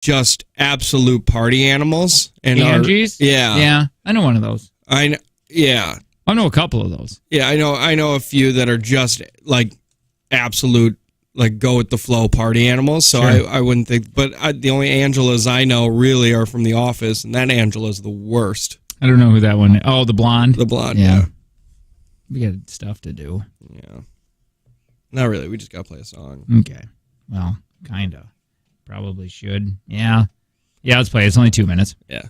just absolute party animals. And Angie's? Yeah. Yeah, I know one of those. Yeah. I know a couple of those. Yeah, I know a few that are just like absolute, like go with the flow party animals. So Sure. I wouldn't think, but the only Angelas I know really are from The Office, and that Angela's the worst. I don't know who that one is. Oh, the blonde? The blonde, Yeah. We got stuff to do. Yeah. Not really. We just got to play a song. Okay. Well, kind of. Probably should. Yeah. Yeah, let's play. It's only 2 minutes. Yeah.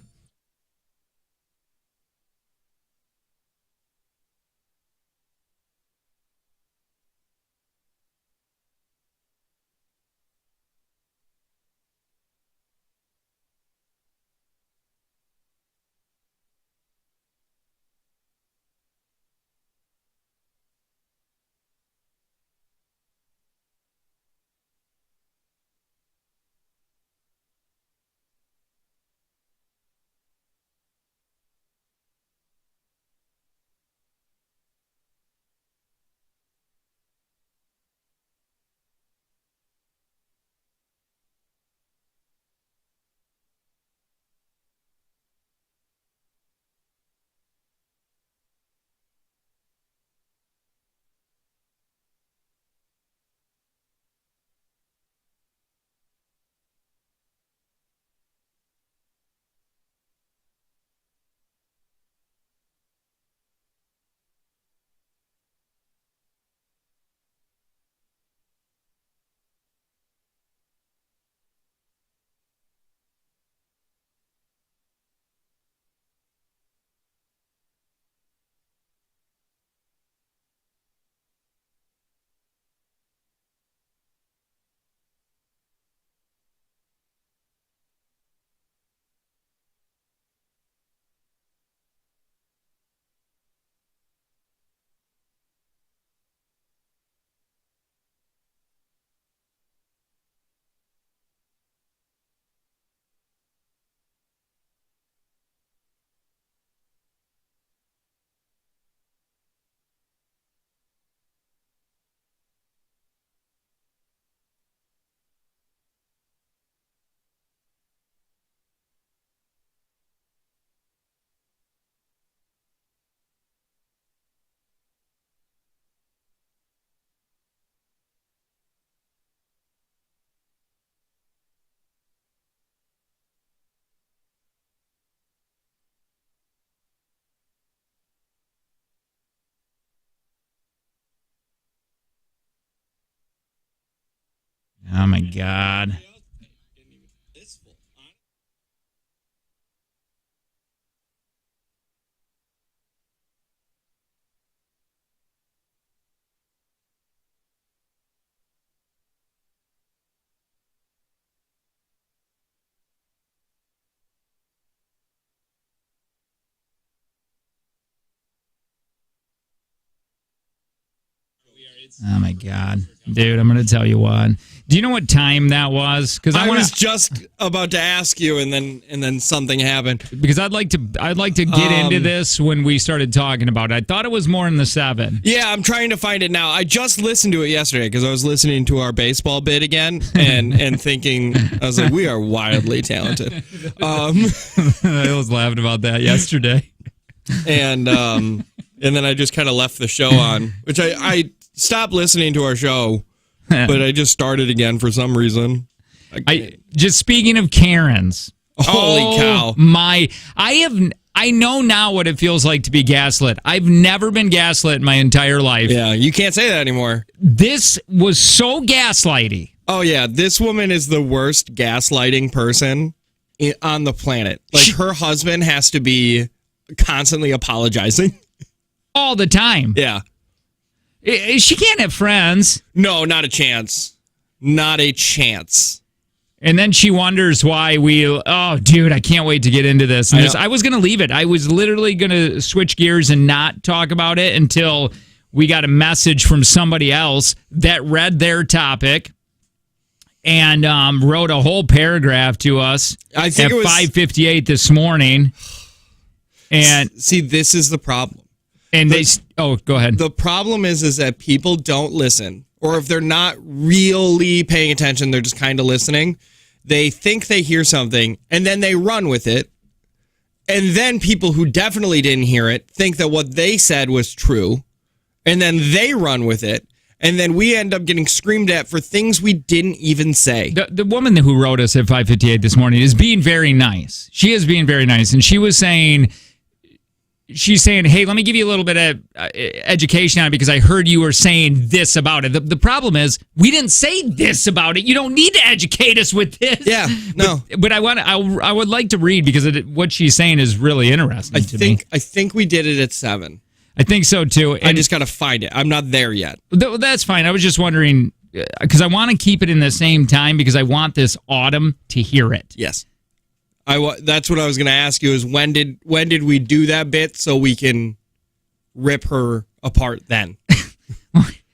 Oh, my God. Oh, my God. Dude, I'm going to tell you what. Do you know what time that was? Because I was just about to ask you, and then something happened. Because I'd like to get into this when we started talking about it. I thought it was more in the 7. Yeah, I'm trying to find it now. I just listened to it yesterday because I was listening to our baseball bit again and thinking, I was like, we are wildly talented. I was laughing about that yesterday. And then I just kind of left the show on, which I stopped listening to our show, but I just started again for some reason. Just speaking of Karens. Holy cow. I know now what it feels like to be gaslit. I've never been gaslit in my entire life. Yeah, you can't say that anymore. This was so gaslighty. Oh, yeah. This woman is the worst gaslighting person on the planet. Like, her husband has to be constantly apologizing. All the time. Yeah. She can't have friends. No, not a chance. Not a chance. And then she wonders why dude, I can't wait to get into this. And I was going to leave it. I was literally going to switch gears and not talk about it until we got a message from somebody else that read their topic and wrote a whole paragraph to us I think at it was 5:58 this morning. And see, this is the problem. And go ahead. The problem is that people don't listen, or if they're not really paying attention, they're just kind of listening. they think they hear something, and then they run with it. And then people who definitely didn't hear it think that what they said was true, and then they run with it. And then we end up getting screamed at for things we didn't even say. The woman who wrote us at 5:58 this morning is being very nice. She is being very nice. And she's saying, hey, let me give you a little bit of education on it because I heard you were saying this about it. The problem is we didn't say this about it. You don't need to educate us with this. Yeah, no. But I would like to read because what she's saying is really interesting to me. I think we did it at 7. I think so, too. And I just got to find it. I'm not there yet. That's fine. I was just wondering, because I want to keep it in the same time because I want this autumn to hear it. Yes. That's what I was going to ask you is when did we do that bit so we can rip her apart then?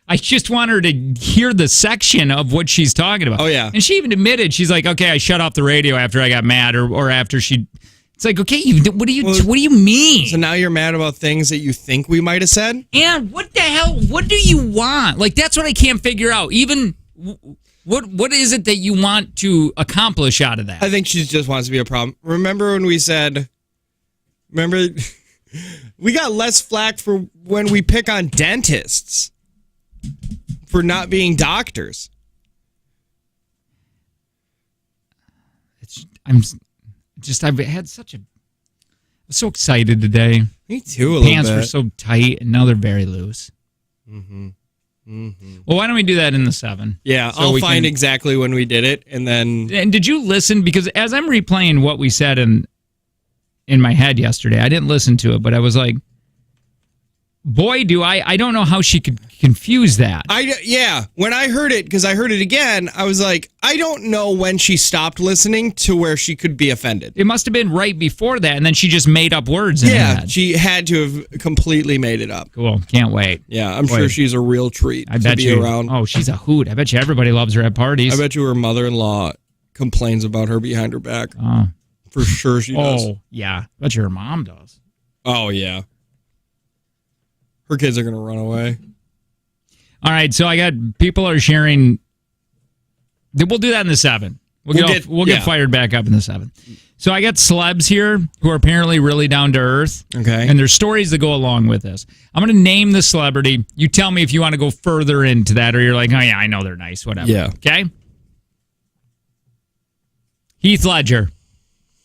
I just want her to hear the section of what she's talking about. Oh, yeah. And she even admitted, she's like, okay, I shut off the radio after I got mad or after she... It's like, okay, what do you mean? So now you're mad about things that you think we might have said? And what the hell? What do you want? Like, that's what I can't figure out. Even what is it that you want to accomplish out of that? I think she just wants to be a problem. Remember when we said, we got less flack for when we pick on dentists for not being doctors. I've had I'm so excited today. Me too, a little bit. Pants were so tight, and now they're very loose. Mm-hmm. Mm-hmm. Well, why don't we do that in the 7? Yeah, so I'll find exactly when we did it, and then... And did you listen? Because as I'm replaying what we said in my head yesterday, I didn't listen to it, but I was like, boy, I don't know how she could confuse that. Yeah, when I heard it, because I heard it again, I was like, I don't know when she stopped listening to where she could be offended. It must have been right before that, and then she just made up words in her head. She had to have completely made it up. Cool, can't wait. Yeah, I'm sure she's a real treat I bet be you, around. Oh, she's a hoot. I bet you everybody loves her at parties. I bet you her mother-in-law complains about her behind her back. Oh. For sure she does. Oh, yeah. I bet you her mom does. Oh, yeah. Her kids are going to run away. All right, so I got people are sharing. We'll do that in the 7. We'll get fired back up in the 7. So I got celebs here who are apparently really down to earth. Okay. And there's stories that go along with this. I'm going to name the celebrity. You tell me if you want to go further into that or you're like, oh, yeah, I know they're nice, whatever. Yeah. Okay? Heath Ledger.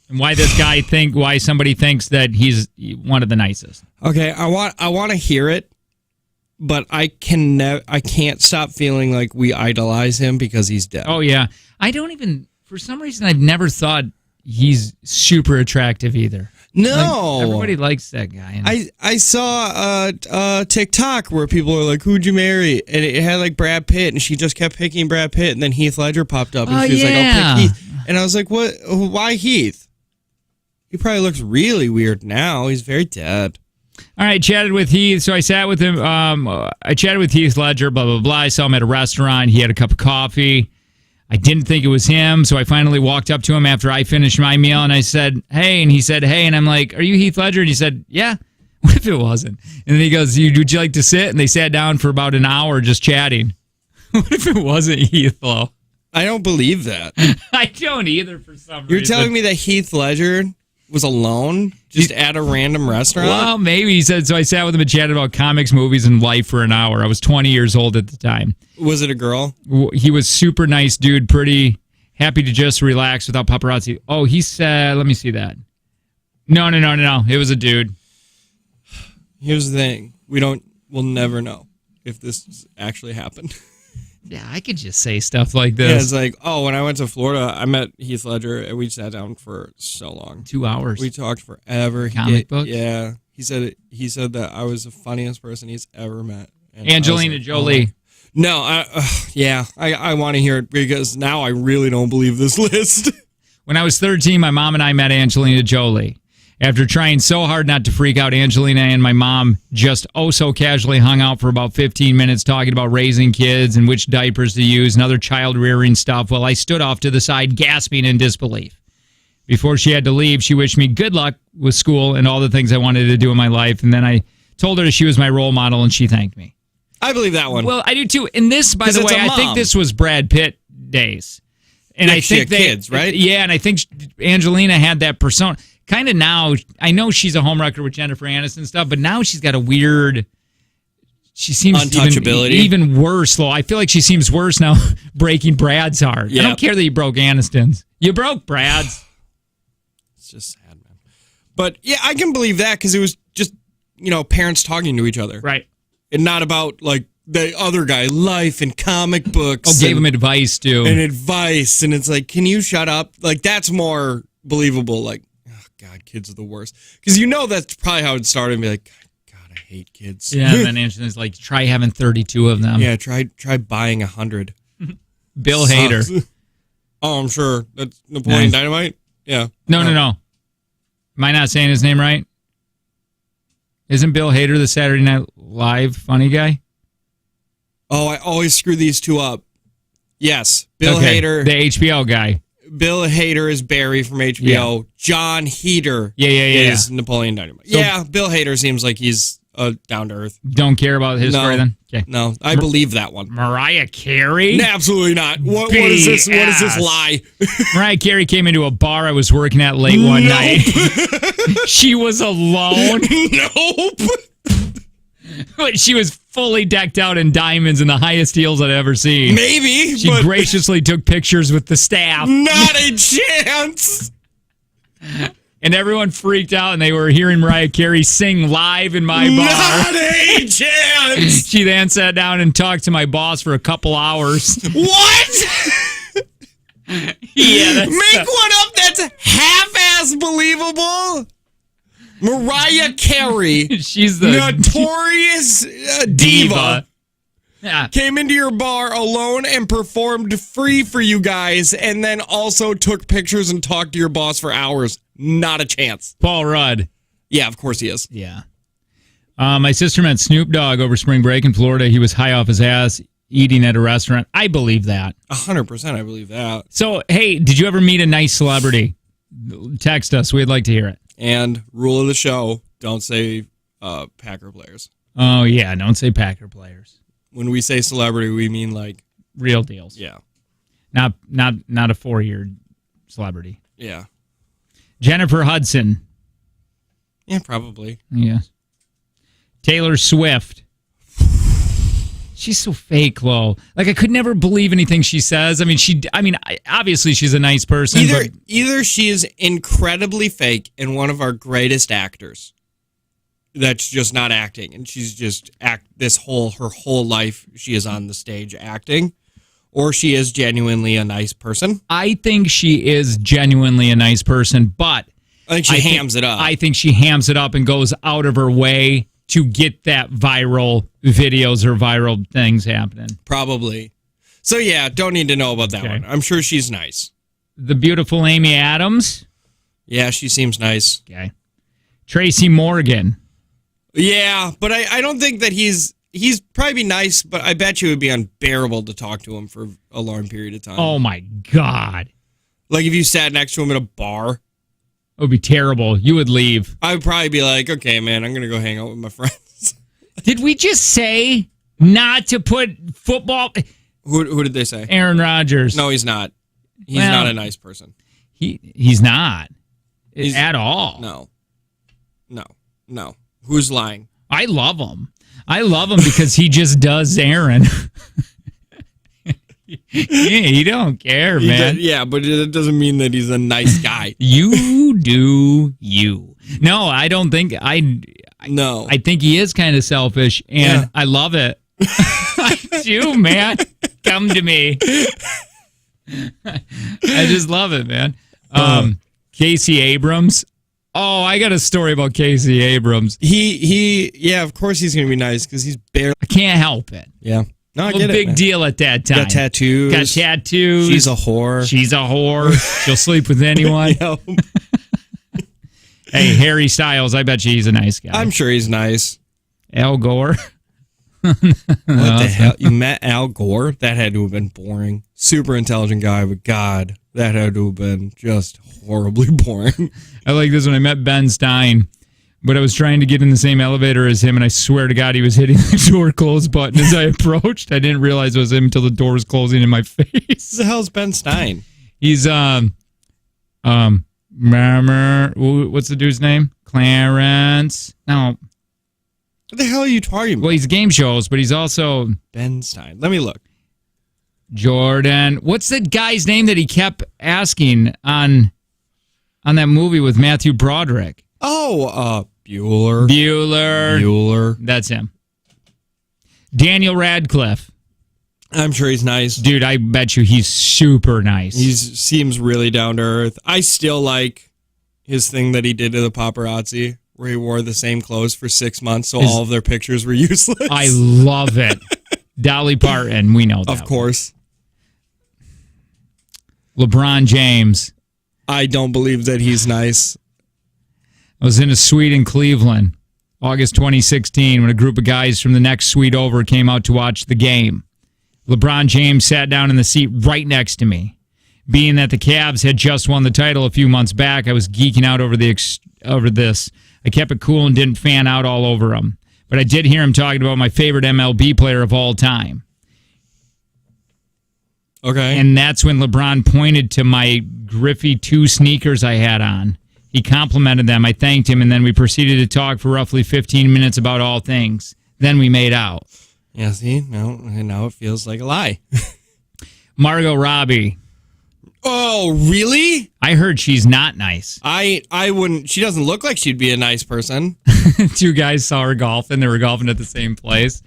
And why somebody thinks that he's one of the nicest. Okay, I want to hear it, but I can't stop feeling like we idolize him because he's dead. Oh yeah, I don't even. For some reason, I've never thought he's super attractive either. No, like, everybody likes that guy. I saw TikTok where people are like, "Who'd you marry?" and it had like Brad Pitt, and she just kept picking Brad Pitt, and then Heath Ledger popped up, and she was like, "I'll pick Heath," and I was like, "What? Why Heath?" He probably looks really weird now. He's very dead. All right, chatted with Heath. So I sat with him. I chatted with Heath Ledger, blah, blah, blah. I saw him at a restaurant. He had a cup of coffee. I didn't think it was him, so I finally walked up to him after I finished my meal, and I said, hey, and he said, hey, and I'm like, are you Heath Ledger? And he said, yeah. What if it wasn't? And then he goes, would you like to sit? And they sat down for about an hour just chatting. What if it wasn't Heath, though? I don't believe that. I don't either for some reason. You're telling me that Heath Ledger was alone just at a random restaurant? Well, maybe. He said, so I sat with him and chatted about comics, movies, and life for an hour. I was 20 years old at the time. Was it a girl? He was super nice dude, pretty happy to just relax without paparazzi. Oh, he said, let me see that. No. It was a dude. Here's the thing. We'll never know if this actually happened. Yeah, I could just say stuff like this. Yeah, it's like, oh, when I went to Florida, I met Heath Ledger, and we sat down for so long. 2 hours. We talked forever. Comic books? Yeah. He said that I was the funniest person he's ever met. And Angelina Jolie. Oh. No, I want to hear it because now I really don't believe this list. When I was 13, my mom and I met Angelina Jolie. After trying so hard not to freak out, Angelina and my mom just so casually hung out for about 15 minutes talking about raising kids and which diapers to use and other child-rearing stuff while I stood off to the side gasping in disbelief. Before she had to leave, she wished me good luck with school and all the things I wanted to do in my life, and then I told her she was my role model, and she thanked me. I believe that one. Well, I do too. And this, by the way, I think this was Brad Pitt days. And I think kids, right? Yeah, and I think Angelina had that persona. Kind of now, I know she's a homewrecker with Jennifer Aniston and stuff, but now she's got a weird. She seems untouchability. Even worse, though. I feel like she seems worse now breaking Brad's heart. Yep. I don't care that you broke Aniston's. You broke Brad's. It's just sad, man. But yeah, I can believe that because it was just, parents talking to each other. Right. And not about, like, the other guy, life and comic books. Oh, gave him advice, too. And advice. And it's like, can you shut up? Like, that's more believable. Like, oh, God, kids are the worst. Because that's probably how it started. And be like, God, I hate kids. Yeah, and then Angela's like, try having 32 of them. Yeah, try buying 100. Bill Hader. Oh, I'm sure. That's Napoleon Dynamite? Yeah. No. Am I not saying his name right? Isn't Bill Hader the Saturday Night Live funny guy? Oh, I always screw these two up. Yes. Bill Hader. The HBO guy. Bill Hader is Barry from HBO. Yeah. John Heder is Napoleon Dynamite. So, yeah, Bill Hader seems like he's down to earth. Don't care about his story then? Okay. No, I believe that one. Mariah Carey? No, absolutely not. What is this? What is this lie? Mariah Carey came into a bar I was working at late one night. She was alone. Nope. She was fully decked out in diamonds and the highest heels I'd ever seen. Maybe. She graciously took pictures with the staff. Not a chance. And everyone freaked out, and they were hearing Mariah Carey sing live in my bar. Not a chance. She then sat down and talked to my boss for a couple hours. What? Yeah. Make one up that's half-ass believable. Mariah Carey, she's the notorious diva. Yeah. Came into your bar alone and performed free for you guys, and then also took pictures and talked to your boss for hours. Not a chance. Paul Rudd. Yeah, of course he is. Yeah. My sister met Snoop Dogg over spring break in Florida. He was high off his ass eating at a restaurant. I believe that. 100% I believe that. So, hey, did you ever meet a nice celebrity? Text us. We'd like to hear it. And rule of the show, don't say Packer players. Oh, yeah, don't say Packer players. When we say celebrity, we mean like real deals. Yeah. Not a 4-year celebrity. Yeah. Jennifer Hudson. Yeah, probably. Yeah. Taylor Swift. She's so fake, Lo. Like, I could never believe anything she says. I mean, obviously she's a nice person. Either she is incredibly fake and one of our greatest actors that's just not acting, and she's just her whole life she is on the stage acting, or she is genuinely a nice person. I think she is genuinely a nice person, but I think she hams it up. I think she hams it up and goes out of her way to get that viral videos or viral things happening. Probably. So, yeah, don't need to know about that one. I'm sure she's nice. The beautiful Amy Adams. Yeah, she seems nice. Okay. Tracy Morgan. Yeah, but I don't think that he's probably nice, but I bet you it would be unbearable to talk to him for a long period of time. Oh, my God. Like if you sat next to him at a bar. It would be terrible. You would leave. I would probably be like, okay, man, I'm going to go hang out with my friends. Did we just say not to put football? Who did they say? Aaron Rodgers. No, he's not. He's not a nice person. He's not. At all. No. Who's lying? I love him. I love him because he just does Aaron. He don't care, man. But it doesn't mean that he's a nice guy. You do you. No, I don't think No. I think he is kind of selfish, and I love it. I do, man. Come to me. I just love it, man. Casey Abrams. Oh, I got a story about Casey Abrams. Of course he's going to be nice because he's barely. I can't help it. Yeah. No, I get it. Big deal at that time. Got tattoos. She's a whore. She'll sleep with anyone. Hey, Harry Styles. I bet you he's a nice guy. I'm sure he's nice. Al Gore. What the hell? You met Al Gore? That had to have been boring. Super intelligent guy, but God, that had to have been just horribly boring. I like this when I met Ben Stein, but I was trying to get in the same elevator as him, and I swear to God, he was hitting the door close button as I approached. I didn't realize it was him until the door was closing in my face. Who the hell's Ben Stein? He's what's the dude's name? Clarence. No. What the hell are you talking about? Well, he's game shows, but he's also Ben Stein. Let me look. Jordan. What's the guy's name that he kept asking on that movie with Matthew Broderick? Oh, Bueller. Bueller. That's him. Daniel Radcliffe. I'm sure he's nice. Dude, I bet you he's super nice. He seems really down to earth. I still like his thing that he did to the paparazzi, where he wore the same clothes for 6 months, so all of their pictures were useless. I love it. Dolly Parton, we know that. Of course. LeBron James. I don't believe that he's nice. I was in a suite in Cleveland, August 2016, when a group of guys from the next suite over came out to watch the game. LeBron James sat down in the seat right next to me. Being that the Cavs had just won the title a few months back, I was geeking out over this. I kept it cool and didn't fan out all over him. But I did hear him talking about my favorite MLB player of all time. Okay. And that's when LeBron pointed to my Griffey 2 sneakers I had on. He complimented them. I thanked him, and then we proceeded to talk for roughly 15 minutes about all things. Then we made out. Yeah, see? Now it feels like a lie. Margot Robbie. Oh, really? I heard she's not nice. I wouldn't. She doesn't look like she'd be a nice person. 2 guys saw her golfing. They were golfing at the same place.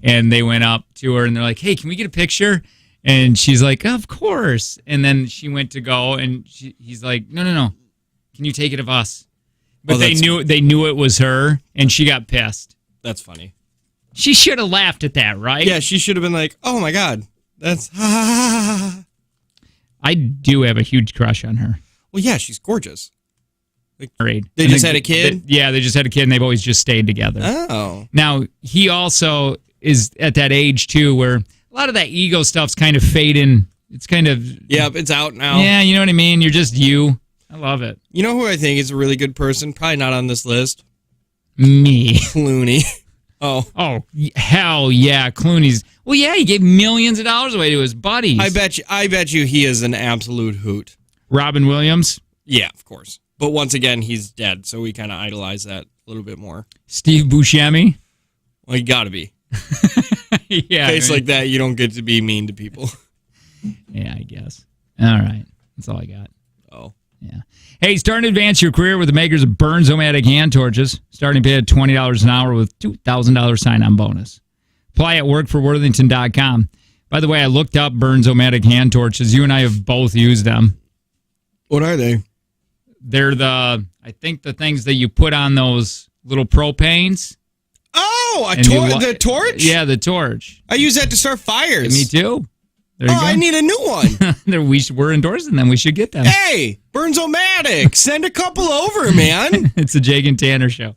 And they went up to her, and they're like, hey, can we get a picture? And she's like, of course. And then she went to go, and he's like, no. Can you take it of us? But they knew it was her, and she got pissed. That's funny. She should have laughed at that, right? Yeah, she should have been like, oh my God, that's I do have a huge crush on her. Well, yeah, she's gorgeous. Married. They just had a kid? They just had a kid, and they've always just stayed together. Oh. Now, he also is at that age, too, where a lot of that ego stuff's kind of fading. It's kind of... Yep, it's out now. Yeah, you know what I mean? You're just you. I love it. You know who I think is a really good person? Probably not on this list. Me. Clooney. Oh, hell yeah, Clooney's. Well, yeah, he gave millions of dollars away to his buddies. I bet you he is an absolute hoot. Robin Williams. Yeah, of course. But once again, he's dead, so we kind of idolize that a little bit more. Steve Buscemi. Well, you got to be. Yeah, Face like that, you don't get to be mean to people. Yeah, I guess. All right, that's all I got. Oh. Yeah. Hey, start to advance your career with the makers of Burns-O-Matic hand torches. Starting pay at $20 an hour with $2,000 sign-on bonus. Apply at workforworthington.com. By the way, I looked up Burns-O-Matic hand torches. You and I have both used them. What are they? They're the things that you put on those little propanes. Oh, the torch? Yeah, the torch. I use that to start fires. Me too. There you go. I need a new one. We're endorsing them. We should get them. Hey, Burns-O-Matic, send a couple over, man. It's a Jake and Tanner show.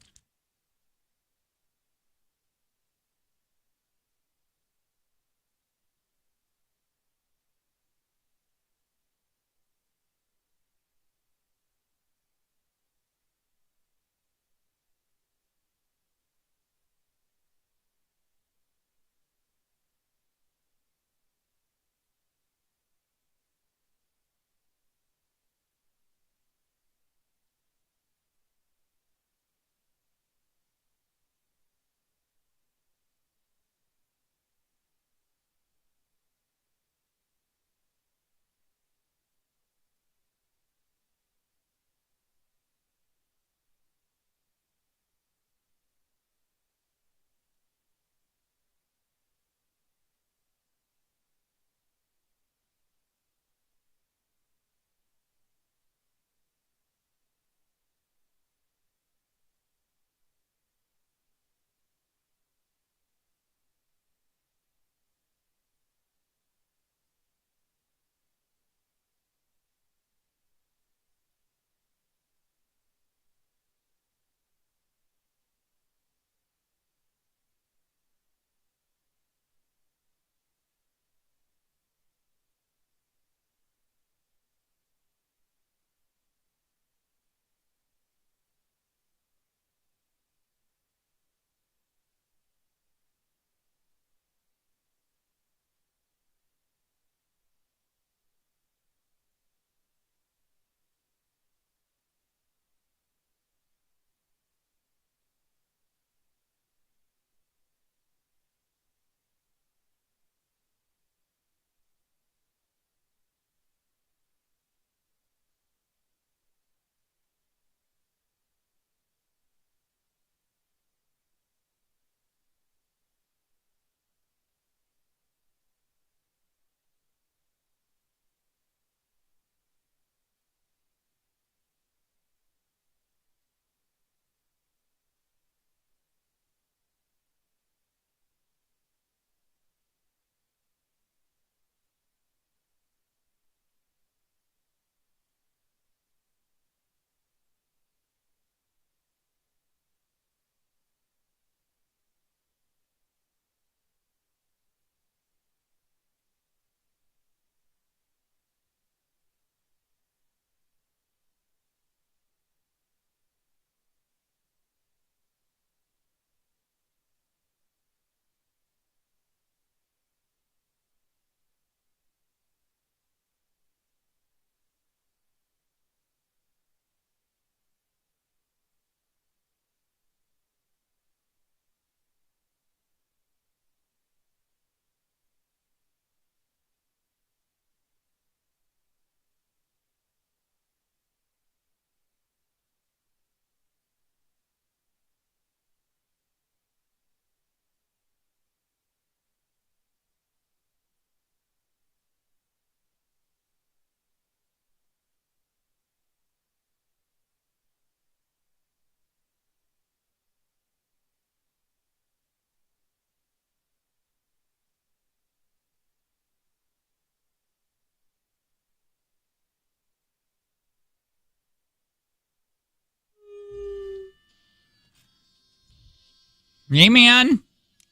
Hey, man.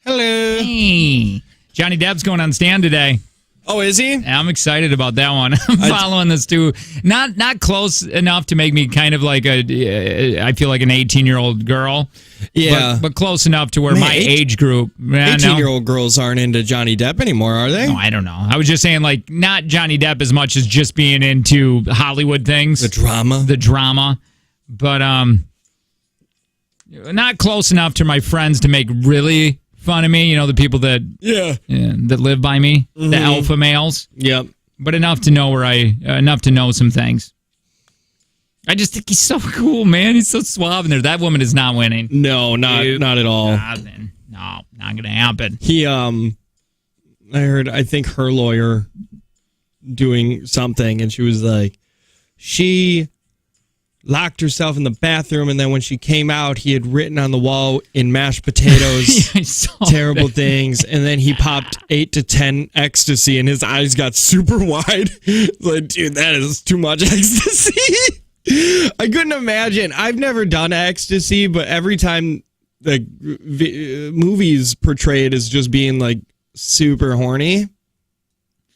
Hello. Hey. Johnny Depp's going on stand today. Oh, is he? I'm excited about that one. I'm following this too. Not close enough to make me kind of like I feel like an 18-year-old girl. Yeah. But close enough to where my age group. 18-year-old girls aren't into Johnny Depp anymore, are they? No, I don't know. I was just saying, like, not Johnny Depp as much as just being into Hollywood things. The drama. But not close enough to my friends to make really fun of me. You know, the people that that live by me, the alpha males. Yep. But enough to know enough to know some things. I just think he's so cool, man. He's so suave in there. That woman is not winning. No, not at all. Nothing. No, not gonna happen. He I think her lawyer doing something, and she was like, she locked herself in the bathroom, and then when she came out, he had written on the wall in mashed potatoes terrible things, and then he popped 8 to 10 ecstasy, and his eyes got super wide. Like, dude, that is too much ecstasy. I couldn't imagine. I've never done ecstasy, but every time the movies portray it as just being like super horny.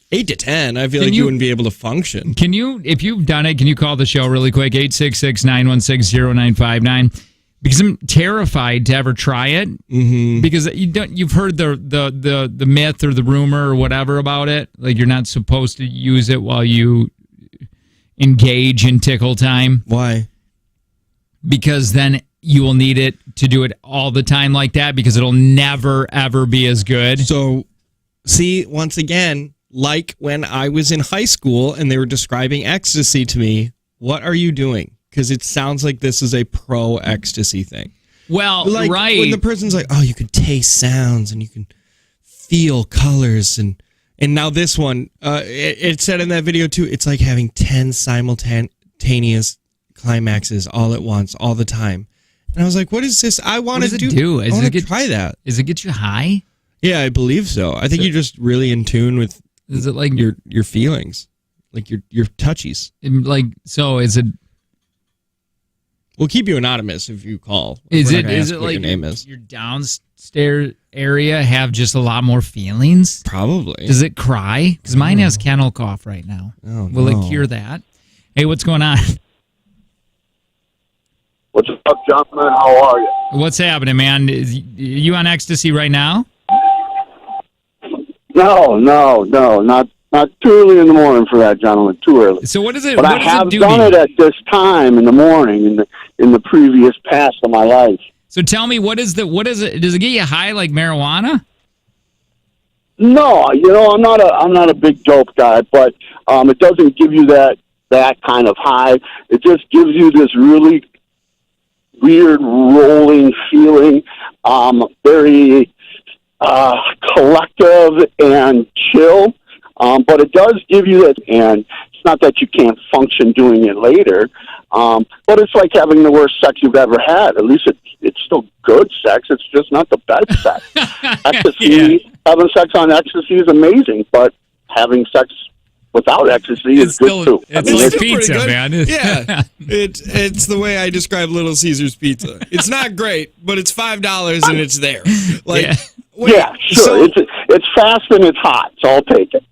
8 to 10, I feel like you wouldn't be able to function. Can you, if you've done it, can you call the show really quick? 866-916-0959. Because I'm terrified to ever try it. Mm-hmm. Because you've heard the myth or the rumor or whatever about it. Like, you're not supposed to use it while you engage in tickle time. Why? Because then you will need it to do it all the time like that, because it'll never, ever be as good. So, see, once again, like when I was in high school and they were describing ecstasy to me, what are you doing? Because it sounds like this is a pro ecstasy thing. Well, like, right. When the person's like, oh, you can taste sounds and you can feel colors. And now this one, it said in that video too, it's like having 10 simultaneous climaxes all at once, all the time. And I was like, what is this? I want to do. I want to try that. Does it get you high? Yeah, I believe so. I think you're just really in tune with. Is it like your feelings, like your touchies? Like, so is it? We'll keep you anonymous if you call. Is it like your name is? Your downstairs area have just a lot more feelings? Probably. Does it cry? Because mine has kennel cough right now. Oh, Will it cure that? Hey, what's going on? What's up, gentlemen? How are you? What's happening, man? You on ecstasy right now? No, not too early in the morning for that, gentlemen. Too early. So what is it? But what I does have it do done it at this time in the morning in the previous past of my life. So tell me, what is it? Does it get you high like marijuana? No, I'm not a big dope guy, but it doesn't give you that kind of high. It just gives you this really weird rolling feeling, very collective and chill, but it does give you that, and it's not that you can't function doing it later, but it's like having the worst sex you've ever had. At least it's still good sex, it's just not the best sex. Ecstasy, having sex on ecstasy is amazing, but having sex without ecstasy is good too. It's like pizza, man. Yeah, it's the way I describe Little Caesars pizza. It's not great, but it's $5 and it's there. Like, yeah. Wait, yeah, sure. So, it's fast and it's hot, so I'll take it.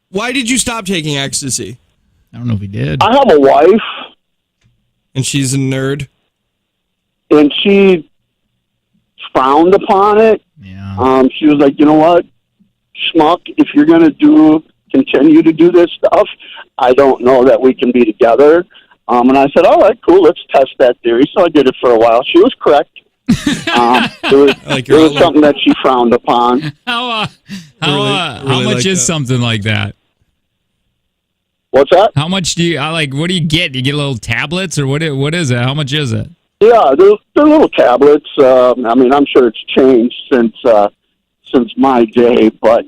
Why did you stop taking ecstasy? I don't know if he did. I have a wife, and she's a nerd, and she frowned upon it. Yeah. She was like, you know what, schmuck, if you're gonna continue to do this stuff, I don't know that we can be together. And I said, all right, cool, let's test that theory. So I did it for a while. She was correct. It was something that she frowned upon. How much is something like that? What's that? How much do you what do you get? Do you get little tablets, or what is it? How much is it? Yeah, they're little tablets. I'm sure it's changed since my day, but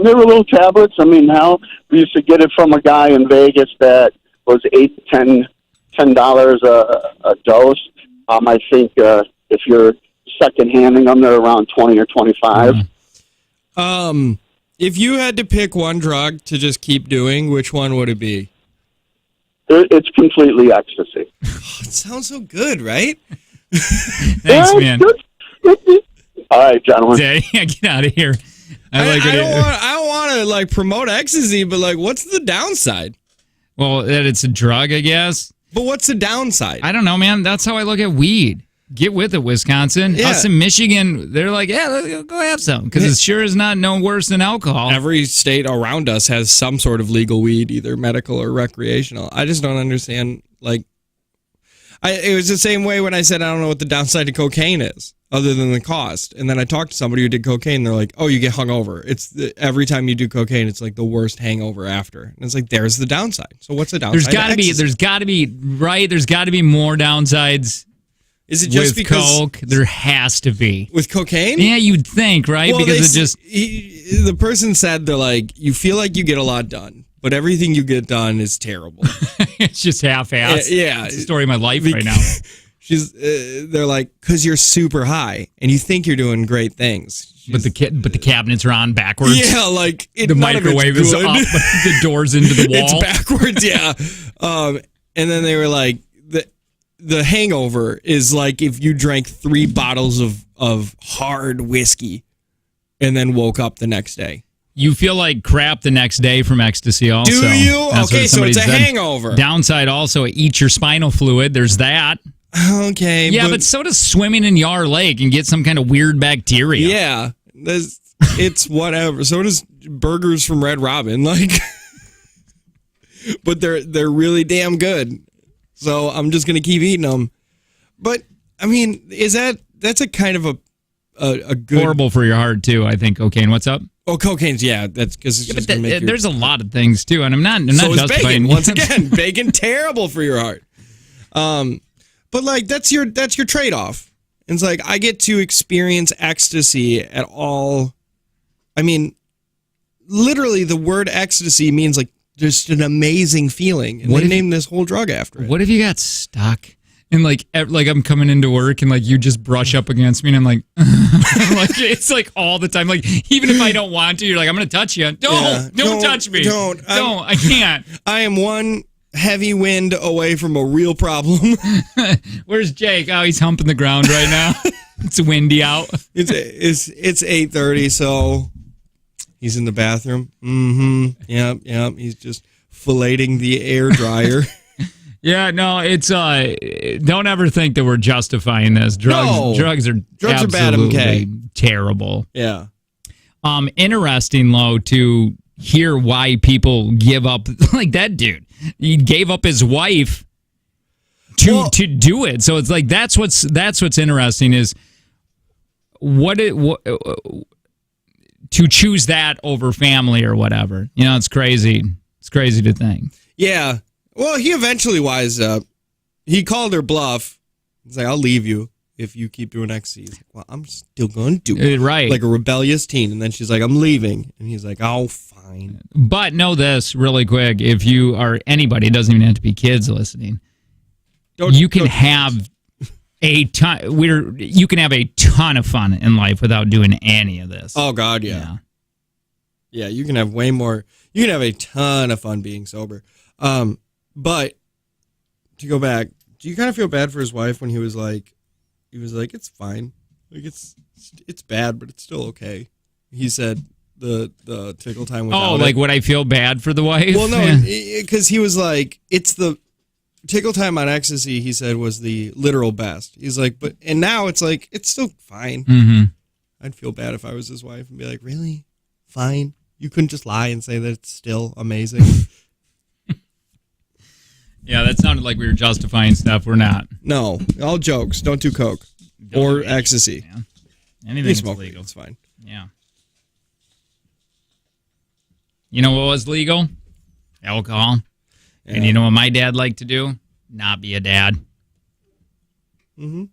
they were little tablets. Hell, we used to get it from a guy in Vegas that was $8 to $10 a dose. I think if you're second-handing them, they're around 20 or 25. If you had to pick one drug to just keep doing, which one would it be? It's completely ecstasy. It sounds so good, right? Thanks, man. All right, gentlemen. Get out of here. I don't want to like promote ecstasy, but like, what's the downside? Well, that it's a drug, I guess. But what's the downside? I don't know, man. That's how I look at weed. Get with it, Wisconsin. Yeah. Us in Michigan, they're like, yeah, go have some, because it sure is not no worse than alcohol. Every state around us has some sort of legal weed, either medical or recreational. I just don't understand. Like, it was the same way when I said I don't know what the downside to cocaine is, other than the cost. And then I talked to somebody who did cocaine. They're like, "Oh, you get hungover. Every time you do cocaine, it's like the worst hangover after." And it's like, there's the downside. So what's the downside? There's got to be more downsides. Is it just with because coke? There has to be with cocaine. Yeah, you'd think, right? Well, because the person said they're like, you feel like you get a lot done, but everything you get done is terrible. It's just half-assed. Yeah, it's the story of my life right now. They're like, because you're super high and you think you're doing great things, but the cabinets are on backwards. Yeah, like the microwave is up, the door's into the wall. It's backwards. Yeah, and then they were like, the hangover is like if you drank 3 bottles of hard whiskey and then woke up the next day. You feel like crap the next day from ecstasy also. Do you? Okay, so it's a hangover. Downside also, it eats your spinal fluid. There's that. Okay. Yeah, but so does swimming in Yar Lake and get some kind of weird bacteria. Yeah. It's whatever. So does burgers from Red Robin. Like, but they're really damn good. So I'm just going to keep eating them. But, I mean, that's a kind of a good... Horrible for your heart, too, I think, cocaine. What's up? Oh, cocaine's, yeah. That's because it's just going to make you... There's a lot of things, too, and I'm not so justifying... bacon. Once again, bacon, terrible for your heart. But, like, that's your trade-off. It's like, I get to experience ecstasy at all... I mean, literally, the word ecstasy means, like, just an amazing feeling. And they named this whole drug after it. What if you got stuck and like I'm coming into work and like you just brush up against me and I'm like, like it's like all the time. Like even if I don't want to, you're like, I'm going to touch you. Don't touch me. I can't. I am one heavy wind away from a real problem. Where's Jake? Oh, he's humping the ground right now. It's windy out. It's 8:30, so... He's in the bathroom. Mm-hmm. Yep. He's just filleting the air dryer. Yeah, no, it's don't ever think that we're justifying this. Drugs are bad, okay. Terrible. Yeah. Interesting though to hear why people give up like that dude. He gave up his wife to do it. So it's like that's what's interesting is to choose that over family or whatever. You know, it's crazy. It's crazy to think. Yeah. Well, he eventually wised up. He called her bluff. He's like, I'll leave you if you keep doing ecstasy. He's like, well, I'm still going to do it. Right. Like a rebellious teen. And then she's like, I'm leaving. And he's like, oh, fine. But know this really quick. If you are anybody, it doesn't even have to be kids listening. You can have a ton of fun in life without doing any of this. Oh God, yeah. Yeah, you can have way more. You can have a ton of fun being sober. But to go back, do you kind of feel bad for his wife when he was like, it's fine, like it's bad, but it's still okay. He said the tickle time was like would I feel bad for the wife? Well, no, because he was like, it's the tickle time on ecstasy, he said, was the literal best. He's like, and now it's like, it's still fine. Mm-hmm. I'd feel bad if I was his wife and be like, really? Fine? You couldn't just lie and say that it's still amazing? Yeah, that sounded like we were justifying stuff. We're not. No, all jokes. Don't do coke or ecstasy. Man. Anything's legal. It's fine. Yeah. You know what was legal? Alcohol. Yeah. And you know what my dad liked to do? Not be a dad. Mm-hmm.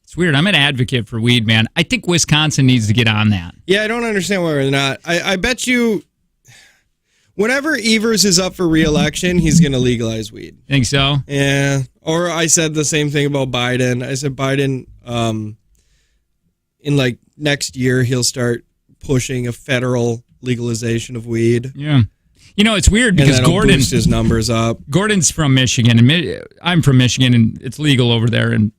It's weird. I'm an advocate for weed, man. I think Wisconsin needs to get on that. Yeah, I don't understand why we're not. I bet you whenever Evers is up for re-election, he's going to legalize weed. Think so? Yeah. Or I said the same thing about Biden. I said Biden, in like next year, he'll start pushing a federal legalization of weed. Yeah. You know, it's weird because Gordon boost his numbers up. Gordon's from Michigan, and I'm from Michigan, and it's legal over there. And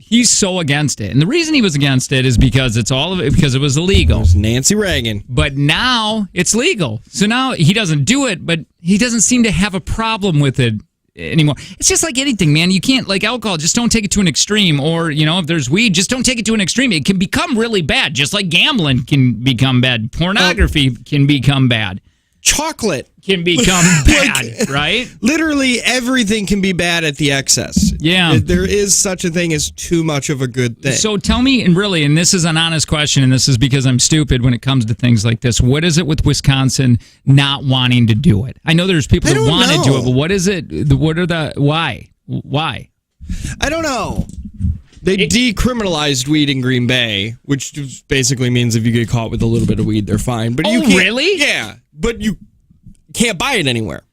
he's so against it. And the reason he was against it is because because it was illegal. It was Nancy Reagan. But now it's legal. So now he doesn't do it, but he doesn't seem to have a problem with it anymore. It's just like anything, man. You can't, like alcohol, just don't take it to an extreme. Or, if there's weed, just don't take it to an extreme. It can become really bad, just like gambling can become bad. Pornography can become bad. Chocolate can become bad, right? Literally everything can be bad at the excess. Yeah. There is such a thing as too much of a good thing. So tell me, and this is an honest question, and this is because I'm stupid when it comes to things like this. What is it with Wisconsin not wanting to do it? I know there's people that want to do it, but what is it? Why? Why? I don't know. They decriminalized weed in Green Bay, which just basically means if you get caught with a little bit of weed, they're fine. But you can't, really? Yeah, but you can't buy it anywhere.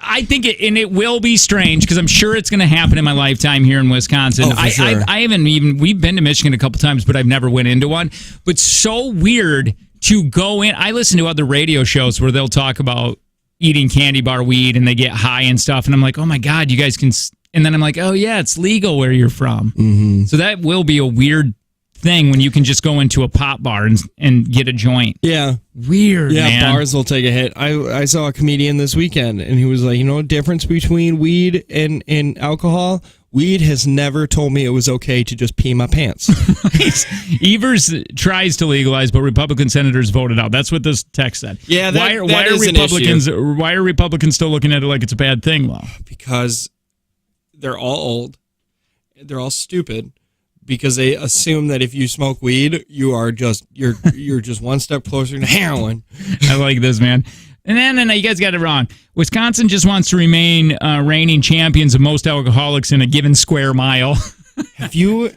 I think it will be strange because I'm sure it's going to happen in my lifetime here in Wisconsin. Oh, for sure. I haven't we've been to Michigan a couple times, but I've never went into one. But so weird to go in. I listen to other radio shows where they'll talk about eating candy bar weed and they get high and stuff. And I'm like, oh my God, you guys can. And then I'm like, oh yeah, it's legal where you're from. Mm-hmm. So that will be a weird thing when you can just go into a pop bar and get a joint. Yeah. Weird, man. Bars will take a hit. I saw a comedian this weekend, and he was like, the difference between weed and alcohol? Weed has never told me it was okay to just pee my pants. Evers tries to legalize, but Republican senators voted out. That's what this text said. Yeah, why are Republicans still looking at it like it's a bad thing, Well, because they're all old. They're all stupid. Because they assume that if you smoke weed, you're just one step closer to heroin. I like this, man. And then you guys got it wrong. Wisconsin just wants to remain reigning champions of most alcoholics in a given square mile. Have you?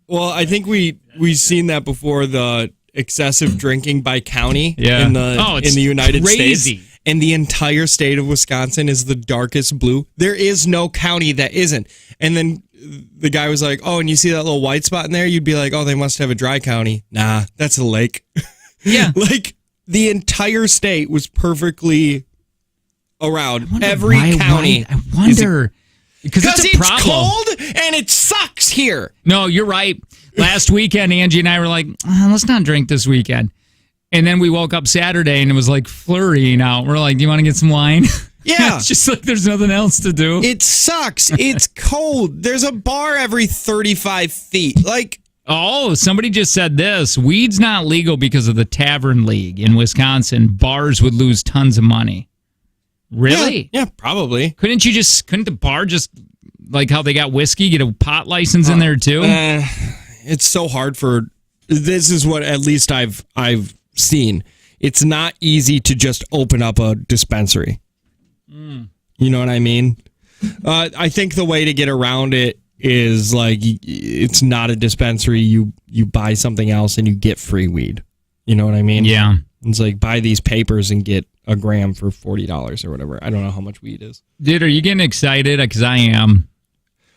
Well, I think we've seen that before. The excessive drinking by county in the United crazy. States. And the entire state of Wisconsin is the darkest blue. There is no county that isn't. And then the guy was like, oh, and you see that little white spot in there? You'd be like, oh, they must have a dry county. Nah, that's a lake. Yeah. Like, the entire state was perfectly around. Every county. I wonder. Because it's cold and it sucks here. No, you're right. Last weekend, Angie and I were like, let's not drink this weekend. And then we woke up Saturday and it was like flurrying out. We're like, do you want to get some wine? Yeah. It's just like there's nothing else to do. It sucks. It's cold. There's a bar every 35 feet. Like, oh, somebody just said this. Weed's not legal because of the Tavern League in Wisconsin. Bars would lose tons of money. Really? Yeah, probably. Couldn't the bar just, like how they got whiskey, get a pot license in there too? It's so hard this is what at least I've seen. It's not easy to just open up a dispensary. You know what I mean? I think the way to get around it is like it's not a dispensary. You buy something else and you get free weed. You know what I mean? Yeah. It's like buy these papers and get a gram for $40 or whatever. I don't know how much weed is. Dude, are you getting excited? Because I am.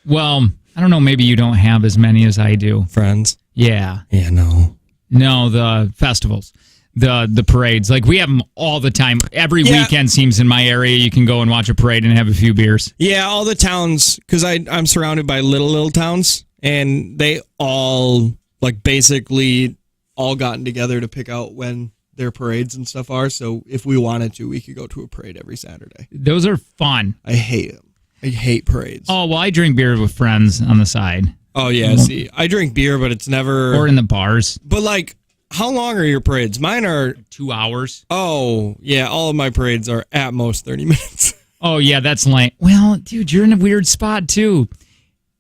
Well, I don't know. Maybe you don't have as many as I do. Friends? Yeah. Yeah, no. No, the festivals. The parades. Like, we have them all the time. Every weekend seems in my area you can go and watch a parade and have a few beers. Yeah, all the towns, because I'm surrounded by little towns, and they all, like, basically all gotten together to pick out when their parades and stuff are. So if we wanted to, we could go to a parade every Saturday. Those are fun. I hate them. I hate parades. Oh, well, I drink beer with friends on the side. Oh, yeah, see, I drink beer, but it's never... Or in the bars. But, like, how long are your parades? Mine are... 2 hours. Oh, yeah, all of my parades are at most 30 minutes. Oh, yeah, that's lame. Well, dude, you're in a weird spot, too.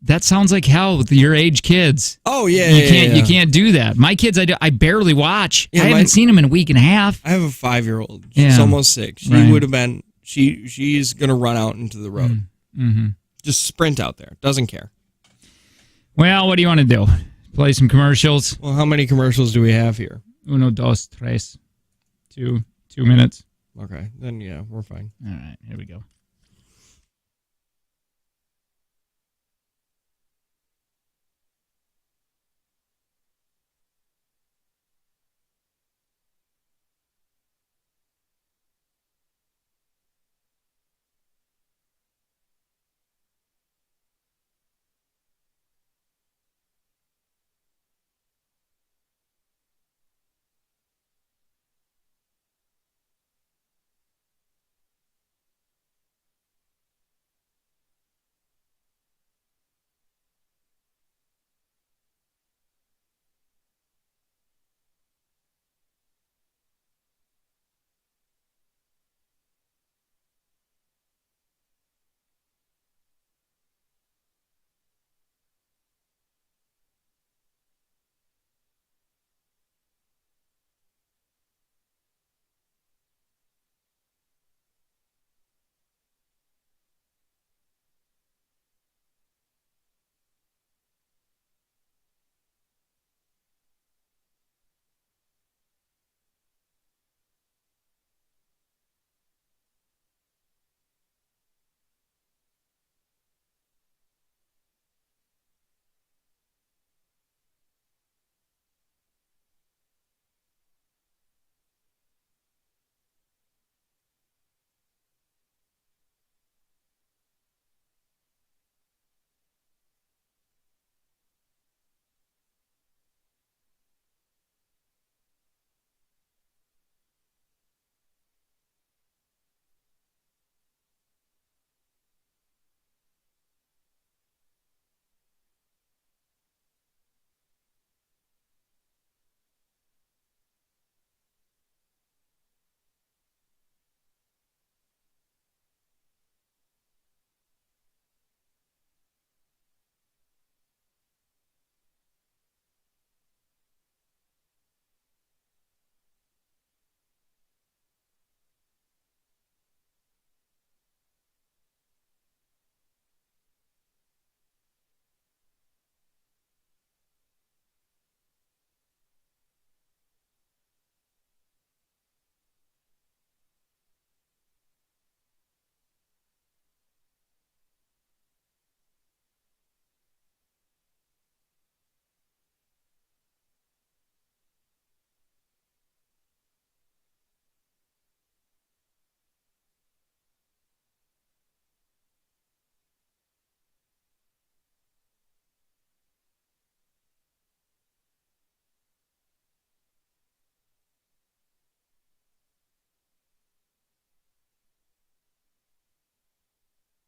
That sounds like hell with your age kids. Oh, yeah, You can't do that. My kids, I barely watch. Yeah, I haven't seen them in a week and a half. I have a 5-year-old. She's almost 6. She would have been... She's going to run out into the road. Mm-hmm. Just sprint out there. Doesn't care. Well, what do you want to do? Play some commercials? Well, how many commercials do we have here? 1, 2, 3. 2 minutes. Okay, then yeah, we're fine. All right, here we go.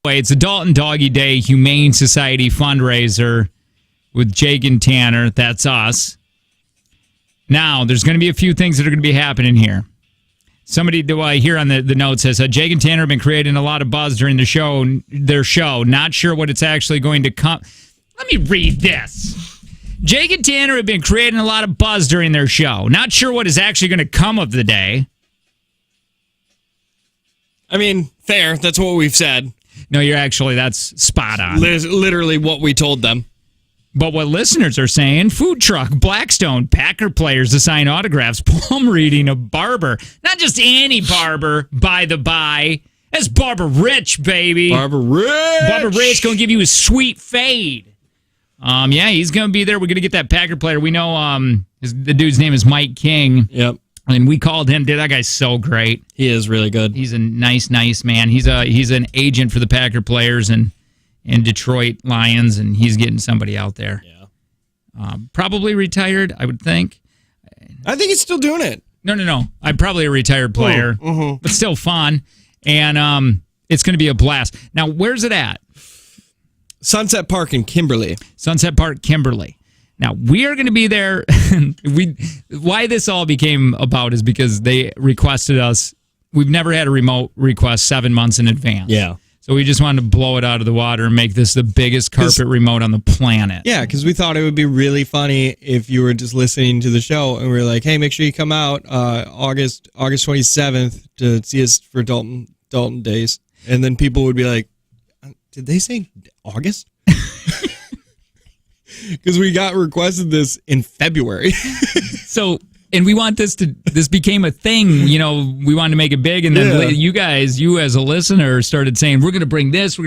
It's the Dalton Doggy Day Humane Society fundraiser with Jake and Tanner. That's us. Now, there's going to be a few things that are going to be happening here. Somebody here on the note says, Jake and Tanner have been creating a lot of buzz during their show. Not sure what it's actually going to come. Let me read this. Jake and Tanner have been creating a lot of buzz during their show. Not sure what is actually going to come of the day. I mean, fair. That's what we've said. No, that's spot on. Literally what we told them. But what listeners are saying, food truck, Blackstone, Packer players to sign autographs, palm reading, a barber. Not just any barber, by the by. That's Barbara Rich, baby. Barbara Rich going to give you a sweet fade. Yeah, he's going to be there. We're going to get that Packer player. We know the dude's name is Mike King. Yep. And we called him. Dude, that guy's so great. He is really good. He's a nice man. He's an agent for the Packer players and Detroit Lions, and he's getting somebody out there. Yeah. Probably retired, I would think. I think he's still doing it. No. I'm probably a retired player, but still fun. And it's going to be a blast. Now, where's it at? Sunset Park in Kimberly. Sunset Park, Kimberly. Now, we are going to be there. Why this all became about is because they requested us. We've never had a remote request 7 months in advance. Yeah. So we just wanted to blow it out of the water and make this the biggest carpet remote on the planet. Yeah, because we thought it would be really funny if you were just listening to the show and we were like, hey, make sure you come out August 27th to see us for Dalton Days. And then people would be like, did they say August? Because we got requested this in February. And we want this became a thing, we wanted to make it big. And then you as a listener started saying, we're going to bring this.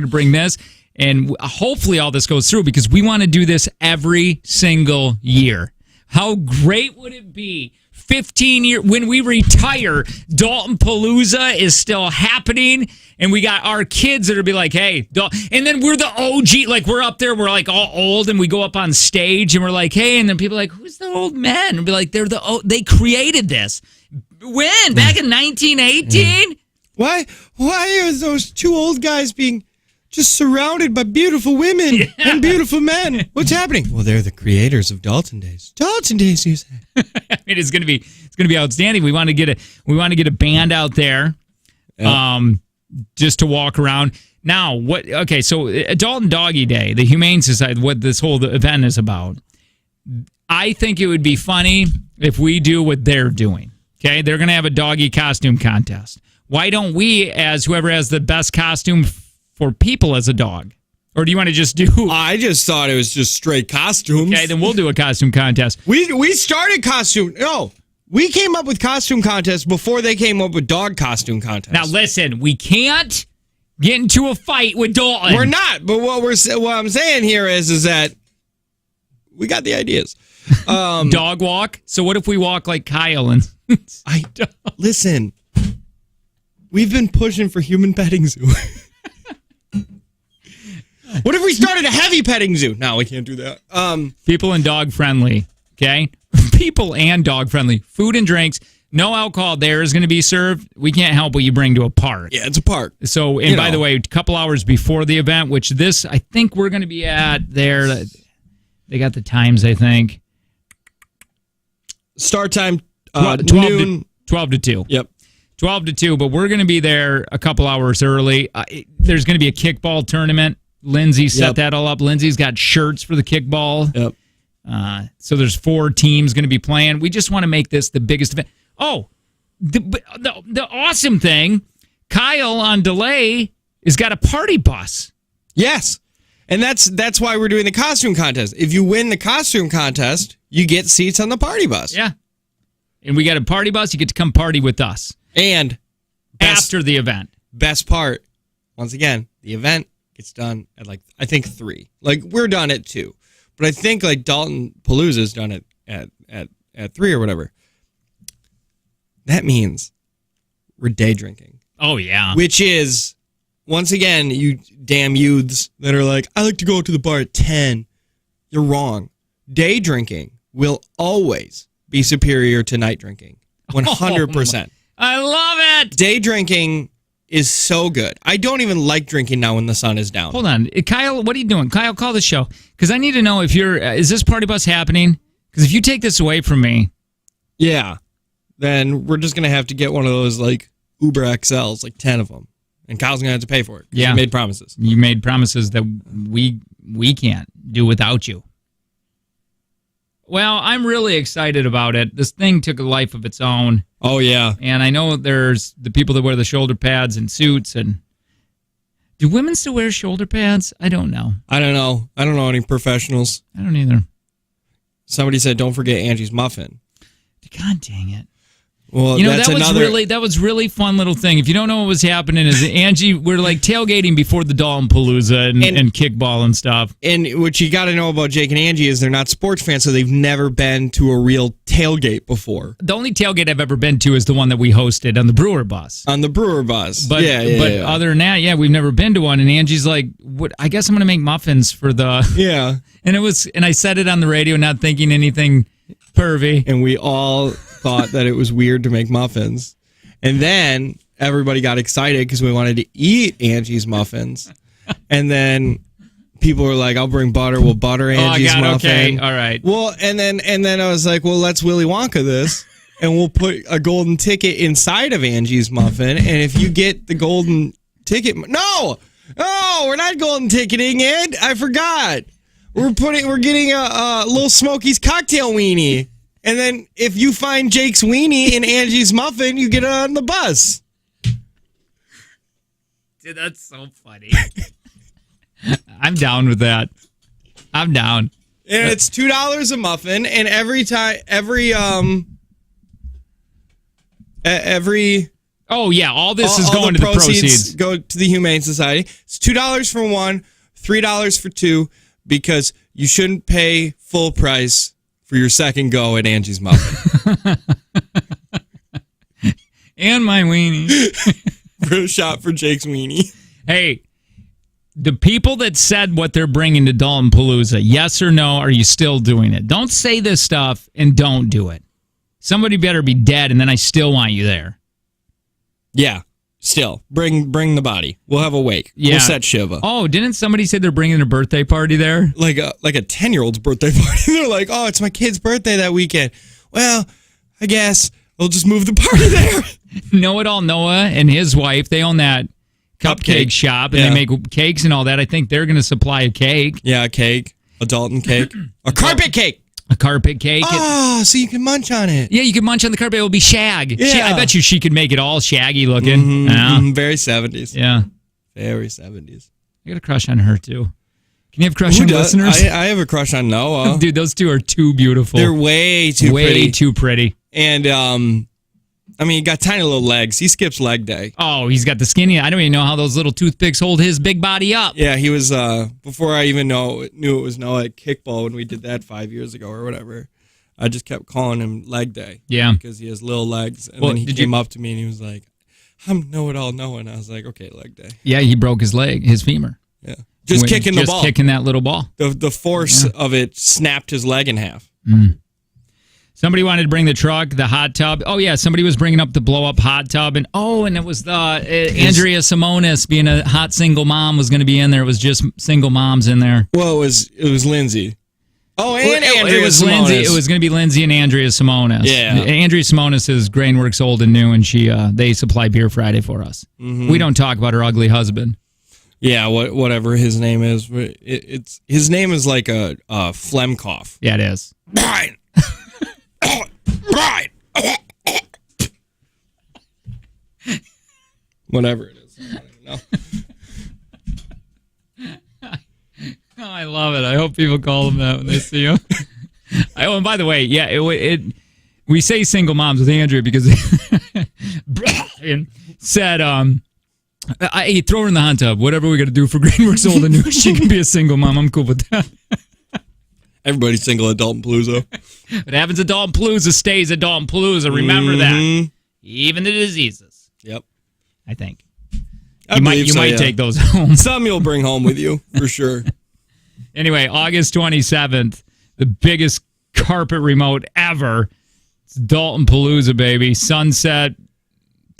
And hopefully all this goes through because we want to do this every single year. How great would it be? 15 years, when we retire, Dalton Palooza is still happening. And we got our kids that will be like, hey, and then we're the OG, like we're up there, we're like all old and we go up on stage and we're like, hey, and then people are like, who's the old man? And be like, they created this. When? Back in 1918? Why are those two old guys being just surrounded by beautiful women and beautiful men? What's happening? Well, they're the creators of Dalton Days. Dalton Days, you say? I mean, it's gonna be outstanding. We want to get a band out there. Yep. Just to walk around. Now, what? Okay, so Dalton Doggy Day, the Humane Society, what this whole event is about. I think it would be funny if we do what they're doing. Okay, they're going to have a doggy costume contest. Why don't we, as whoever has the best costume for people as a dog? Or do you want to just do? I just thought it was just straight costumes. Okay, then we'll do a costume contest. We started costume. No. We came up with costume contests before they came up with dog costume contests. Now listen, we can't get into a fight with Dalton. We're not, but what I'm saying here is that we got the ideas. Dog walk. So what if we walk like Kyle and listen? We've been pushing for human petting zoo. What if we started a heavy petting zoo? No, we can't do that. People and dog friendly. Okay. People and dog friendly. Food and drinks. No alcohol there is going to be served. We can't help what you bring to a park. Yeah, it's a park. So, and by the way, a couple hours before the event, which I think we're going to be at there. They got the times, I think. Start time, 12 noon. 12 to 2. Yep. 12 to 2, but we're going to be there a couple hours early. There's going to be a kickball tournament. Lindsay set that all up. Lindsay's got shirts for the kickball. Yep. So there's 4 teams going to be playing. We just want to make this the biggest event. Oh, the awesome thing, Kyle on delay has got a party bus. Yes. And that's why we're doing the costume contest. If you win the costume contest, you get seats on the party bus. Yeah. And we got a party bus. You get to come party with us. And after the event. Best part, once again, the event gets done at I think 3. We're done at 2. But I think Dalton Palooza's done it at 3 or whatever. That means we're day drinking. Oh, yeah. Which is, once again, you damn youths that are like, I like to go to the bar at 10. You're wrong. Day drinking will always be superior to night drinking. 100%. I love it. Day drinking is so good. I don't even like drinking now when the sun is down. Hold on. Kyle, what are you doing? Kyle, call the show. Because I need to know if is this party bus happening? Because if you take this away from me. Yeah. Then we're just going to have to get one of those like Uber XLs, like 10 of them. And Kyle's going to have to pay for it. Yeah. You made promises. You made promises that we can't do without you. Well, I'm really excited about it. This thing took a life of its own. Oh, yeah. And I know there's the people that wear the shoulder pads and suits. And do women still wear shoulder pads? I don't know. I don't know. I don't know any professionals. I don't either. Somebody said, don't forget Angie's Muffin. God dang it. Well, that was really fun little thing. If you don't know what was happening, is Angie, we're like tailgating before the Dalton Palooza and kickball and stuff. And what you got to know about Jake and Angie is they're not sports fans, so they've never been to a real tailgate before. The only tailgate I've ever been to is the one that we hosted on the Brewer bus. On the Brewer bus, but other than that, we've never been to one. And Angie's like, "What? I guess I'm going to make muffins for the." Yeah. And I said it on the radio, not thinking anything pervy. And we all thought that it was weird to make muffins. And then everybody got excited because we wanted to eat Angie's muffins. And then people were like, I'll bring butter. We'll butter Angie's muffin. Okay. All right. Well, and then I was like, well, let's Willy Wonka this. And we'll put a golden ticket inside of Angie's muffin. And if you get the golden ticket... No, we're not golden ticketing it. I forgot. We're getting a Little Smoky's cocktail weenie. And then if you find Jake's weenie in Angie's muffin, you get it on the bus. Dude, that's so funny. I'm down with that. I'm down. And it's $2 a muffin, and every oh yeah, all this is going to the proceeds. Go to the Humane Society. It's $2 for one, $3 for two, because you shouldn't pay full price for your second go at Angie's Muffin. And my weenie. For a shot for Jake's weenie. Hey, the people that said what they're bringing to Dalton Palooza, yes or no, are you still doing it? Don't say this stuff and don't do it. Somebody better be dead, and then I still want you there. Yeah. Still, bring the body. We'll have a wake. Yeah. We'll set Shiva. Oh, didn't somebody say they're bringing a birthday party there? Like a 10-year-old's birthday party. They're like, oh, it's my kid's birthday that weekend. Well, I guess we'll just move the party there. Know-It-All Noah and his wife, they own that cupcake shop, and they make cakes and all that. I think they're going to supply a cake. Yeah, a cake. A Dalton cake. A carpet cake. A carpet cake. Oh, so you can munch on it. Yeah, you can munch on the carpet. It will be shag. Yeah. I bet you she could make it all shaggy looking. Very 70s. Yeah. Very 70s. I got a crush on her, too. Can you have a crush on listeners? I have a crush on Noah. Dude, those two are too beautiful. They're way too pretty. Way too pretty. And, he got tiny little legs. He skips leg day. Oh, he's got the skinny. I don't even know how those little toothpicks hold his big body up. Yeah, he was, before I even knew it was Noah at kickball when we did that 5 years ago or whatever. I just kept calling him leg day. Yeah. Because he has little legs. And then he came up to me and he was like, I'm Know-It-All Noah. And I was like, okay, leg day. Yeah, he broke his femer. Yeah. Just kicking the ball. Just kicking that little ball. The force of it snapped his leg in half. Mm. Somebody wanted to bring the truck, the hot tub. Oh, yeah, somebody was bringing up the blow-up hot tub. And it was Andrea Simonis, being a hot single mom, was going to be in there. It was just single moms in there. Well, it was Lindsay. Oh, and Andrea it was Simonis. Lindsay. It was going to be Lindsay and Andrea Simonis. Yeah. Andrea Simonis is Grainworks Old and New, and they supply Beer Friday for us. Mm-hmm. We don't talk about her ugly husband. Yeah, whatever his name is. His name is like a phlegm cough. Yeah, it is. Brian. Brian. Whatever it is. I don't even know. Oh, I love it. I hope people call him that when they see him. And by the way, yeah, we say single moms with Andrea because Brian said, hey, throw her in the hot tub. Whatever we got to do for Grainworks Old and New, she can be a single mom. I'm cool with that. Everybody's single at Dalton Palooza. What happens at Dalton Palooza stays at Dalton Palooza. Remember that. Even the diseases. Yep. I think. You might take those home. Some you'll bring home with you, for sure. Anyway, August 27th, the biggest carpet remote ever. It's Dalton Palooza, baby. Sunset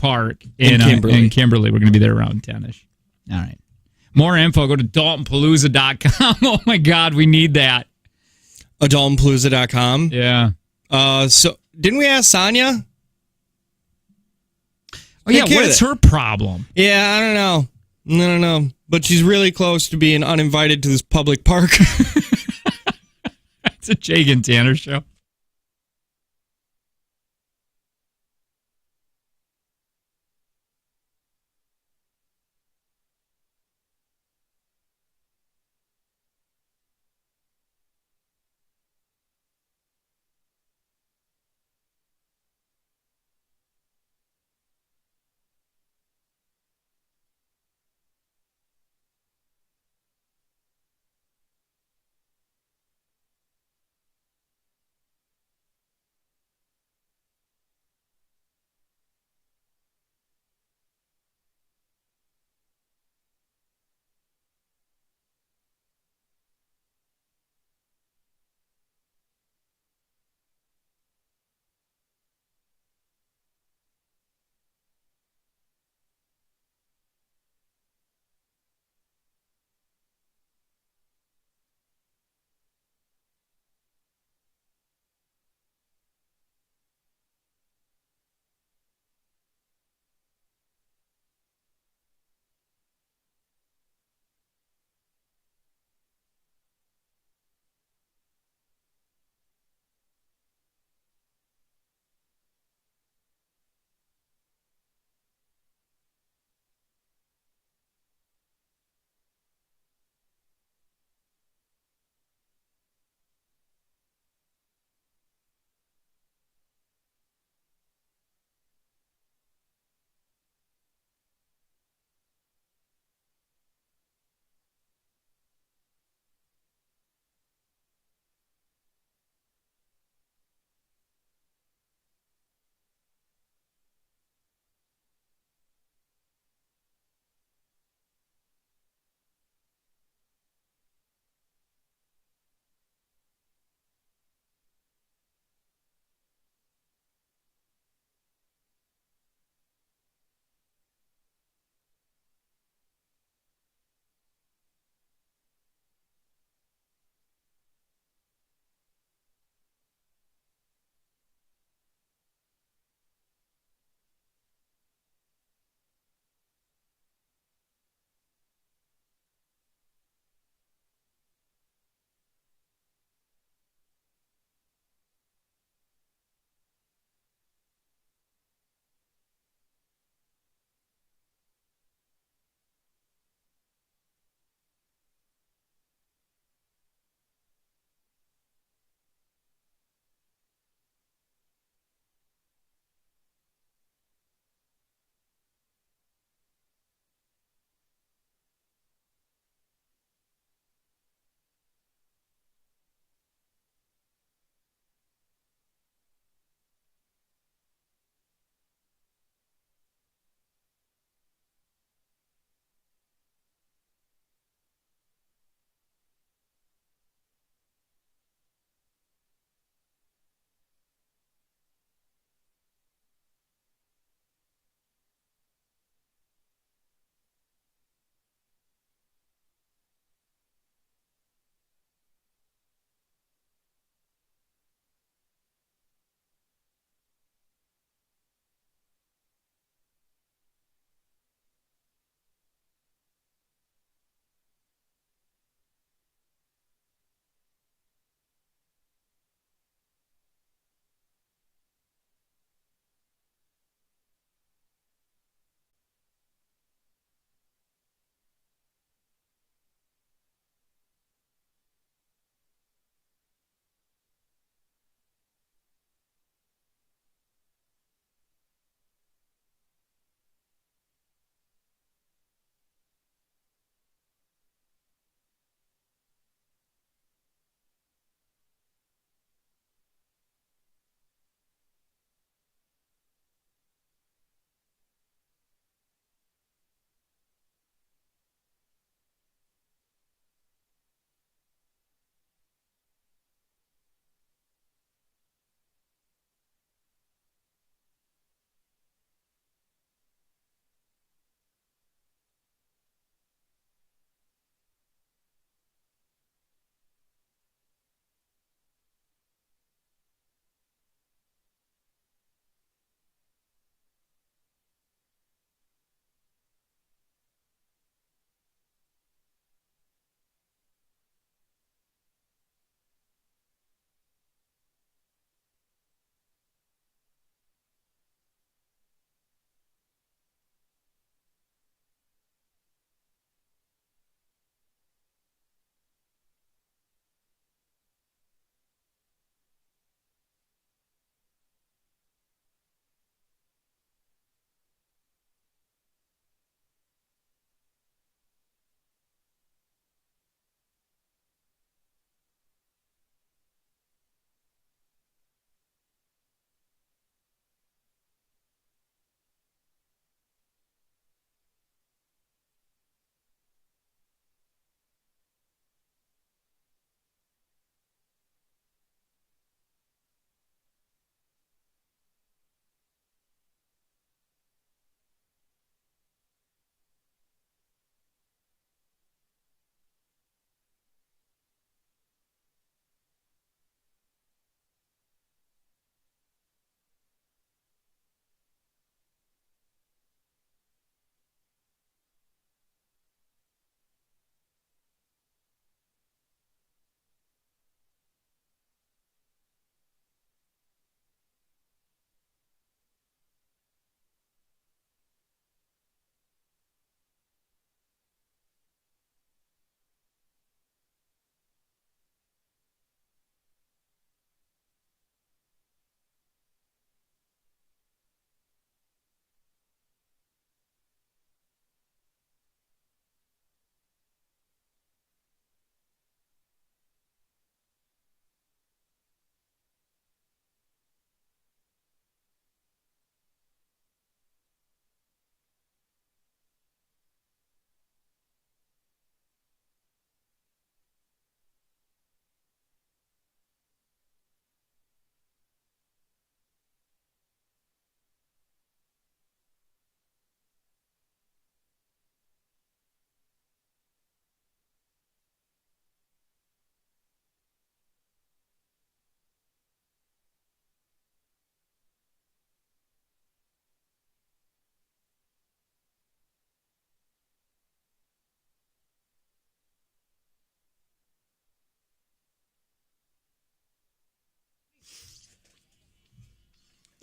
Park in Kimberly. We're going to be there around 10ish. All right. More info, go to DaltonPalooza.com. Oh, my God, we need that. DaltonPalooza.com? Yeah. So, didn't we ask Sonia? Oh, yeah, what is her problem? Yeah, I don't know. But she's really close to being uninvited to this public park. It's a Jake and Tanner show.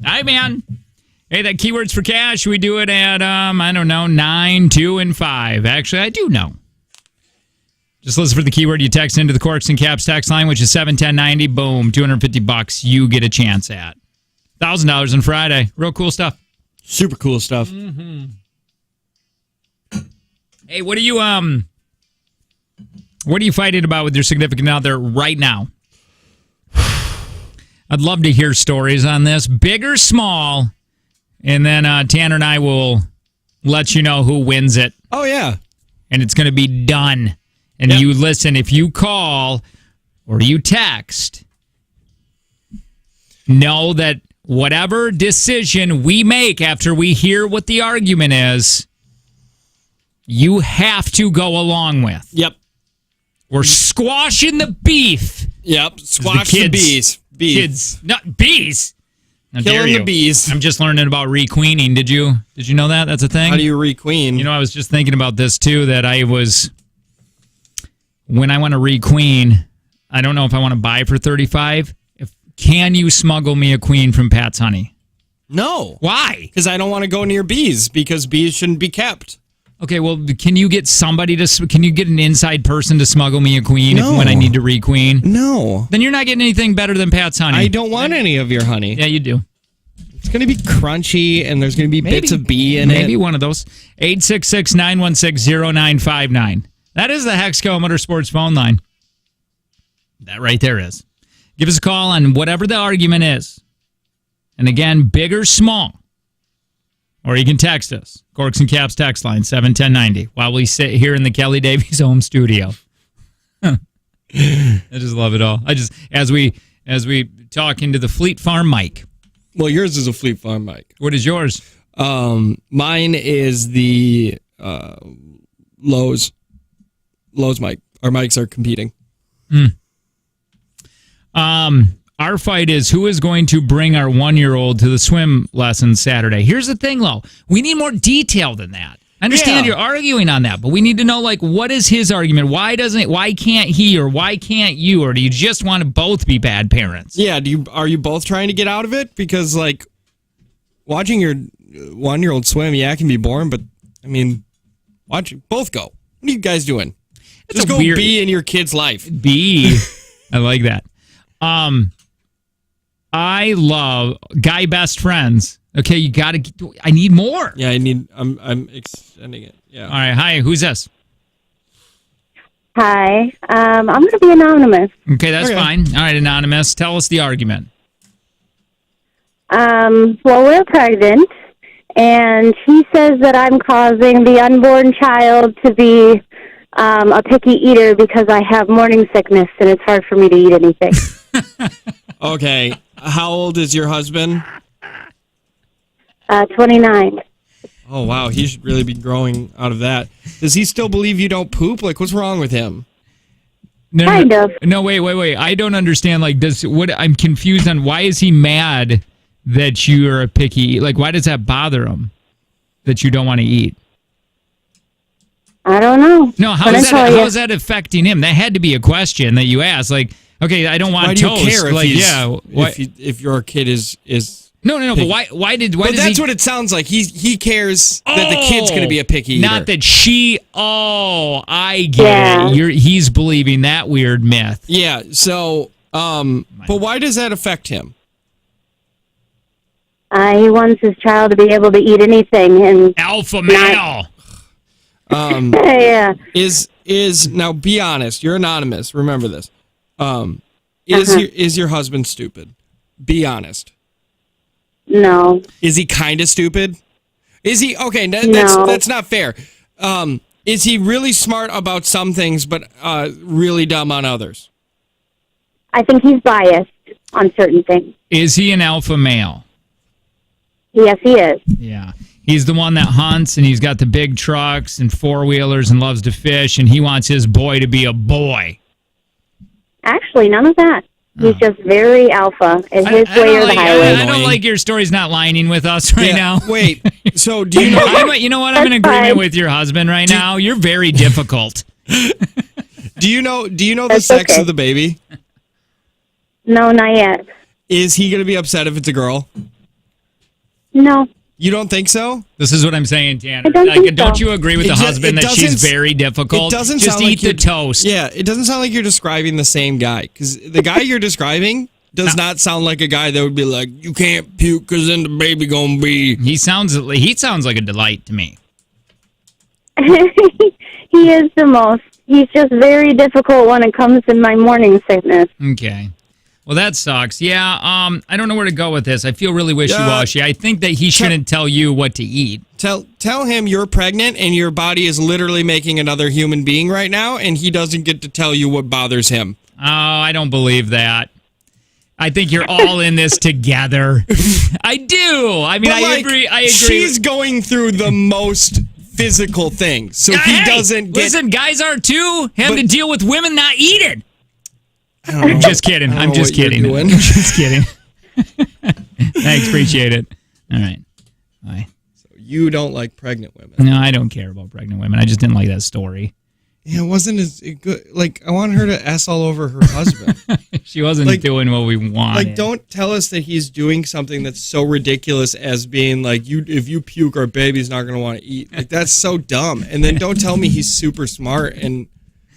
All right, man. Hey, that Keywords for Cash, we do it at, I don't know, 9, 2, and 5. Actually, I do know. Just listen for the keyword. You text into the Corks and Caps text line, which is 71090. Boom, $250 you get a chance at. $1,000 on Friday. Real cool stuff. Super cool stuff. Mm-hmm. Hey, what are you fighting about with your significant other right now? I'd love to hear stories on this, big or small, and then Tanner and I will let you know who wins it. Oh, yeah. And it's going to be done. And you listen, if you call or you text, know that whatever decision we make after we hear what the argument is, you have to go along with. Yep. We're squashing the beef. Yep. Squash the bees. Kids. Not bees. How dare Killing you. the bees. I'm just learning about requeening. Did you know that? That's a thing? How do you requeen? You know, I was just thinking about this, too, that when I want to requeen, I don't know if I want to buy for $35. Can you smuggle me a queen from Pat's Honey? No. Why? Because I don't want to go near bees, because bees shouldn't be kept. Okay, well, can you get an inside person to smuggle me a queen when I need to requeen? No. Then you're not getting anything better than Pat's Honey. I don't want any of your honey. Yeah, you do. It's going to be crunchy, and there's going to be bits of bee in it. Maybe one of those. 866-916-0959. That is the Hexco Motorsports phone line. That right there is. Give us a call on whatever the argument is. And again, big or small. Or you can text us. Corks and Caps text line, 71090, while we sit here in the Kelly Davies home studio. I just love it all. As we talk into the Fleet Farm mic. Well, yours is a Fleet Farm mic. What is yours? Mine is the Lowe's mic. Our mics are competing. Our fight is who is going to bring our 1-year-old to the swim lesson Saturday. Here's the thing, though. We need more detail than that. I understand you're arguing on that, but we need to know, what is his argument? Why can't he, or why can't you, or do you just want to both be bad parents? Yeah, are you both trying to get out of it? Because, watching your 1-year-old swim, it can be boring, but, both go. What are you guys doing? Just go be in your kid's life. Be. I like that. I love guy best friends. Okay, you got to. I need more. Yeah, I'm extending it. Yeah. All right. Hi. Who's this? Hi. I'm going to be anonymous. Okay, that's fine. All right, anonymous. Tell us the argument. Well, we're pregnant, and he says that I'm causing the unborn child to be a picky eater because I have morning sickness, and it's hard for me to eat anything. Okay. How old is your husband? 29. Oh, wow. He should really be growing out of that. Does he still believe you don't poop? What's wrong with him? Kind of. No, wait. I don't understand. I'm confused on why is he mad that you're a picky? Why does that bother him that you don't want to eat? I don't know. No, how is that affecting him? That had to be a question that you asked. Okay, I don't want why toast. Do you care if your kid is No, but why does that's what it sounds like. He cares that the kid's going to be a picky eater. Not that she. Oh, I get it. He's believing that weird myth. Yeah. So, but why does that affect him? He wants his child to be able to eat anything, and alpha male. Yeah. Is now be honest. You're anonymous. Remember this. Is your husband stupid? Be honest. No. Is he kind of stupid? Is he okay? No. That's not fair. Is he really smart about some things, but really dumb on others? I think he's biased on certain things. Is he an alpha male? Yes, he is. Yeah. He's the one that hunts, and he's got the big trucks and four-wheelers and loves to fish, and he wants his boy to be a boy. Actually, none of that. He's just very alpha, and his way or the highway. I don't like your story's not lining with us right now. Wait, so do you know... you know what? I'm in agreement with your husband right now. You're very difficult. Do you know the sex of the baby? No, not yet. Is he going to be upset if it's a girl? No. You don't think so? This is what I'm saying, Tanner. I don't think so. Don't you agree with the husband that she's doesn't- very difficult? It doesn't Just sound like eat the you're- toast. Yeah, it doesn't sound like you're describing the same guy. Because the guy you're describing does not sound like a guy that would be like, you can't puke because then the baby gonna be. He sounds like a delight to me. He is the most. He's just very difficult when it comes to my morning sickness. Okay. Well, that sucks. Yeah, I don't know where to go with this. I feel really wishy-washy. I think that he shouldn't tell you what to eat. Tell him you're pregnant and your body is literally making another human being right now, and he doesn't get to tell you what bothers him. Oh, I don't believe that. I think you're all in this together. I do. I mean, But, I agree. She's going through the most physical things, so he Hey, doesn't get. Listen, guys are too having But- to deal with women not eating. I don't know. I'm just kidding. I don't I'm know just what you're kidding. doing. I'm just kidding. Thanks, appreciate it. All right. Bye. You don't like pregnant women. No, I don't care about pregnant women. I just didn't like that story. Yeah, it wasn't as good. Like, I want her to S all over her husband. She wasn't doing what we wanted. Like, don't tell us that he's doing something that's so ridiculous as being like, if you puke, our baby's not going to want to eat. Like, that's so dumb. And then don't tell me he's super smart, and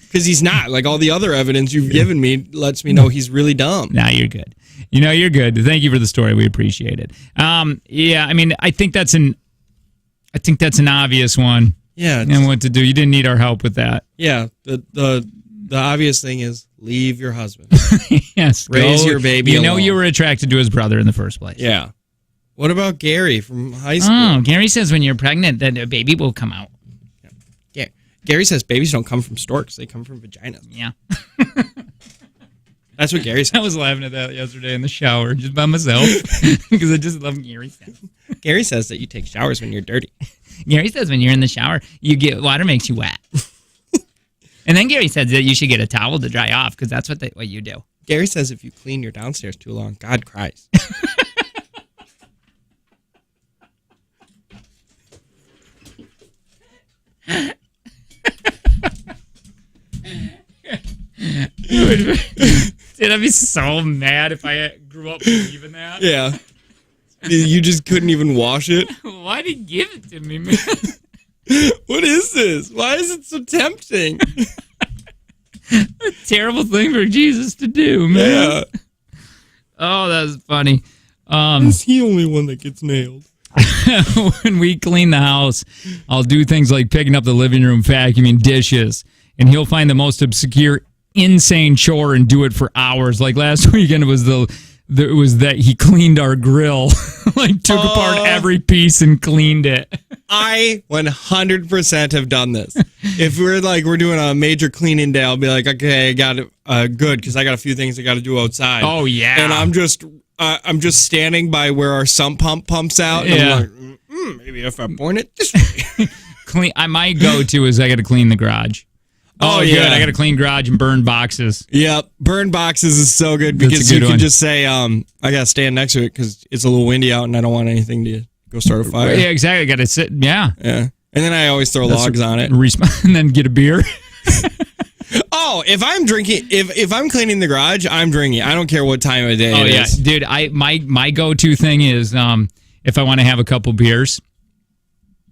because he's not. Like, all the other evidence you've given me lets me know he's really dumb. Nah, you're good. You're good. Thank you for the story. We appreciate it. Yeah, I mean, I think that's an obvious one. Yeah. And what to do. You didn't need our help with that. Yeah. The obvious thing is leave your husband. Yes. Raise your baby You know alone. you were attracted to his brother in the first place. Yeah. What about Gary from high school? Oh, Gary says when you're pregnant, then a baby will come out. Yeah. Gary says babies don't come from storks; they come from vaginas. Yeah. That's what Gary I said. was laughing at that yesterday in the shower just by myself because I just love Gary stuff. Gary says that you take showers when you're dirty. Gary says when you're in the shower, water makes you wet. And then Gary says that you should get a towel to dry off because that's what you do. Gary says if you clean your downstairs too long, God cries. Dude, I'd be so mad if I grew up believing that. Yeah. You just couldn't even wash it? Why did you give it to me, man? What is this? Why is it so tempting? Terrible thing for Jesus to do, man. Yeah. Oh, that's funny. Is he the only one that gets nailed? When we clean the house, I'll do things like picking up the living room, vacuuming dishes, and he'll find the most obscure, insane chore and do it for hours. Like last weekend, it was that he cleaned our grill, like took apart every piece and cleaned it. I 100% have done this. If we're doing a major cleaning day, I'll be like, okay, I got it good because I got a few things I got to do outside. Oh yeah, and I'm just standing by where our sump pump pumps out. And Yeah. I'm like, maybe if I point it this way. My go-to is I got to clean the garage. Oh, Good. yeah. I got to clean garage and burn boxes. Yep, burn boxes is so good That's a because good you can one. just say, I gotta stand next to it because it's a little windy out and I don't want anything to go start a fire. Yeah, exactly. Got to sit. Yeah. Yeah. And then I always throw logs on it. And then get a beer. Oh, if I'm drinking, if I'm cleaning the garage, I'm drinking. I don't care what time of day Oh it yeah, is. dude. My go-to thing is if I want to have a couple beers,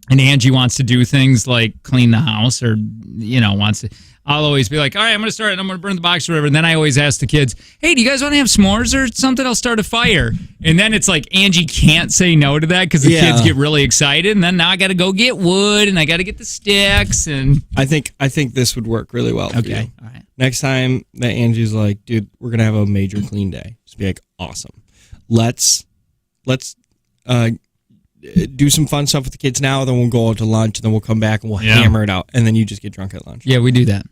and Angie wants to do things like clean the house or wants to. I'll always be like, all right, I'm going to start and I'm going to burn the box or whatever. And then I always ask the kids, hey, do you guys want to have s'mores or something? I'll start a fire. And then it's like Angie can't say no to that because the kids get really excited. And then now I got to go get wood and I got to get the sticks. And I think this would work really well. For you. all right. Next time that Angie's like, dude, we're gonna have a major clean day. Just be like, awesome. Let's do some fun stuff with the kids now. Then we'll go out to lunch. And then we'll come back and we'll hammer it out. And then you just get drunk at lunch. Yeah, we do that.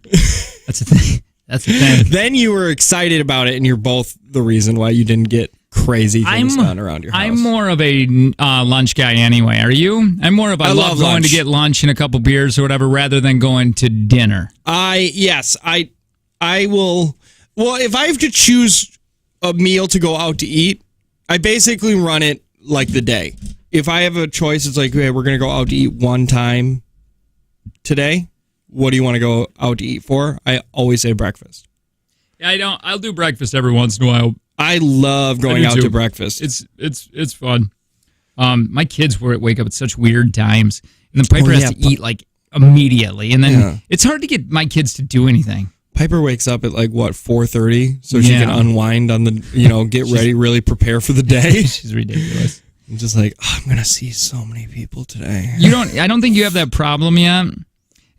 That's the thing. That's the thing. Then you were excited about it, and you're both the reason why you didn't get crazy things done around your house. I'm more of a lunch guy anyway. Are you? I'm more of I love going lunch. to get lunch and a couple beers or whatever rather than going to dinner. I will. Well, if I have to choose a meal to go out to eat, I basically run it like the day. If I have a choice, it's like, hey, we're going to go out to eat one time today. What do you want to go out to eat for? I always say breakfast. Yeah, I'll do breakfast every once in a while. I love going do out too. to breakfast. It's fun. My kids wake up at such weird times, and then Piper has to eat like immediately, and then it's hard to get my kids to do anything. Piper wakes up at like 4:30, so she can unwind on the get ready, really prepare for the day. She's ridiculous. I'm just like, I'm gonna see so many people today. I don't think you have that problem yet,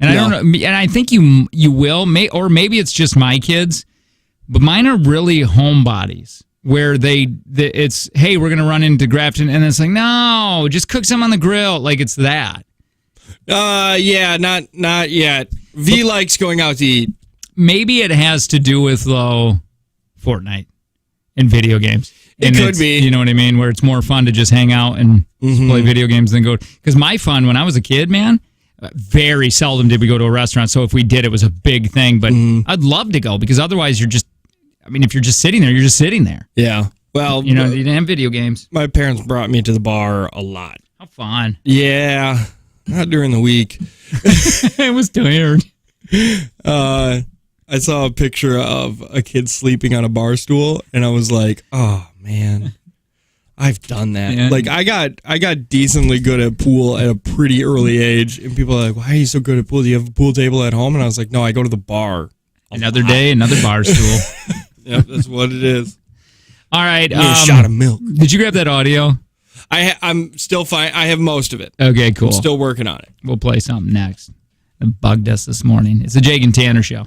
and I don't know, and I think you will, or maybe it's just my kids, but mine are really homebodies. Where it's, hey, we're gonna run into Grafton, and it's like, no, just cook some on the grill, like it's that. Yeah, not yet. V likes going out to eat. Maybe it has to do with Fortnite and video games. It could be. You know what I mean? Where it's more fun to just hang out and play video games than go. Because my fun when I was a kid, man, very seldom did we go to a restaurant. So if we did, it was a big thing. But I'd love to go because otherwise you're just. I mean, if you're just sitting there, you're just sitting there. Yeah. Well, you didn't have video games. My parents brought me to the bar a lot. How fun. Yeah. Not during the week. It was tired. I saw a picture of a kid sleeping on a bar stool, and I was like, oh, man. I've done that. Yeah. Like, I got decently good at pool at a pretty early age, and people are like, why are you so good at pool? Do you have a pool table at home? And I was like, no, I go to the bar. Another day, another bar stool. Yep, that's what it is. All right. A shot of milk. Did you grab that audio? I'm still fine. I have most of it. Okay, cool. I'm still working on it. We'll play something next. It bugged us this morning. It's the Jake and Tanner Show.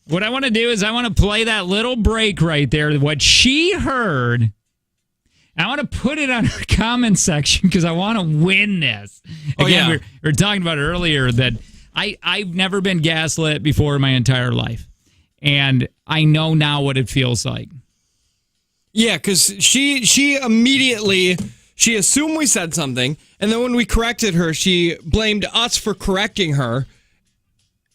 What I want to do is I want to play that little break right there, what she heard. I want to put it on her comment section because I want to win this. Again, we were talking about earlier that I've never been gaslit before in my entire life. And I know now what it feels like. Yeah, because she immediately, she assumed we said something. And then when we corrected her, she blamed us for correcting her.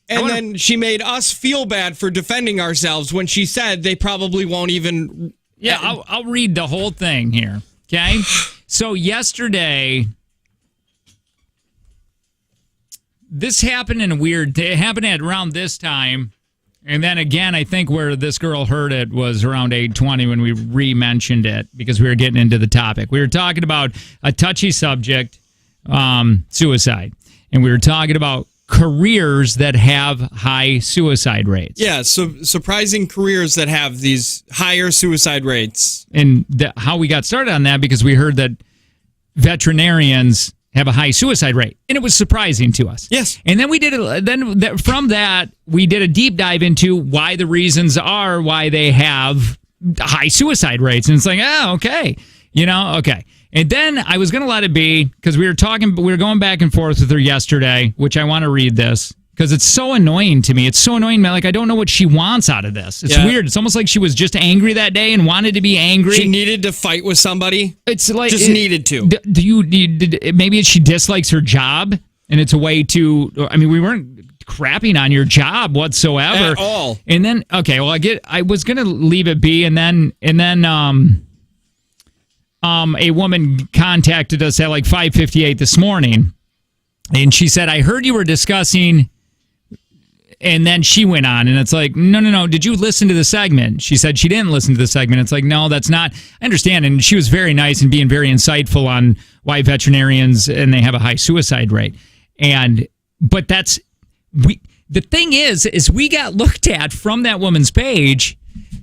And then she made us feel bad for defending ourselves when she said they probably won't even... Yeah, I'll read the whole thing here, okay? So yesterday, this happened in a weird... It happened at around this time. And then again, I think where this girl heard it was around 8:20 when we re-mentioned it because we were getting into the topic. We were talking about a touchy subject, suicide. And we were talking about careers that have high suicide rates. Yeah, so surprising careers that have these higher suicide rates. And how we got started on that because we heard that veterinarians have a high suicide rate, and it was surprising to us. Yes. And then we did from that we did a deep dive into why the reasons are why they have high suicide rates, and it's like, oh, okay, okay. And then I was going to let it be because we were going back and forth with her yesterday, which I want to read this because it's so annoying to me. It's so annoying, man. Like, I don't know what she wants out of this. It's weird. It's almost like she was just angry that day and wanted to be angry. She needed to fight with somebody. It's like needed to. Maybe she dislikes her job and it's a way to. I mean, we weren't crapping on your job whatsoever at all. And then I was going to leave it be, and then a woman contacted us at like 5:58 this morning, and she said, I heard you were discussing, and then she went on, and it's like, no, did you listen to the segment? She said she didn't listen to the segment. It's like, no, that's not, I understand, and she was very nice and being very insightful on why veterinarians, and they have a high suicide rate, but the thing is we got looked at from that woman's page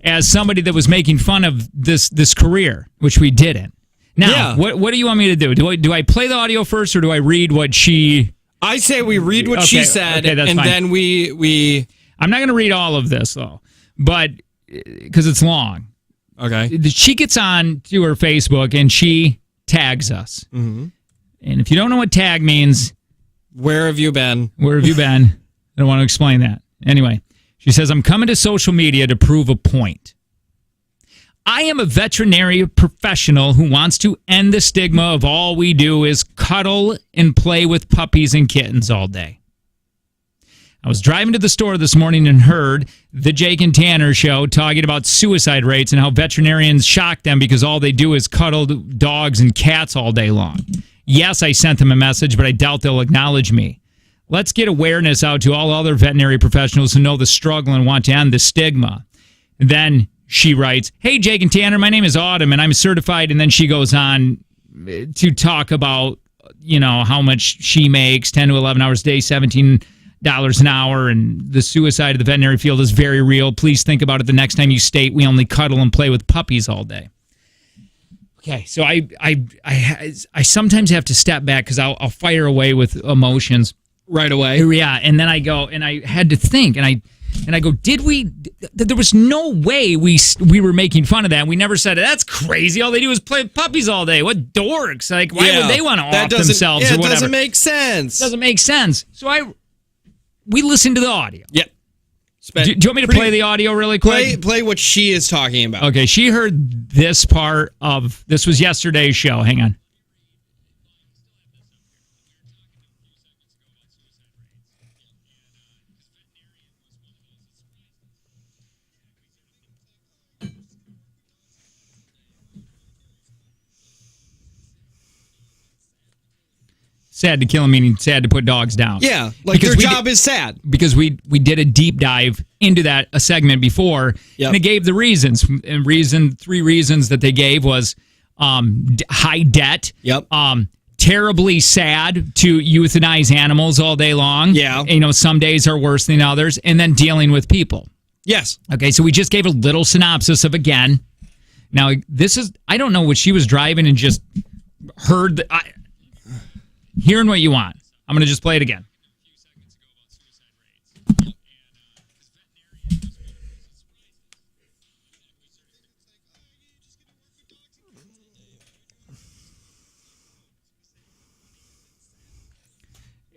as somebody that was making fun of this career, which we didn't. Now, what do you want me to do? Do I play the audio first, or do I read what she... I say we read what she said, and fine. Then we... I'm not going to read all of this, though, but because it's long. Okay. She gets on to her Facebook, and she tags us. Mm-hmm. And if you don't know what tag means... Where have you been? Where have you been? I don't want to explain that. Anyway, she says, I'm coming to social media to prove a point. I am a veterinary professional who wants to end the stigma of all we do is cuddle and play with puppies and kittens all day. I was driving to the store this morning and heard the Jake and Tanner show talking about suicide rates and how veterinarians shock them because all they do is cuddle dogs and cats all day long. Yes, I sent them a message, but I doubt they'll acknowledge me. Let's get awareness out to all other veterinary professionals who know the struggle and want to end the stigma. And then she writes, hey, Jake and Tanner, my name is Autumn, and I'm certified. And then she goes on to talk about, how much she makes, 10 to 11 hours a day, $17 an hour, and the suicide of the veterinary field is very real. Please think about it the next time you state we only cuddle and play with puppies all day. Okay, so I sometimes have to step back because I'll fire away with emotions. Right away. Yeah, and then I go, and I had to think, and I go, there was no way we were making fun of that. We never said, that's crazy. All they do is play with puppies all day. What dorks. Like, why would they want to off themselves or whatever? It doesn't make sense. Doesn't make sense. So we listened to the audio. Yep. Do you want me to play the audio really quick? Play what she is talking about. Okay, she heard this part of, this was yesterday's show. Hang on. Sad to kill them, meaning sad to put dogs down. Yeah, like because their job is sad. Because we did a deep dive into a segment before, and it gave the reasons. And 3 reasons that they gave was high debt, terribly sad to euthanize animals all day long. Yeah. Some days are worse than others, and then dealing with people. Yes. Okay, so we just gave a little synopsis of, again. Now, I don't know what she was driving and just heard... Hearing what you want. I'm going to just play it again.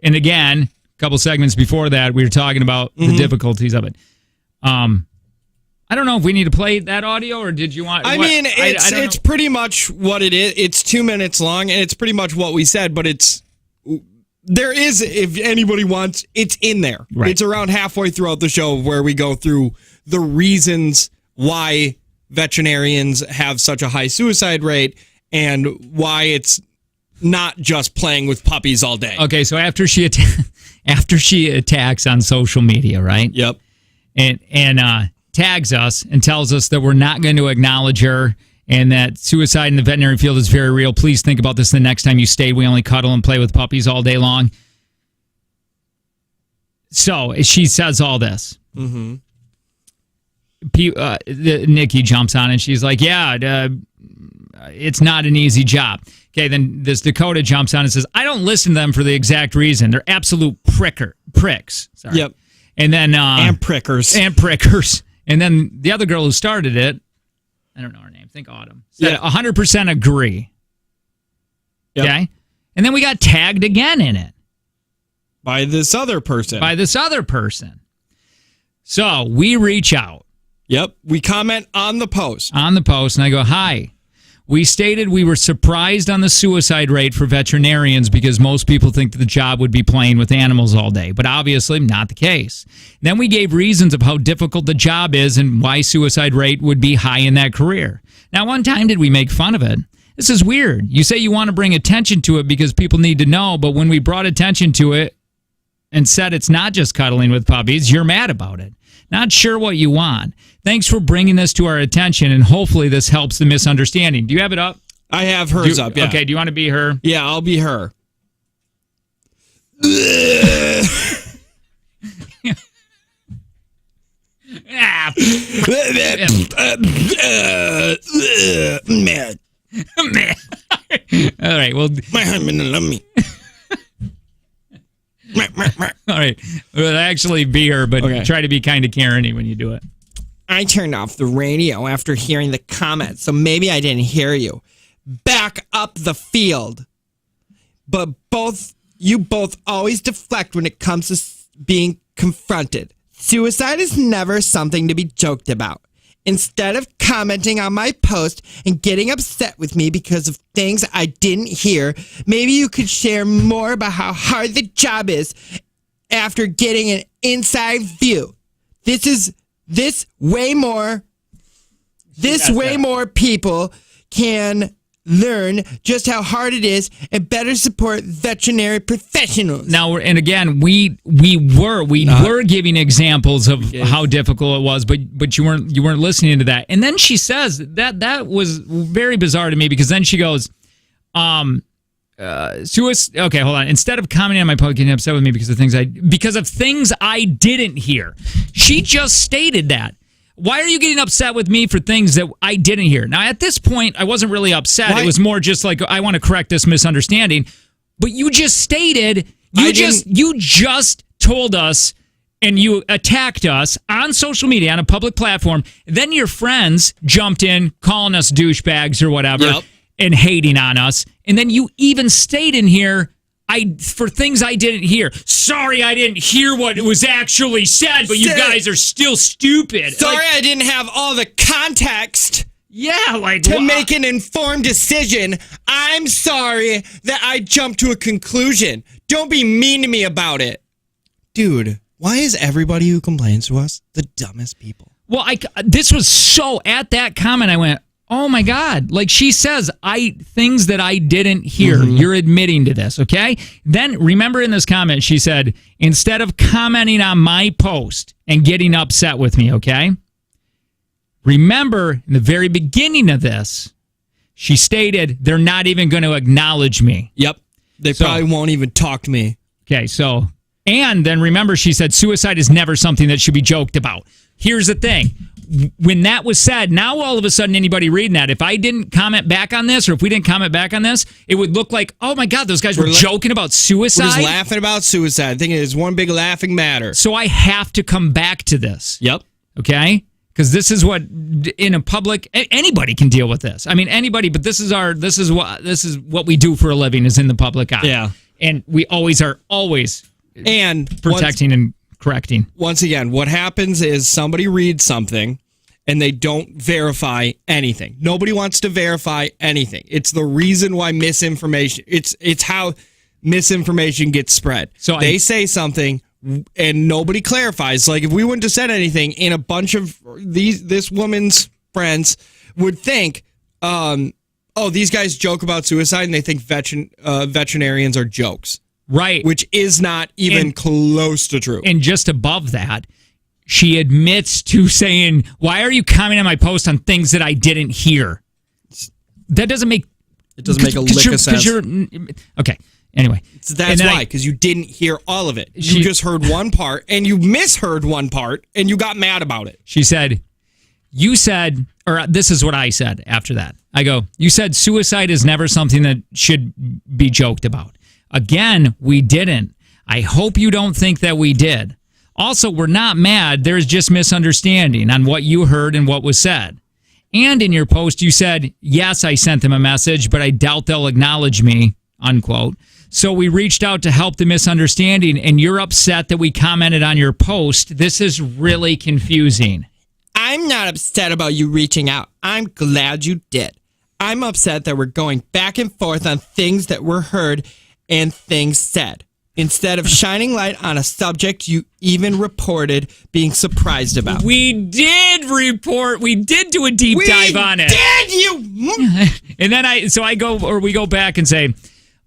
And again, a couple segments before that, we were talking about the difficulties of it. I don't know if we need to play that audio, or did you want... It's pretty much what it is. It's 2 minutes long, and it's pretty much what we said, but there is, if anybody wants, it's in there. Right. It's around halfway throughout the show where we go through the reasons why veterinarians have such a high suicide rate and why it's not just playing with puppies all day. Okay, so after she attacks on social media, right? Yep. And tags us and tells us that we're not going to acknowledge her and that suicide in the veterinary field is very real. Please think about this the next time you stay. We only cuddle and play with puppies all day long. So she says all this. Mm-hmm. Nikki jumps on and she's like, yeah, it's not an easy job. Okay, then this Dakota jumps on and says, I don't listen to them for the exact reason. They're absolute pricks. Sorry. Yep. And then... and prickers. And then the other girl who started it, I don't know her name, think Autumn, said 100% agree. Yep. Okay? And then we got tagged again in it. By this other person. So we reach out. Yep. We comment on the post. And I go, hi. We stated we were surprised on the suicide rate for veterinarians because most people think that the job would be playing with animals all day, but obviously not the case. Then we gave reasons of how difficult the job is and why suicide rate would be high in that career. Now, one time did we make fun of it? This is weird. You say you want to bring attention to it because people need to know, but when we brought attention to it and said it's not just cuddling with puppies, you're mad about it. Not sure what you want. Thanks for bringing this to our attention, and hopefully this helps the misunderstanding. Do you have it up? I have hers up, yeah. Okay, do you want to be her? Yeah, I'll be her. Man. All right, well... My husband love me. All right, well, actually be her, but try to be kind of Karen-y when you do it. I turned off the radio after hearing the comments, so maybe I didn't hear you. Back up the field. But you both always deflect when it comes to being confronted. Suicide is never something to be joked about. Instead of commenting on my post and getting upset with me because of things I didn't hear, maybe you could share more about how hard the job is after getting an inside view. This way more people can learn just how hard it is and better support veterinary professionals. Now, and again, we were giving examples of how difficult it was, but you weren't listening to that. And then she says that was very bizarre to me because then she goes, okay, hold on. Instead of commenting on my post, getting upset with me because of things I didn't hear. She just stated that. Why are you getting upset with me for things that I didn't hear? Now, at this point, I wasn't really upset. Why? It was more just like, I want to correct this misunderstanding. But you just stated, you just told us and you attacked us on social media, on a public platform. Then your friends jumped in, calling us douchebags or whatever, and hating on us. And then you even stayed in here for things I didn't hear. Sorry, I didn't hear what was actually said, but you guys are still stupid. Sorry, I didn't have all the context. Yeah, to make an informed decision. I'm sorry that I jumped to a conclusion. Don't be mean to me about it. Dude, why is everybody who complains to us the dumbest people? Well, this was so, at that comment, I went, oh my God. Like she says, things that I didn't hear. Mm-hmm. You're admitting to this, okay? Then remember in this comment, she said, instead of commenting on my post and getting upset with me, okay? Remember in the very beginning of this, she stated they're not even going to acknowledge me. Yep. They probably won't even talk to me. Okay, so, and then remember she said suicide is never something that should be joked about. Here's the thing. When that was said, now all of a sudden anybody reading that, if I didn't comment back on this or if we didn't comment back on this, it would look like, oh my God, those guys were joking about suicide. We're just laughing about suicide. I think it is one big laughing matter. So I have to come back to this. Yep. Okay? Because this is what, in a public, anybody can deal with this. I mean, anybody, but this is what we do for a living is in the public eye. Yeah. And we always are and protecting and correcting. Once again, what happens is somebody reads something and they don't verify anything. Nobody wants to verify anything. It's the reason why misinformation, it's how misinformation gets spread. So they say something and nobody clarifies. Like if we wouldn't have said anything, and a bunch of this woman's friends would think, these guys joke about suicide and they think veterinarians are jokes. Right. Which is not even close to true. And just above that, she admits to saying, why are you commenting on my post on things that I didn't hear? That doesn't make... It doesn't make a lick of sense. Okay. Anyway. That's why, because you didn't hear all of it. You just heard one part, and you misheard one part, and you got mad about it. She said, or this is what I said after that. I go, you said suicide is never something that should be joked about. Again, we didn't. I hope you don't think that we did. Also, we're not mad. There's just misunderstanding on what you heard and what was said. And in your post, you said, yes, I sent them a message, but I doubt they'll acknowledge me, unquote. So we reached out to help the misunderstanding, and you're upset that we commented on your post. This is really confusing. I'm not upset about you reaching out. I'm glad you did. I'm upset that we're going back and forth on things that were heard and things said, instead of shining light on a subject you even reported being surprised about. We did do a deep dive on it. Did you? And then we go back and say,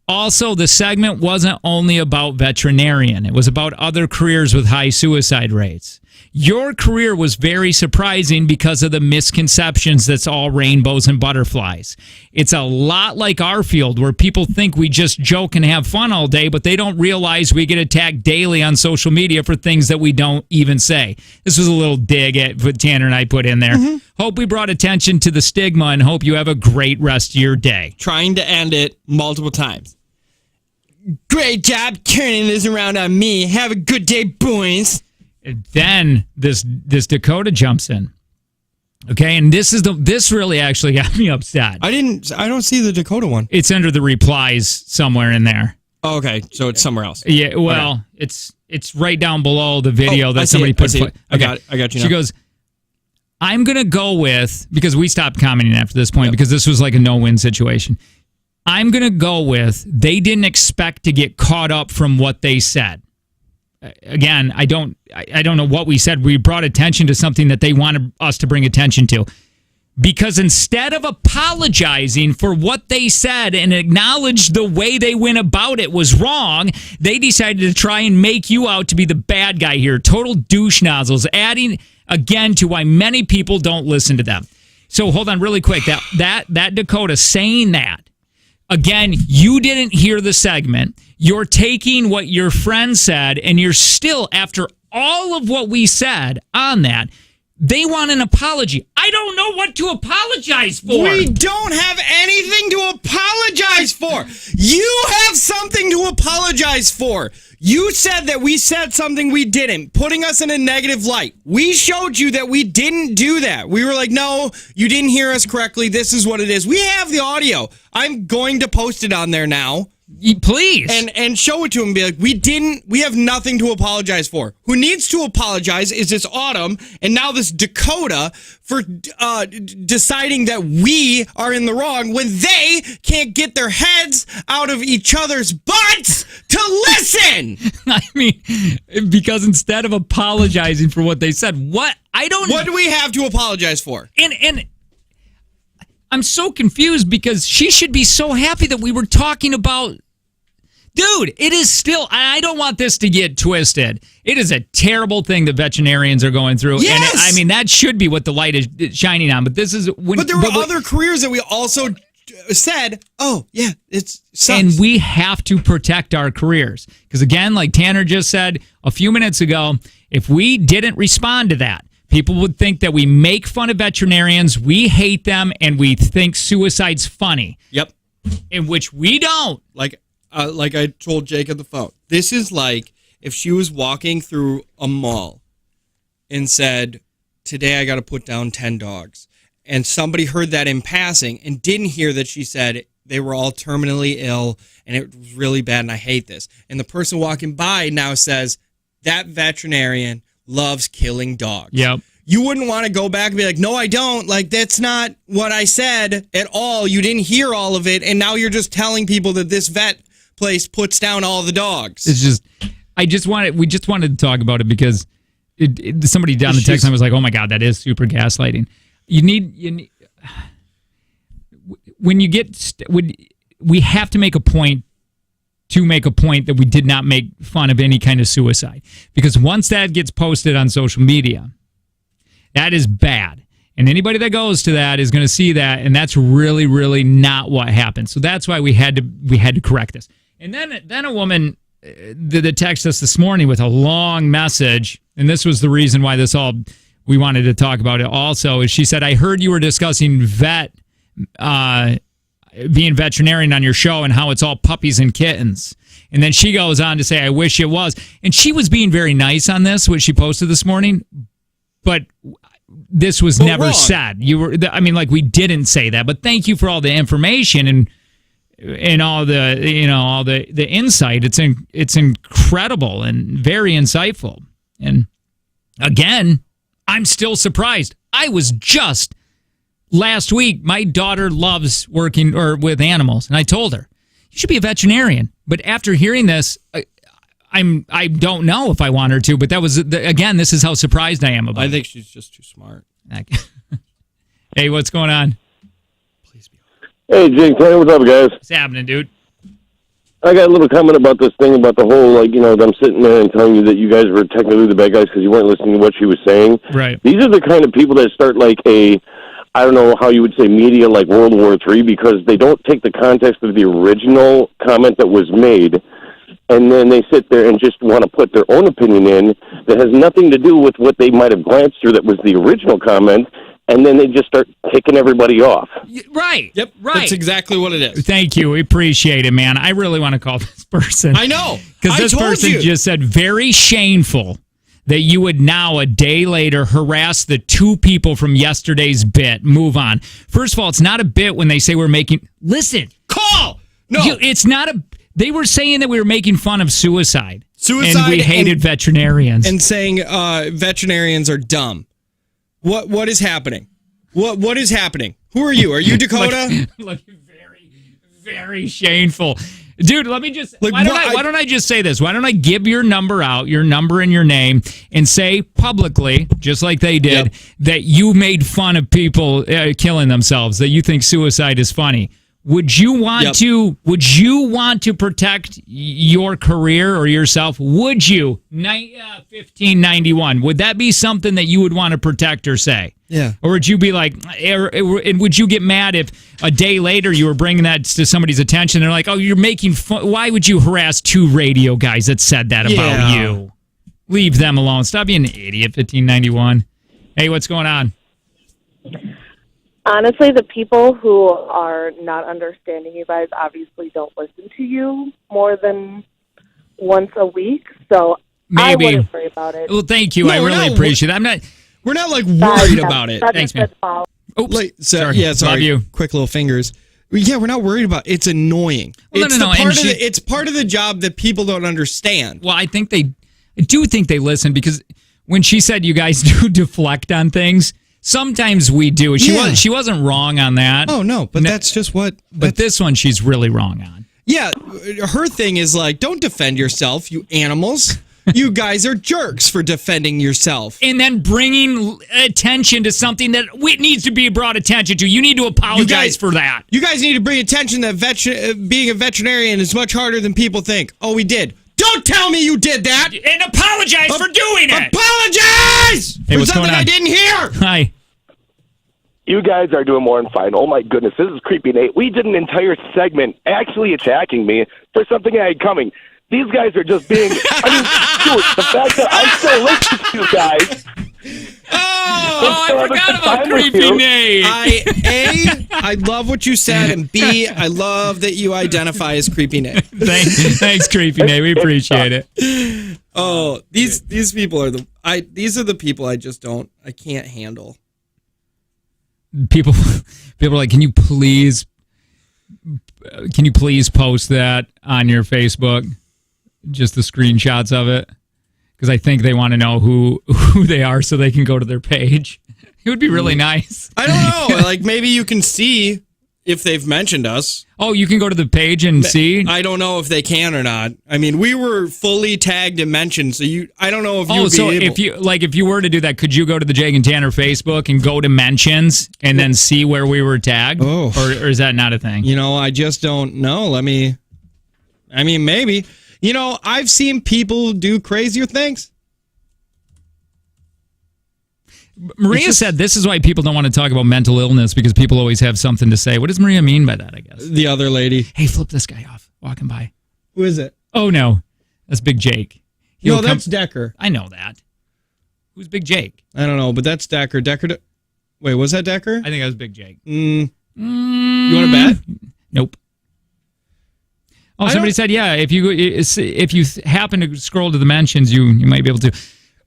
also, the segment wasn't only about veterinarian. It was about other careers with high suicide rates. Your career was very surprising because of the misconceptions that's all rainbows and butterflies. It's a lot like our field where people think we just joke and have fun all day, but they don't realize we get attacked daily on social media for things that we don't even say. This was a little dig at what Tanner and I put in there. Mm-hmm. Hope we brought attention to the stigma and hope you have a great rest of your day. Trying to end it multiple times. Great job turning this around on me. Have a good day, boys. And then this Dakota jumps in. Okay, and this really actually got me upset. I don't see the Dakota one. It's under the replies somewhere in there. Oh, okay, so it's somewhere else. Yeah, well, okay. It's right down below the video that somebody put. Okay. I got you. She goes, I'm gonna go with, because we stopped commenting after this point because this was like a no-win situation. I'm gonna go with they didn't expect to get caught up from what they said. Again, I don't know what we said. We brought attention to something that they wanted us to bring attention to. Because instead of apologizing for what they said and acknowledge the way they went about it was wrong, they decided to try and make you out to be the bad guy here. Total douche nozzles, adding again to why many people don't listen to them. So hold on really quick. That Dakota saying that. Again, you didn't hear the segment. You're taking what your friend said, and you're still, after all of what we said on that, they want an apology. I don't know what to apologize for. We don't have anything to apologize for. You have something to apologize for. You said that we said something we didn't, putting us in a negative light. We showed you that we didn't do that. We were like, no, you didn't hear us correctly. This is what it is. We have the audio. I'm going to post it on there now. Please. And show it to him and be like, we have nothing to apologize for. Who needs to apologize is this Autumn and now this Dakota for deciding that we are in the wrong when they can't get their heads out of each other's butts to listen. I mean, because instead of apologizing for what they said, what do we have to apologize for? And I'm so confused because she should be so happy that we were talking about. Dude, it is still, I don't want this to get twisted. It is a terrible thing that veterinarians are going through. Yes! And I mean, that should be what the light is shining on. But this is when. But there were other careers that we also said, oh, yeah, it's sucks. And we have to protect our careers. Because again, like Tanner just said a few minutes ago, if we didn't respond to that, people would think that we make fun of veterinarians, we hate them, and we think suicide's funny. Yep. In which we don't. Like I told Jake on the phone, this is like if she was walking through a mall and said, today I got to put down 10 dogs. And somebody heard that in passing and didn't hear that she said, they were all terminally ill, and it was really bad, and I hate this. And the person walking by now says, that veterinarian loves killing dogs. Yep. You wouldn't want to go back and be like, no, I don't. Like, that's not what I said at all. You didn't hear all of it, and now you're just telling people that this vet place puts down all the dogs. It's just, we just wanted to talk about it because somebody down the text line was like, oh my God, that is super gaslighting. You need when you get, we have to make a point that we did not make fun of any kind of suicide. Because once that gets posted on social media, that is bad. And anybody that goes to that is going to see that, and that's really, really not what happened. So that's why we had to correct this. And then a woman that texted us this morning with a long message, and this was the reason why we wanted to talk about it also, is she said, I heard you were discussing being veterinarian on your show and how it's all puppies and kittens. And then she goes on to say, I wish it was. And she was being very nice on this, what she posted this morning, but this was never said. We didn't say that, but thank you for all the information and all the, all the insight. It's incredible and very insightful. And again, I'm still surprised. I was just last week, my daughter loves working with animals, and I told her, you should be a veterinarian. But after hearing this, I don't know if I want her to, but that was, again, this is how surprised I am about it. I think she's just too smart. Hey, what's going on? Please be. Hey, Jake, what's up, guys? What's happening, dude? I got a little comment about this thing about the whole, them sitting there and telling you that you guys were technically the bad guys because you weren't listening to what she was saying. Right. These are the kind of people that start I don't know how you would say media like World War III, because they don't take the context of the original comment that was made, and then they sit there and just want to put their own opinion in that has nothing to do with what they might have glanced through that was the original comment, and then they just start ticking everybody off. Right. Yep. Right. That's exactly what it is. Thank you. We appreciate it, man. I really want to call this person. I know. Because this person just said, very shameful that you would now, a day later, harass the two people from yesterday's bit. Move on. First of all, it's not a bit when they say we're making... Listen. Call! No. It's not a... They were saying that we were making fun of suicide. Suicide. And we hated veterinarians. And saying veterinarians are dumb. What is happening? What is happening? Who are you? Are you Dakota? Look, very, very shameful. Dude, let me just... why don't I just say this? Why don't I give your number out, your number and your name, and say publicly, just like they did, that you made fun of people killing themselves, that you think suicide is funny. Would you want to? Would you want to protect your career or yourself? Would you? 1591. Would that be something that you would want to protect or say? Yeah. Or would you be like, and would you get mad if a day later you were bringing that to somebody's attention? They're like, oh, you're making fun. Why would you harass two radio guys that said that about you? Leave them alone. Stop being an idiot. 1591. Hey, what's going on? Honestly, the people who are not understanding you guys obviously don't listen to you more than once a week, so Maybe. I wouldn't worry about it. Well, thank you. I really appreciate it. We're not worried about it. Thanks, man. Oh, sorry. Love you. Quick little fingers. Yeah, we're not worried about it. It's annoying. Well, it's part of the job that people don't understand. Well, I do think they listen, because when she said you guys do deflect on things, sometimes we do. She wasn't wrong on that. Oh, no, but that's just what... But this one she's really wrong on. Yeah, her thing is like, don't defend yourself, you animals. You guys are jerks for defending yourself. And then bringing attention to something that needs to be brought attention to. You need to apologize for that. You guys need to bring attention that being a veterinarian is much harder than people think. Oh, we did. Don't tell me you did that! And apologize for doing it! Apologize! Hey, for something I didn't hear! Hi. You guys are doing more than fine. Oh, my goodness. This is creepy, Nate. We did an entire segment actually attacking me for something I had coming. These guys are just being... dude, the fact that I still listen to you guys... Oh, I forgot about Creepy Nate. I love what you said, and B, I love that you identify as Creepy Nate. Thanks, Creepy Nate. We appreciate it. Oh, these people are these are the people I can't handle. People are like, can you please Can you please post that on your Facebook? Just the screenshots of it, because I think they want to know who they are so they can go to their page. It would be really nice. I don't know. Like, maybe you can see if they've mentioned us. Oh, you can go to the page and see? I don't know if they can or not. I mean, we were fully tagged and mentioned, so I don't know if you would be able. If you were to do that, could you go to the Jag and Tanner Facebook and go to mentions and then see where we were tagged? Oh. Or is that not a thing? I just don't know. Maybe. I've seen people do crazier things. Maria said this is why people don't want to talk about mental illness, because people always have something to say. What does Maria mean by that, I guess? The other lady. Hey, flip this guy off walking by. Who is it? Oh, no. That's Big Jake. That's Decker. I know that. Who's Big Jake? I don't know, but that's Decker. Wait, was that Decker? I think that was Big Jake. You want to bet? Nope. Oh, somebody said, yeah, if you happen to scroll to the mentions, you might be able to.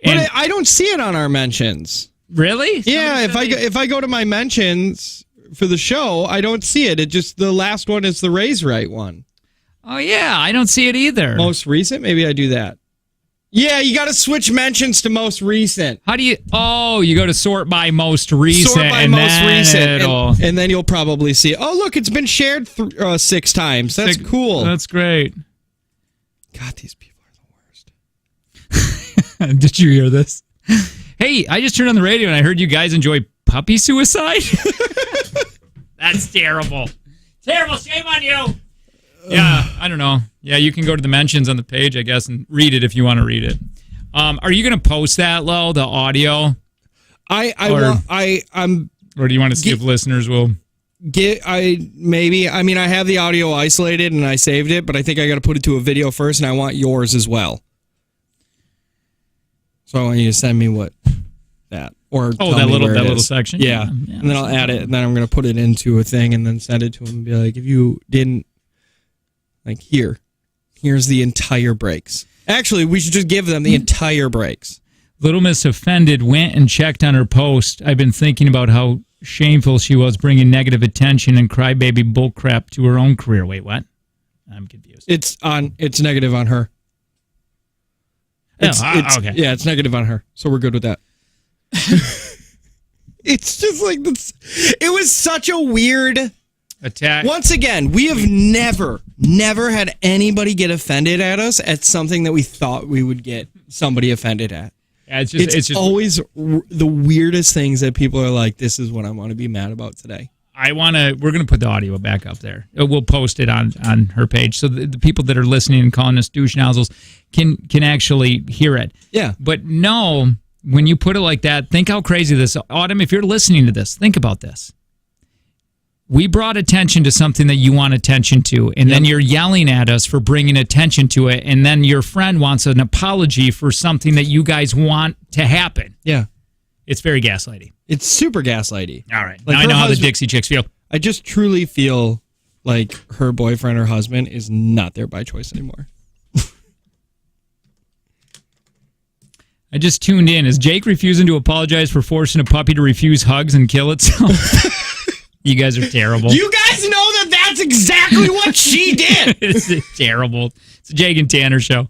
But I don't see it on our mentions. Really? Yeah, if I go to my mentions for the show, I don't see it. It just, the last one is the Raise Right one. Oh, yeah, I don't see it either. Most recent? Maybe I do that. Yeah, you got to switch mentions to most recent. How do you? Oh, you go to sort by most recent. Sort by most recent. And then you'll probably see, oh, look, it's been shared 6 times. That's cool. That's great. God, these people are the worst. Did you hear this? Hey, I just turned on the radio and I heard you guys enjoy puppy suicide. That's terrible. Terrible. Shame on you. Yeah, I don't know. Yeah, you can go to the mentions on the page, I guess, and read it if you want to read it. Are you going to post that, Lo, the audio? Or do you want to see if listeners will? Maybe. I mean, I have the audio isolated and I saved it, but I think I got to put it to a video first, and I want yours as well. So I want you to send me that little section. Yeah. And then I'll add it, and then I'm going to put it into a thing, and then send it to him and be like, if you didn't, like, here's the entire breaks. Actually, we should just give them the entire breaks. Little Miss Offended went and checked on her post. I've been thinking about how shameful she was bringing negative attention and crybaby bullcrap to her own career. Wait, what? I'm confused. It's negative on her. Okay. Yeah, it's negative on her. So we're good with that. It's just like this. It was such a weird attack. Once again, we have never had anybody get offended at us at something that we thought we would get somebody offended at. Yeah, it's just always the weirdest things that people are like, this is what I want to be mad about today. We're going to put the audio back up there. We'll post it on her page so the people that are listening and calling us douche nozzles can actually hear it. Yeah. But no, when you put it like that, think how crazy this, Autumn, if you're listening to this, think about this. We brought attention to something that you want attention to, and then you're yelling at us for bringing attention to it, and then your friend wants an apology for something that you guys want to happen. Yeah. It's very gaslighty. It's super gaslighty. All right. Like, now I know how the Dixie Chicks feel. I just truly feel like her boyfriend or husband is not there by choice anymore. I just tuned in. Is Jake refusing to apologize for forcing a puppy to refuse hugs and kill itself? You guys are terrible. You guys know that that's exactly what she did. It's terrible. It's the Jake and Tanner Show.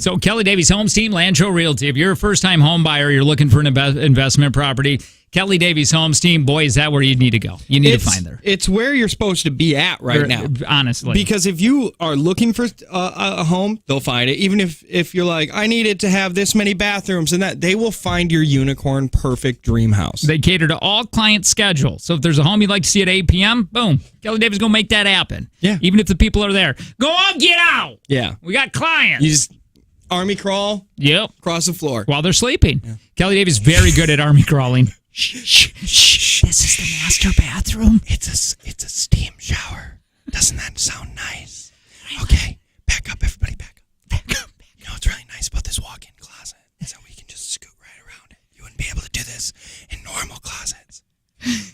So Kelly Davies Homes Team, Lantro Realty. If you're a first-time home buyer, you're looking for an investment property, Kelly Davies Homes Team, boy, is that where you need to go. You need to find her. It's where you're supposed to be at right now. Honestly. Because if you are looking for a home, they'll find it. Even if you're like, I need it to have this many bathrooms and that, they will find your unicorn perfect dream house. They cater to all client schedules. So if there's a home you'd like to see at 8 p.m., boom, Kelly Davies is going to make that happen. Yeah. Even if the people are there. Go on, get out. Yeah. We got clients. You just army crawl. Yep. Across the floor. While they're sleeping. Yeah. Kelly Davies is very good at army crawling. Shh. This is the master bathroom. It's a steam shower. Doesn't that sound nice? Okay, back up, everybody, back up. You know what's really nice about this walk-in closet is that we can just scoot right around it. You wouldn't be able to do this in normal closets.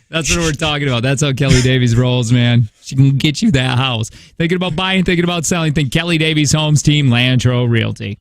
That's what we're talking about. That's how Kelly Davies rolls, man. She can get you that house. Thinking about buying, thinking about selling, think Kelly Davies Homes Team, Lantro Realty.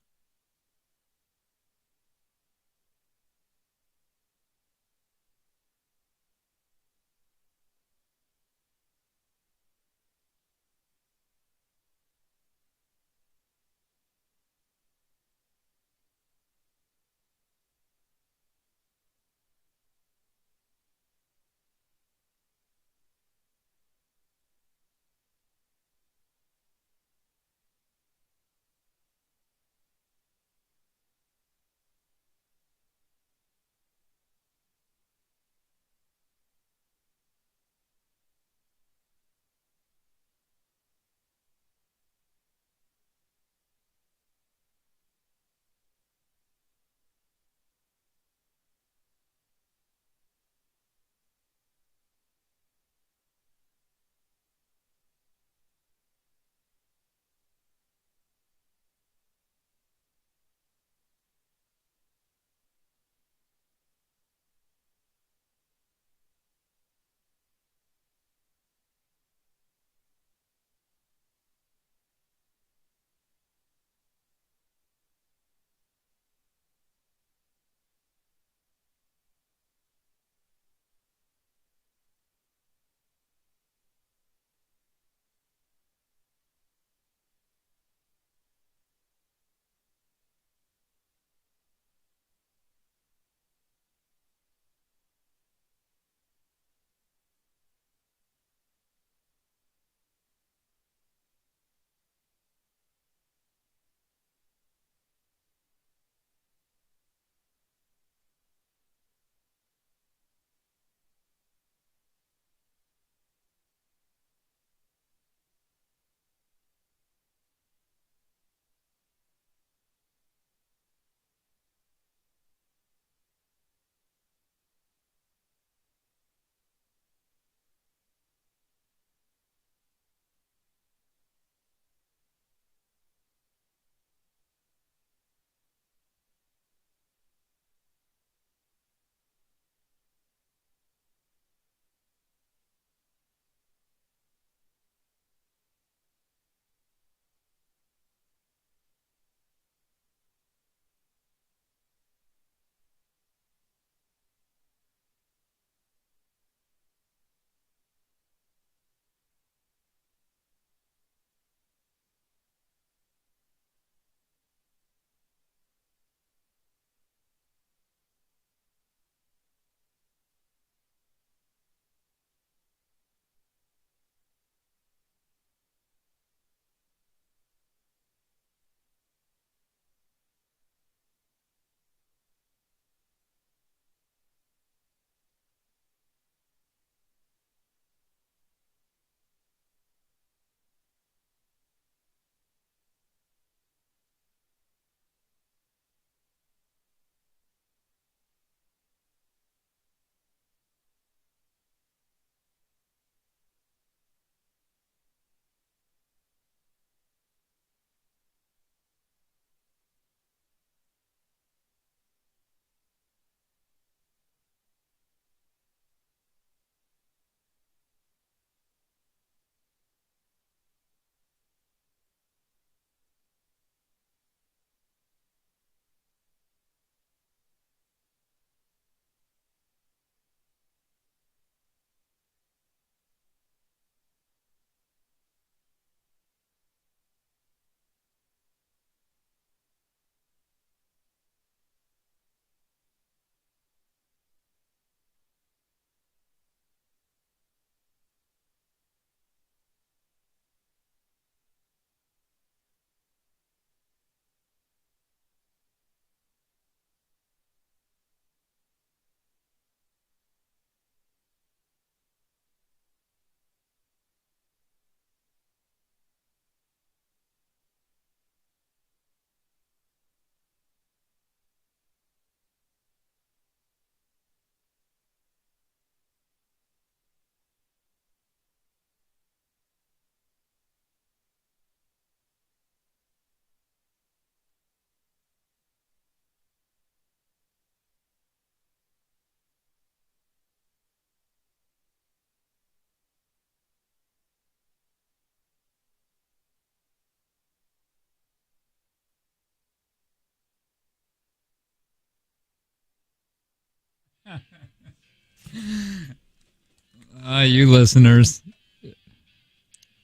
You listeners.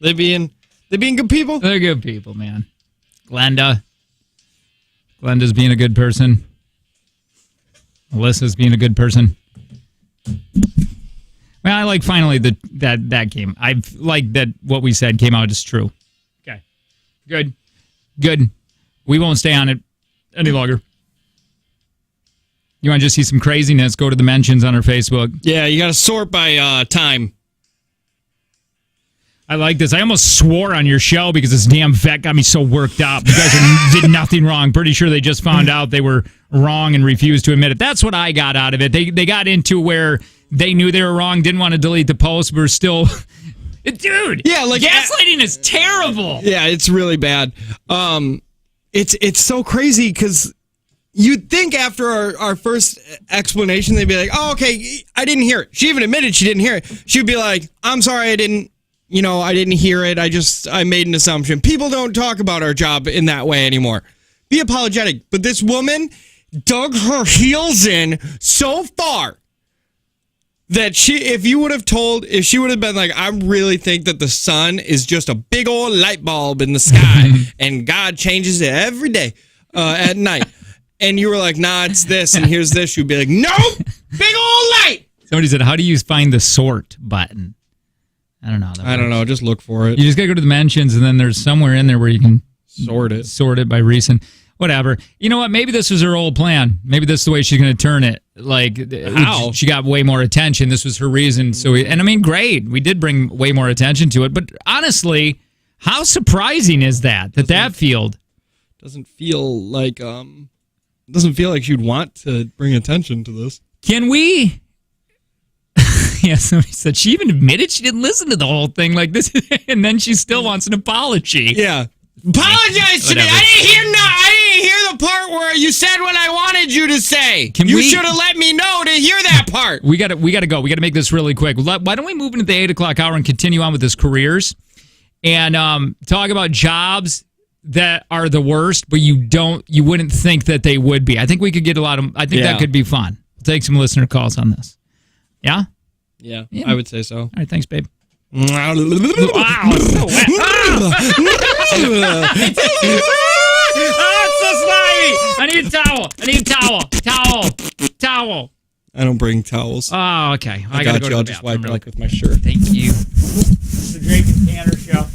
They being good people? They're good people, man. Glenda's being a good person. Alyssa's being a good person. Well, I like finally that came. I like that what we said came out as true. Okay. Good. We won't stay on it any longer. You want to just see some craziness, go to the mentions on our Facebook. Yeah, you got to sort by time. I like this. I almost swore on your show because this damn vet got me so worked up. You guys did nothing wrong. Pretty sure they just found out they were wrong and refused to admit it. That's what I got out of it. They got into where they knew they were wrong, didn't want to delete the post, but were still... Dude, yeah, like gaslighting is terrible. Yeah, it's really bad. It's so crazy because you'd think after our first explanation, they'd be like, oh, okay, I didn't hear it. She even admitted she didn't hear it. She'd be like, I'm sorry, I didn't hear it. I made an assumption. People don't talk about our job in that way anymore. Be apologetic. But this woman dug her heels in so far that if she would have been like, I really think that the sun is just a big old light bulb in the sky and God changes it every day at night. And you were like, nah, it's this and here's this. You'd be like, nope, big old light. Somebody said, how do you find the sort button? I don't know. I don't know. Just look for it. You just got to go to the mentions, and then there's somewhere in there where you can sort it by recent. Whatever. You know what? Maybe this was her old plan. Maybe this is the way she's going to turn it. Like, how? She got way more attention. This was her reason. Great. We did bring way more attention to it. But honestly, how surprising is that field doesn't feel like she'd want to bring attention to this. Can we? Yeah, somebody said she even admitted she didn't listen to the whole thing like this, and then she still wants an apology. Yeah. Apologize to me. I didn't hear the part where you said what I wanted you to say. You should have let me know to hear that part. We gotta go. We gotta make this really quick. Why don't we move into the 8 o'clock hour and continue on with this careers and talk about jobs that are the worst, but you wouldn't think that they would be. I think we could get that could be fun. We'll take some listener calls on this. Yeah? Yeah, I would say so. All right, thanks, babe. Wow, it's so wet. It's so slimy. I need a towel. I don't bring towels. Oh, okay. I got you. I'll just wipe it with my shirt. Thank you. It's the Drake and Tanner show.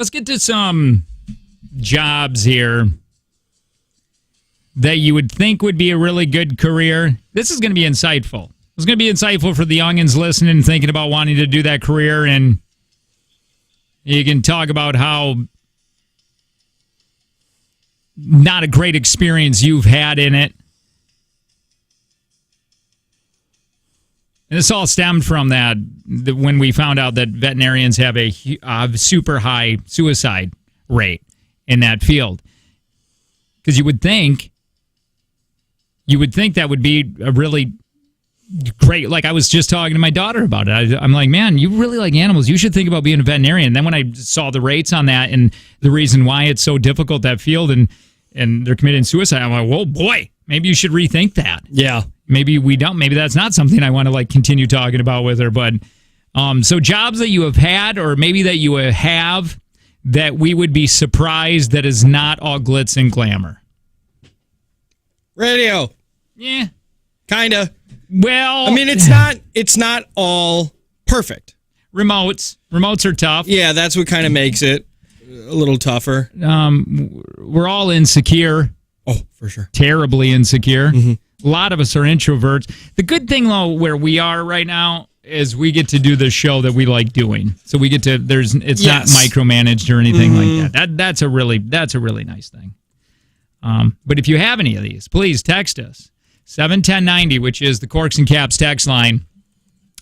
Let's get to some jobs here that you would think would be a really good career. This is going to be insightful. It's going to be insightful for the youngins listening and thinking about wanting to do that career. And you can talk about how not a great experience you've had in it. And this all stemmed from that when we found out that veterinarians have a super high suicide rate in that field. Because you would think that would be a really great, like I was just talking to my daughter about it. I'm like, man, you really like animals. You should think about being a veterinarian. And then when I saw the rates on that and the reason why it's so difficult, that field, and they're committing suicide, I'm like, whoa, boy, maybe you should rethink that. Yeah. Maybe we don't. Maybe that's not something I want to like continue talking about with her. But so jobs that you have had, or maybe that you have, that we would be surprised that is not all glitz and glamour. Radio. Yeah. Kinda. Well, I mean, it's not all perfect. Remotes are tough. Yeah, that's what kind of makes it a little tougher. We're all insecure. Oh, for sure. Terribly insecure. Mm-hmm. A lot of us are introverts. The good thing, though, where we are right now is we get to do the show that we like doing. So we get to, it's not micromanaged or anything like that. That's a really nice thing. But if you have any of these, please text us 71090, which is the Corks and Caps text line,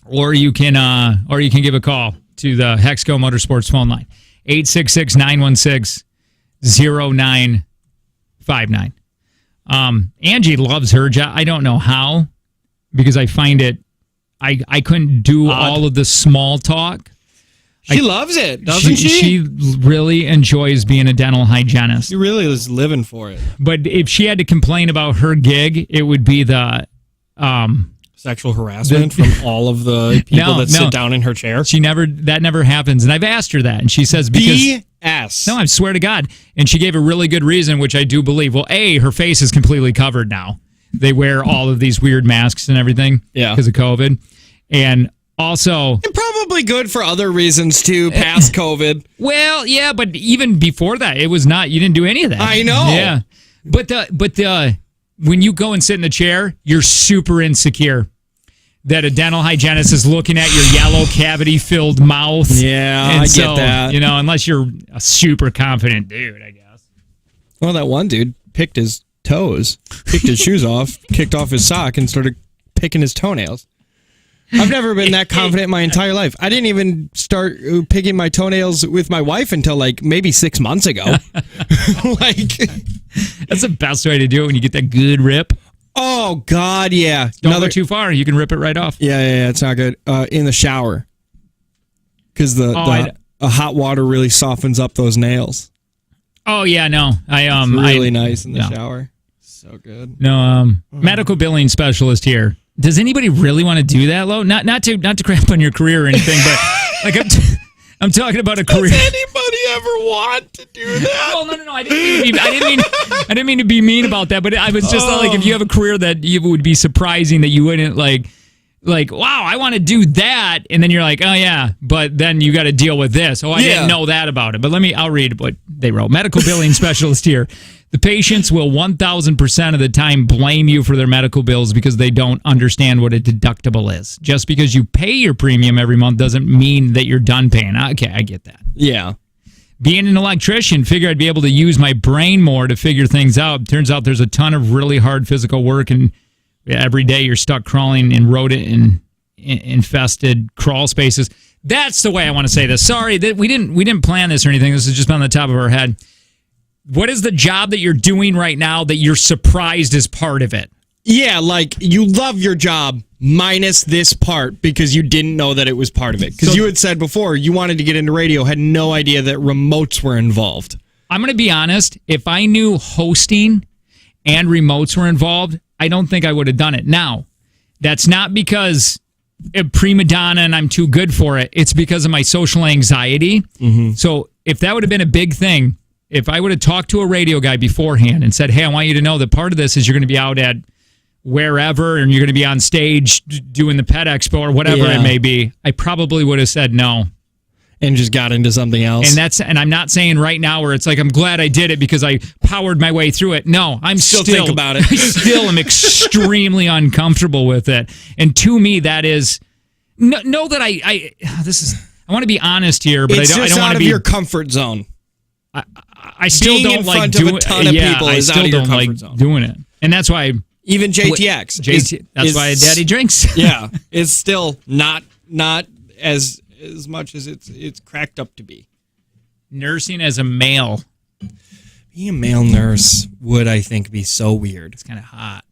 or you can give a call to the Hexco Motorsports phone line 866-916-0959. Angie loves her job. I don't know how, because I find it, I couldn't do all of the small talk. She loves it, doesn't she? She really enjoys being a dental hygienist. She really is living for it. But if she had to complain about her gig, it would be the sexual harassment from all of the people that sit down in her chair. That never happens. And I've asked her that, and she says BS. No, I swear to God. And she gave a really good reason, which I do believe. Well, her face is completely covered now. They wear all of these weird masks and everything because of COVID. And also, and probably good for other reasons too, past COVID. Well, yeah, but even before that, it was not. You didn't do any of that. I know. Yeah, but when you go and sit in the chair, you're super insecure that a dental hygienist is looking at your yellow cavity-filled mouth. Yeah, I get that. Unless you're a super confident dude, I guess. Well, that one dude picked his toes, kicked his shoes off, kicked off his sock, and started picking his toenails. I've never been that confident in my entire life. I didn't even start picking my toenails with my wife until maybe 6 months ago. That's the best way to do it, when you get that good rip. Oh God, yeah. Don't go too far. You can rip it right off. Yeah, it's not good. In the shower, because the hot water really softens up those nails. Oh yeah, no, it's really nice in the shower. So good. No, medical billing specialist here. Does anybody really want to do that, Lo? Not to crap on your career or anything, but like I'm talking about a career. Does anybody ever want to do that? Well, no. I didn't mean to be mean about that, but I was just like, if you have a career that you would be surprising that you wouldn't like, wow, I want to do that, and then you're like, oh yeah, but then you got to deal with this. Oh, I didn't know that about it. But I'll read what they wrote. Medical billing specialist here. The patients will 1,000% of the time blame you for their medical bills because they don't understand what a deductible is. Just because you pay your premium every month doesn't mean that you're done paying. Okay, I get that. Yeah. Being an electrician, figure I'd be able to use my brain more to figure things out. Turns out there's a ton of really hard physical work, and every day you're stuck crawling in rodent-infested crawl spaces. That's the way I want to say this. Sorry, that we didn't plan this or anything. This is just on the top of our head. What is the job that you're doing right now that you're surprised is part of it? Yeah, like you love your job minus this part because you didn't know that it was part of it. Because you had said before you wanted to get into radio, had no idea that remotes were involved. I'm going to be honest. If I knew hosting and remotes were involved, I don't think I would have done it. Now, that's not because a prima donna and I'm too good for it. It's because of my social anxiety. Mm-hmm. So if that would have been a big thing, if I would have talked to a radio guy beforehand and said, hey, I want you to know that part of this is you're going to be out at wherever and you're going to be on stage doing the Pet Expo or whatever it may be, I probably would have said no. And just got into something else. And I'm not saying right now where it's like I'm glad I did it because I powered my way through it. No, I'm still think about it. I still am extremely uncomfortable with it. And to me, that is know that I want to be honest here, but I don't want to be out of your comfort zone. I still Being don't in like front doing. of a ton of people I is still out of your don't comfort like zone. doing it, and that's why Even JTX. That's why Daddy drinks. Yeah, it's still not as much as it's cracked up to be. Nursing as a male. Being a male nurse would, I think, be so weird. It's kind of hot.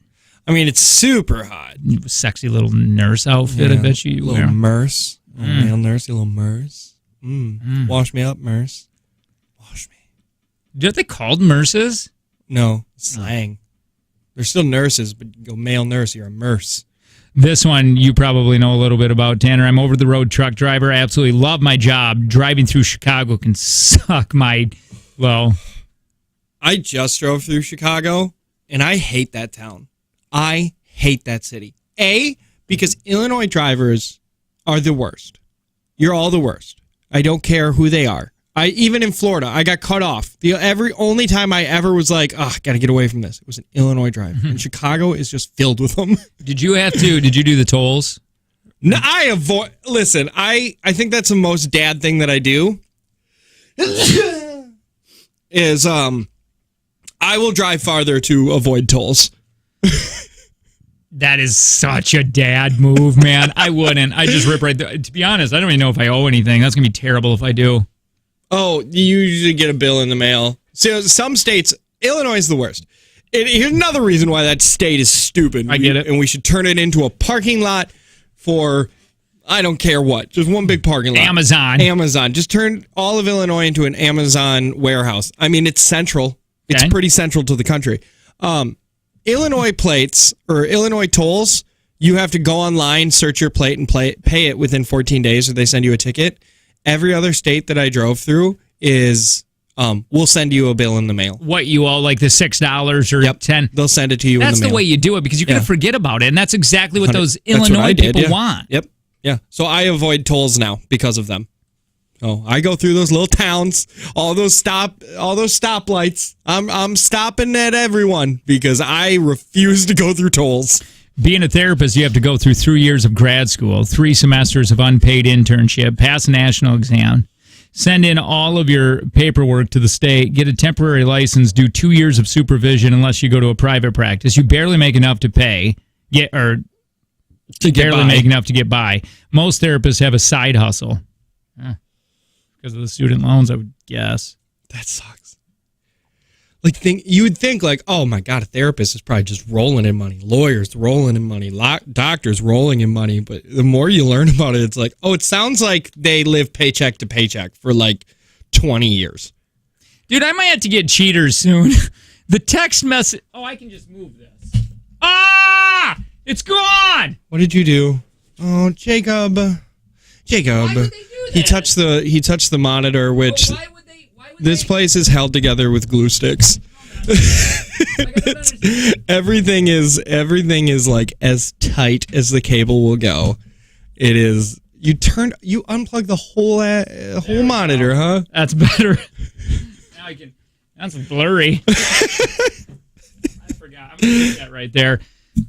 I mean, it's super hot. Sexy little nurse outfit, I bet you little wear. Nurse. Male nurse, you little nurse. Wash me up, nurse. Wash me. Aren't they called nurses? No, slang. They're still nurses, but you go male nurse, you're a nurse. This one you probably know a little bit about, Tanner. I'm over-the-road truck driver. I absolutely love my job. Driving through Chicago can suck my... Well... I just drove through Chicago, and I hate that town. I hate that city. Because Illinois drivers are the worst. You're all the worst. I don't care who they are. Even in Florida, I got cut off. The only time I ever was like, got to get away from this, it was an Illinois driver. And Chicago is just filled with them. Did you do the tolls? No, listen, I think that's the most dad thing that I do. Is, I will drive farther to avoid tolls. That is such a dad move, man. I wouldn't. I just rip right there. To be honest, I don't even know if I owe anything. That's going to be terrible if I do. Oh, you usually get a bill in the mail. So some states, Illinois is the worst. Here's another reason why that state is stupid. I get it. And we should turn it into a parking lot for, I don't care what. Just one big parking lot. Amazon. Just turn all of Illinois into an Amazon warehouse. I mean, it's central. It's pretty central to the country. Illinois plates or Illinois tolls, you have to go online, search your plate, and pay it within 14 days or they send you a ticket. Every other state that I drove through is, we'll send you a bill in the mail. What, you all like the $6 or $10? They'll send it to you in the mail. That's the way you do it because you're going to forget about it. And that's exactly what those Illinois people want. Yep. Yeah. So I avoid tolls now because of them. Oh, I go through those little towns, all those stoplights. I'm stopping at everyone because I refuse to go through tolls. Being a therapist, you have to go through 3 years of grad school, 3 semesters of unpaid internship, pass a national exam, send in all of your paperwork to the state, get a temporary license, do 2 years of supervision unless you go to a private practice. You barely make enough to pay, make enough to get by. Most therapists have a side hustle. Because of the student loans, I would guess. That sucks. You would think oh my God, a therapist is probably just rolling in money. Lawyers rolling in money. Doctors rolling in money. But the more you learn about it, it's like, it sounds like they live paycheck to paycheck for 20 years. Dude, I might have to get cheaters soon. The text message. Oh, I can just move this. It's gone. What did you do? Oh, Jacob. Why would they do that? He touched the monitor, which why would this place is held together with glue sticks. Everything is as tight as the cable will go. It is. You unplug the whole monitor, huh? That's better. Now I can. That's blurry. I forgot. I'm gonna get that right there.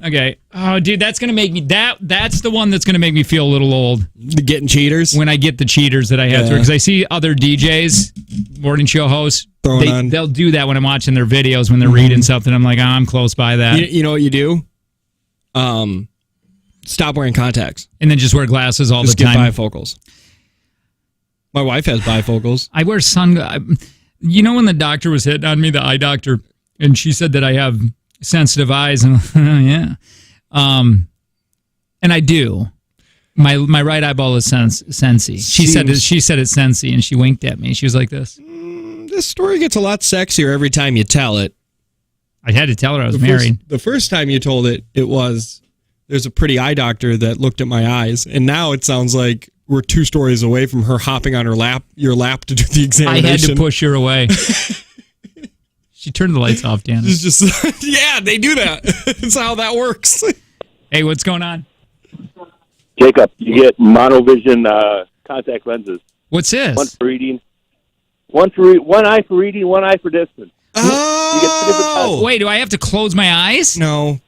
Okay. Oh, dude, that's gonna make me that's the one that's gonna make me feel a little old. Getting cheaters? When I get the cheaters that I have to, because I see other DJs, morning show hosts, they'll do that when I'm watching their videos when they're reading something. I'm like, I'm close by that. You know what you do? Stop wearing contacts. And then just wear glasses all the time. Just get bifocals. My wife has bifocals. I wear you know when the doctor was hitting on me, the eye doctor, and she said that I have sensitive eyes, and yeah, and I do. My right eyeball is sensy. She said it's sensy, and she winked at me. She was like this. This story gets a lot sexier every time you tell it. I had to tell her I was married. The first time you told it, it was there's a pretty eye doctor that looked at my eyes, and now it sounds like we're 2 stories away from her hopping on your lap to do the examination. I had to push her away. She turned the lights off, Dan. It's just, yeah, they do that. That's how that works. Hey, what's going on? Jacob, you get monovision contact lenses. What's this? One for reading, one eye for reading, one eye for distance. You get two different contacts. Wait, do I have to close my eyes? No.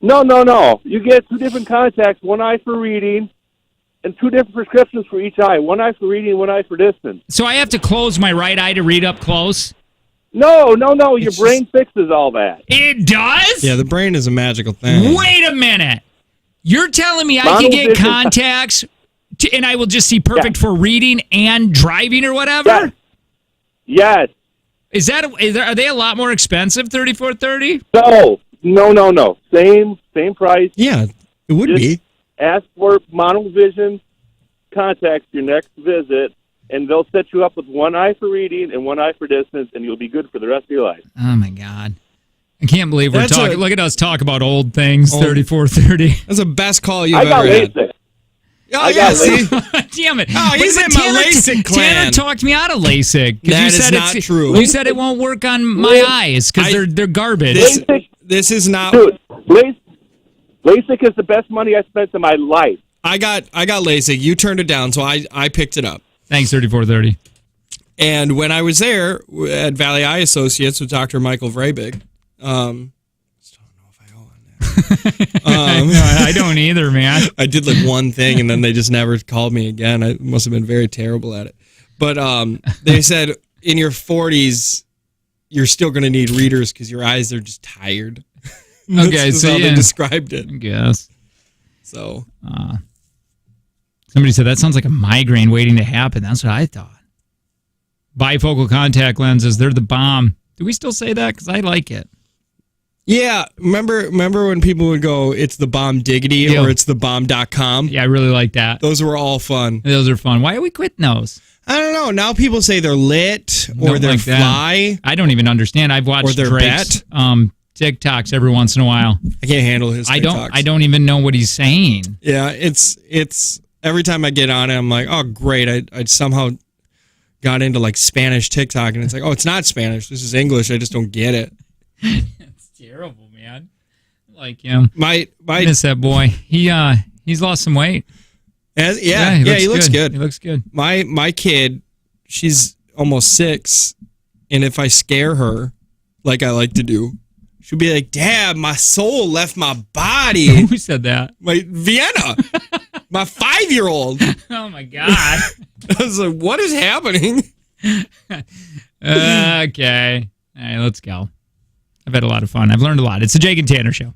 No. You get two different contacts, one eye for reading, and two different prescriptions for each eye. One eye for reading, one eye for distance. So I have to close my right eye to read up close? No. Your brain fixes all that. It does? Yeah, the brain is a magical thing. Wait a minute. You're telling me I can get contacts and I will just see perfect for reading and driving or whatever? Yes. Are they a lot more expensive, 3430? No. Same price. Yeah, it would be. Ask for monovision contacts your next visit, and they'll set you up with one eye for reading and one eye for distance, and you'll be good for the rest of your life. Oh, my God. I can't believe we're talking. Look at us talk about old things, 3430. That's the best call you've I got ever had. LASIK. Oh, yeah, see? Damn it. Oh, he's in my LASIK clan. Tanner talked me out of LASIK. That is not true. You said it won't work on my eyes because they're garbage. This is not... Dude, LASIK is the best money I spent in my life. I got LASIK. You turned it down, so I picked it up. Thanks, 3430. And when I was there at Valley Eye Associates with Dr. Michael Vrabig, still don't know if I owe on that. I don't either, man. I did like one thing, and then they just never called me again. I must have been very terrible at it. But they said in your 40s, you're still going to need readers because your eyes are just tired. Okay, That's so how they described it. I guess. So somebody said that sounds like a migraine waiting to happen. That's what I thought. Bifocal contact lenses, they're the bomb. Do we still say that? Because I like it. yeah, remember when people would go, it's the bomb diggity or it's the bomb.com? Yeah, I really like that. Those were all fun. Those are fun. Why are we quitting those? I don't know. Now people say they're lit or Don't they're like that. fly. I don't even understand. I've watched Or they're Drake's TikToks every once in a while. I can't handle his TikToks. I don't even know what he's saying. Yeah, it's every time I get on it, I'm like, oh great, I somehow got into like Spanish TikTok, and it's like, oh, it's not Spanish, this is English. I just don't get it. It's terrible, man. I like him. I miss that boy. He's lost some weight. He looks good. He looks good. My kid, she's almost 6, and if I scare her, like I like to do, she'll be like, Dad, my soul left my body. Who said that? My Vienna, my 5-year-old. Oh my God. I was like, what is happening? Okay. All right, let's go. I've had a lot of fun. I've learned a lot. It's the Jake and Tanner Show.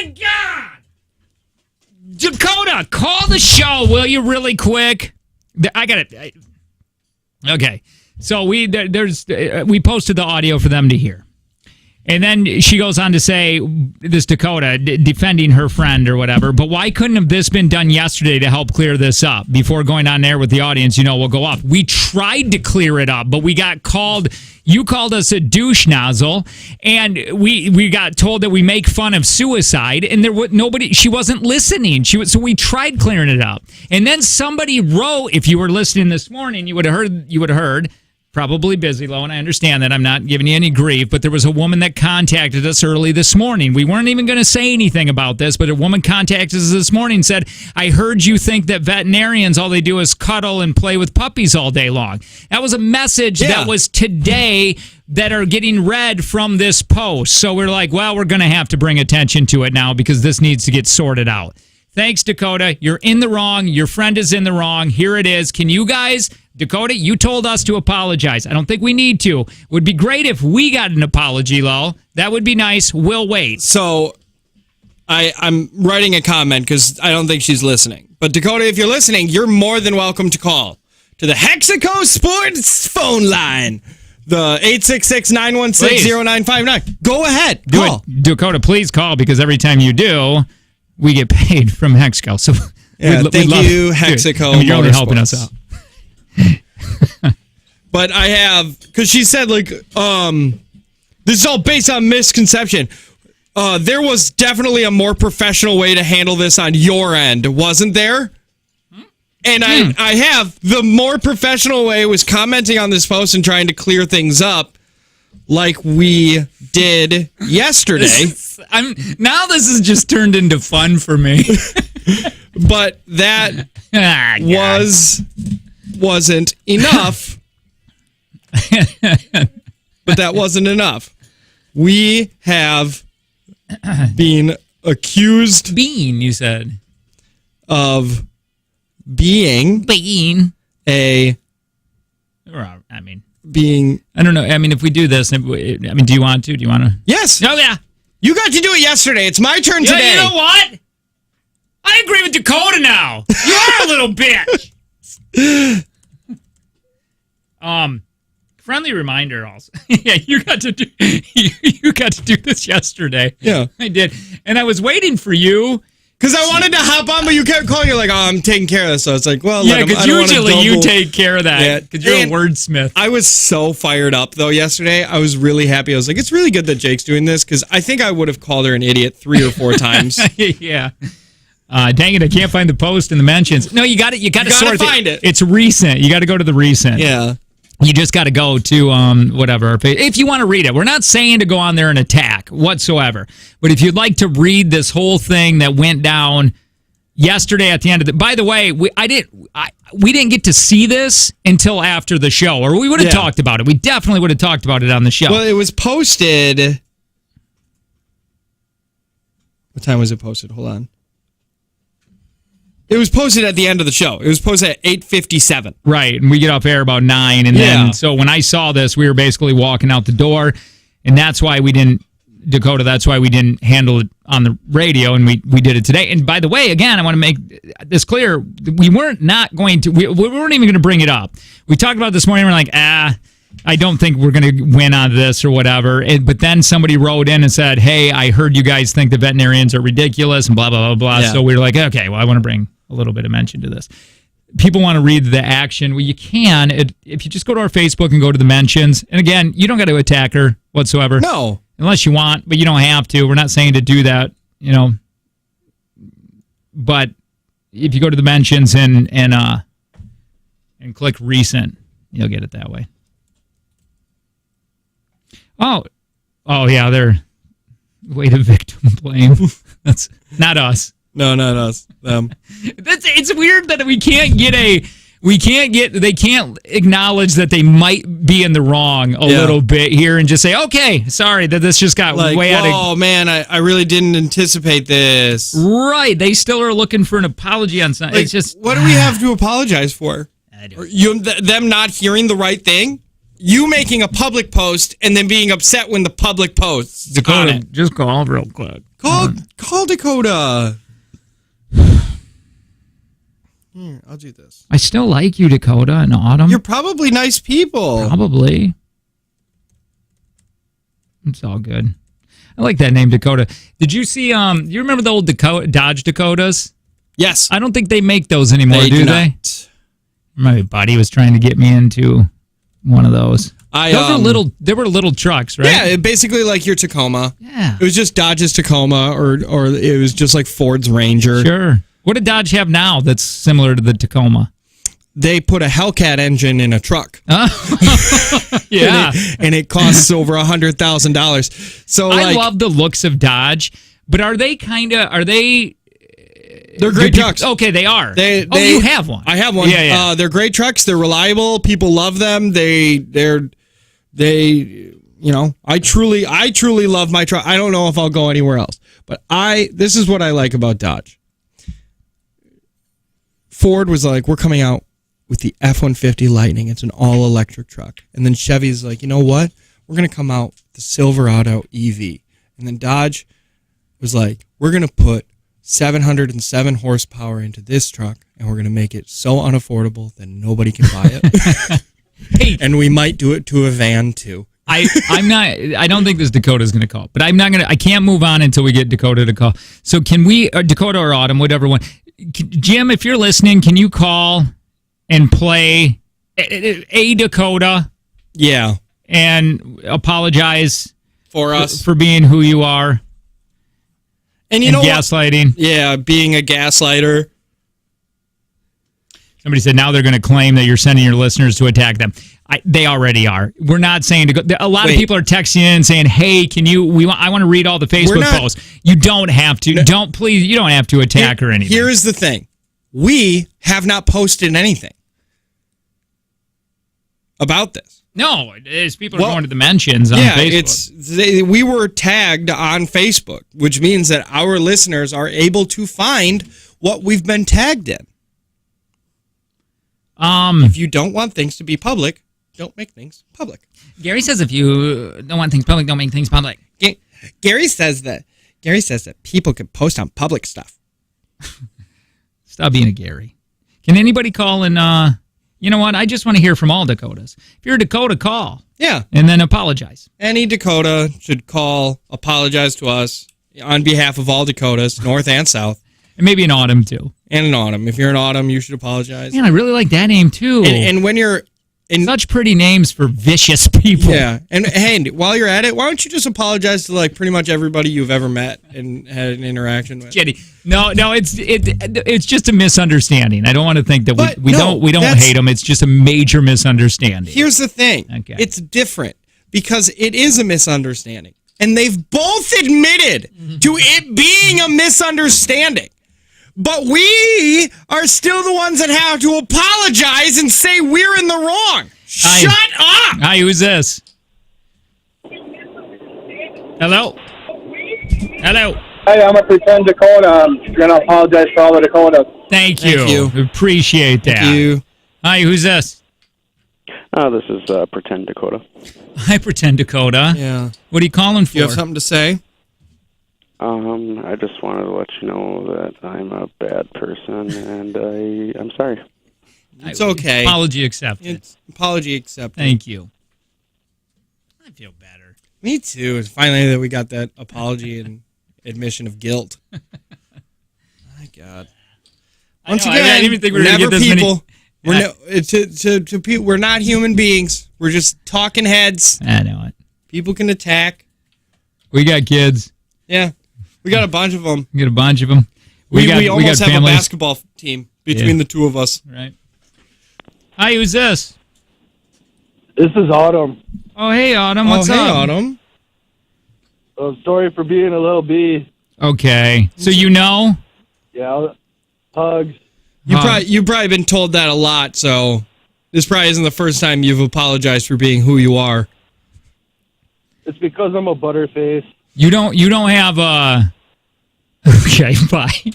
my God! Dakota, call the show, will you, really quick? I got it. Okay. So we posted the audio for them to hear. And then she goes on to say, this Dakota, defending her friend or whatever, but why couldn't have this been done yesterday to help clear this up before going on there with the audience? We'll go up. We tried to clear it up, but we got called, you called us a douche nozzle, and we got told that we make fun of suicide, and there was nobody, she wasn't listening. So we tried clearing it up. And then somebody wrote, if you were listening this morning, you would have heard, probably busy, Lo, and I understand that. I'm not giving you any grief, but there was a woman that contacted us early this morning. We weren't even going to say anything about this, but a woman contacted us this morning and said, I heard you think that veterinarians, all they do is cuddle and play with puppies all day long. That was a message that was today that are getting read from this post. So we're like, well, we're going to have to bring attention to it now because this needs to get sorted out. Thanks, Dakota. You're in the wrong. Your friend is in the wrong. Here it is. Can you guys, Dakota, you told us to apologize. I don't think we need to. Would be great if we got an apology, Lo. That would be nice. We'll wait. So I'm writing a comment because I don't think she's listening. But Dakota, if you're listening, you're more than welcome to call to the Hexaco Sports phone line. The 866-916-0959. Go ahead. Call. Dakota, please call because every time you do, we get paid from Hexaco. So thank you, Hexaco. You're only helping us out. But I have, because she said, this is all based on misconception. There was definitely a more professional way to handle this on your end, wasn't there? And I have. The more professional way was commenting on this post and trying to clear things up like we did yesterday. Now this has just turned into fun for me. But that wasn't enough. But that wasn't enough. We have been accused. You said. Of being a. Being. I don't know. I mean, if we do this, do you want to? Do you want to? Yes. Oh, yeah. You got to do it yesterday. It's my turn today. You know what? I agree with Dakota now. You're a little bitch. Friendly reminder also. Yeah, you got to do this yesterday. Yeah. I did. And I was waiting for you. Because I wanted to hop on, but you kept calling. You're like, I'm taking care of this. So it's like, well, yeah, because usually you take care of that because you're a wordsmith. I was so fired up, though, yesterday. I was really happy. I was like, it's really good that Jake's doing this because I think I would have called her an idiot 3 or 4 times. Yeah. Dang it, I can't find the post in the mentions. No, you got it. You got to find it. It's recent. You got to go to the recent. Yeah. You just got to go to whatever. If you want to read it, we're not saying to go on there and attack whatsoever. But if you'd like to read this whole thing that went down yesterday at the end of the. By the way, we didn't get to see this until after the show, or we would have talked about it. We definitely would have talked about it on the show. Well, it was posted. What time was it posted? Hold on. It was posted at the end of the show. It was posted at 8:57. Right, and we get off air about 9, and then so when I saw this, we were basically walking out the door, and that's why we didn't, Dakota, that's why we didn't handle it on the radio, and we did it today. And by the way, again, I want to make this clear, we weren't even going to bring it up. We talked about it this morning, we're like, I don't think we're going to win on this or whatever. But then somebody wrote in and said, hey, I heard you guys think the veterinarians are ridiculous and blah, blah, blah, blah. Yeah. So we were like, okay, well, I want to bring a little bit of mention to this. People want to read the action. Well, you can if you just go to our Facebook and go to the mentions. And again, you don't got to attack her whatsoever. No. Unless you want, but you don't have to. We're not saying to do that, But if you go to the mentions and click recent, you'll get it that way. Oh yeah, they're way to victim blame. That's not us. No, not us. Them. It's weird that they can't acknowledge that they might be in the wrong a little bit here and just say, okay, sorry that this just got way out of. Oh man, I really didn't anticipate this. Right, they still are looking for an apology on something. It's just, what do we have to apologize for? Them not hearing the right thing? you making a public post and then being upset when the public posts on Dakota, it. just call real quick. Call Dakota. Here, I'll do this. I still like you, Dakota, and Autumn. You're probably nice people. Probably. It's all good. I like that name, Dakota. Did you see, you remember the old Dodge Dakotas? Yes. I don't think they make those anymore, do they? Not. My buddy was trying to get me into one of those. They were little trucks, right? Yeah, basically like your Tacoma. Yeah. It was just Dodge's Tacoma, or it was just like Ford's Ranger. Sure. What did Dodge have now that's similar to the Tacoma? They put a Hellcat engine in a truck. Yeah. and it costs over $100,000. So I love the looks of Dodge, but they're great trucks. Okay, they are. You have one. I have one. Yeah. They're great trucks. They're reliable. People love them. I truly love my truck. I don't know if I'll go anywhere else, but this is what I like about Dodge. Ford was like, we're coming out with the F-150 Lightning. It's an all-electric truck. And then Chevy's like, you know what? We're going to come out with the Silverado EV. And then Dodge was like, we're going to put 707 horsepower into this truck, and we're going to make it so unaffordable that nobody can buy it. Hey. And we might do it to a van, too. I don't think this Dakota's going to call, but I can't move on until we get Dakota to call. So can we, Dakota or Autumn, whatever one. Jim, if you're listening, can you call and play a Dakota? Yeah. And apologize for us for being who you are. And you know gaslighting. What? Yeah, being a gaslighter. Somebody said now they're going to claim that you're sending your listeners to attack them. They already are. We're not saying to go. A lot of people are texting in saying, "Hey, can you? I want to read all the Facebook posts." You don't have to. You don't have to attack her or anything. Here's the thing: we have not posted anything about this. No, it's people are going to the mentions on Facebook. We were tagged on Facebook, which means that our listeners are able to find what we've been tagged in. If you don't want things to be public, don't make things public. Gary says if you don't want things public, don't make things public. Gary says that people can post on public stuff. Stop being a Gary. Can anybody call and you know what? I just want to hear from all Dakotas. If you're a Dakota, call. Yeah. And then apologize. Any Dakota should call, apologize to us on behalf of all Dakotas, North and South. And maybe an Autumn, too. And an Autumn. If you're an Autumn, you should apologize. Man, I really like that name, too. And when you're... Such pretty names for vicious people. Yeah. And hey, while you're at it, why don't you just apologize to like pretty much everybody you've ever met and had an interaction with? Kidding. No, it's just a misunderstanding. I don't want to think that we don't hate them. It's just a major misunderstanding. Here's the thing. Okay. It's different because it is a misunderstanding. And they've both admitted to it being a misunderstanding. But we are still the ones that have to apologize and say we're in the wrong. Shut up! Hi, who's this? Hello? Hello? Hey, I'm a pretend Dakota. I'm going to apologize for all the Dakotas. Thank you. Appreciate that. Thank you. Hi, who's this? This is Pretend Dakota. Hi, Pretend Dakota. Yeah. What are you calling for? You have something to say? I just wanted to let you know that I'm a bad person, and I'm sorry. It's okay. Apology accepted. Apology accepted. Thank you. I feel better. Me too. It's finally that we got that apology and admission of guilt. My God. Once again, I didn't even think we were going to get this people. Many... We're not human beings. We're just talking heads. I know it. People can attack. We got kids. Yeah. We got a bunch of them. We got a bunch of them. We almost have a basketball team between the two of us. Right. Hi, who's this? This is Autumn. Oh, hey, Autumn. What's up? Hey, Autumn. Sorry for being a little bee. Okay. So you know? Yeah. Hugs. You've probably been told that a lot, so this probably isn't the first time you've apologized for being who you are. It's because I'm a butterface. You don't have a... Okay, fine.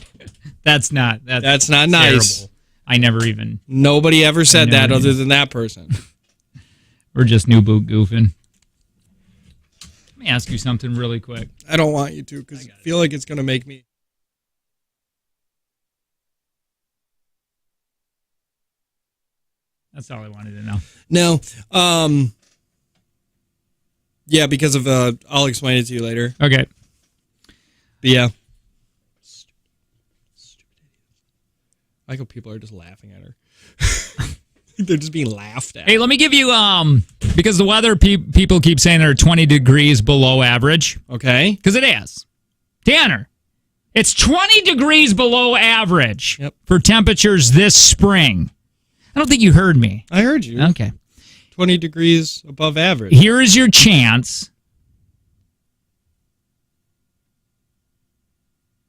That's not nice. Terrible. I never even... Nobody ever said that other than that person. Or just new boot goofing? Let me ask you something really quick. I don't want you to because I feel like it's going to make me. That's all I wanted to know. No. Yeah, because of I'll explain it to you later. Okay. But yeah. I like how people are just laughing at her. They're just being laughed at. Hey, let me give you because the weather people keep saying they're 20 degrees below average. Okay. Because it is. Tanner, it's 20 degrees below average for temperatures this spring. I don't think you heard me. I heard you. Okay. 20 degrees above average. Here is your chance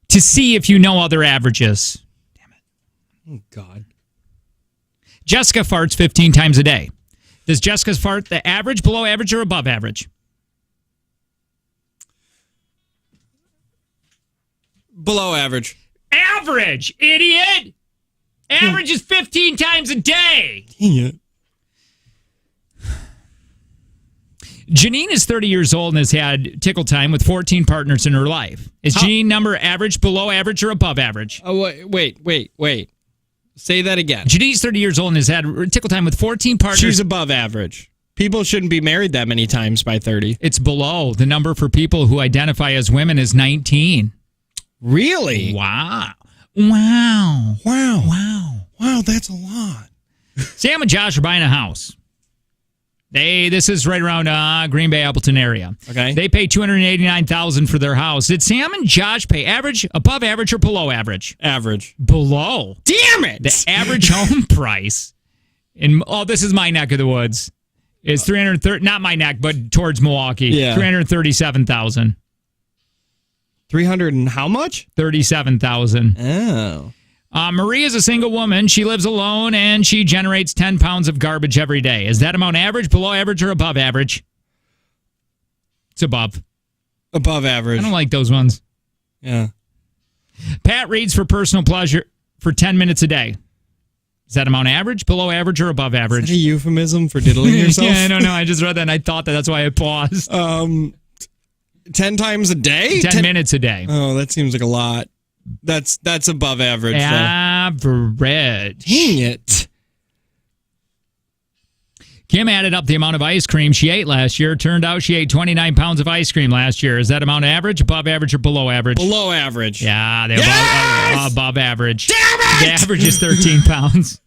to see if you know other averages. Damn it. Oh, God. Jessica farts 15 times a day. Does Jessica's fart the average, below average, or above average? Below average. Average, idiot! Average is 15 times a day. Dang it. Janine is 30 years old and has had tickle time with 14 partners in her life. Is Janine number average, below average, or above average? Oh, wait. Say that again. Janine's 30 years old and has had tickle time with 14 partners. She's above average. People shouldn't be married that many times by 30. It's below. The number for people who identify as women is 19. Really? Wow. Wow, that's a lot. Sam and Josh are buying a house. This is right around Green Bay, Appleton area. Okay. They pay $289,000 for their house. Did Sam and Josh pay average, above average, or below average? Average. Below. Damn it! The average home price this is my neck of the woods. Is 330, not my neck, but towards Milwaukee. Yeah. 337,000. 300 and how much? 37,000. Oh. Marie is a single woman. She lives alone, and she generates 10 pounds of garbage every day. Is that amount average, below average, or above average? It's above. Above average. I don't like those ones. Yeah. Pat reads for personal pleasure for 10 minutes a day. Is that amount average, below average, or above average? Is that a euphemism for diddling yourself? Yeah, I don't know. I just read that, and I thought that's why I paused. 10 times a day? 10 minutes a day. Oh, that seems like a lot. That's above average. Average. Dang it. Kim added up the amount of ice cream she ate last year. Turned out she ate 29 pounds of ice cream last year. Is that amount average, above average, or below average? Below average. Yeah, they're above average. Damn it! The average is 13 pounds.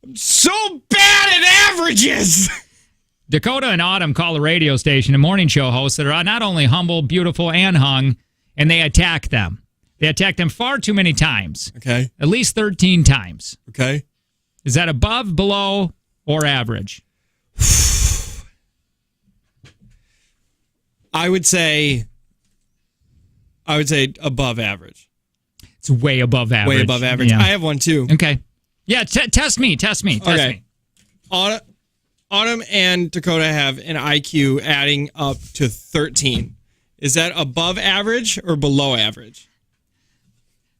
I'm so bad at averages. Dakota and Autumn call a radio station and morning show hosts that are not only humble, beautiful, and hung, and they attack them. They attack them far too many times. Okay. At least 13 times. Okay. Is that above, below, or average? I would say above average. It's way above average. Way above average. Yeah. I have one too. Okay. Yeah, test me. Okay. Autumn and Dakota have an IQ adding up to 13. Is that above average or below average?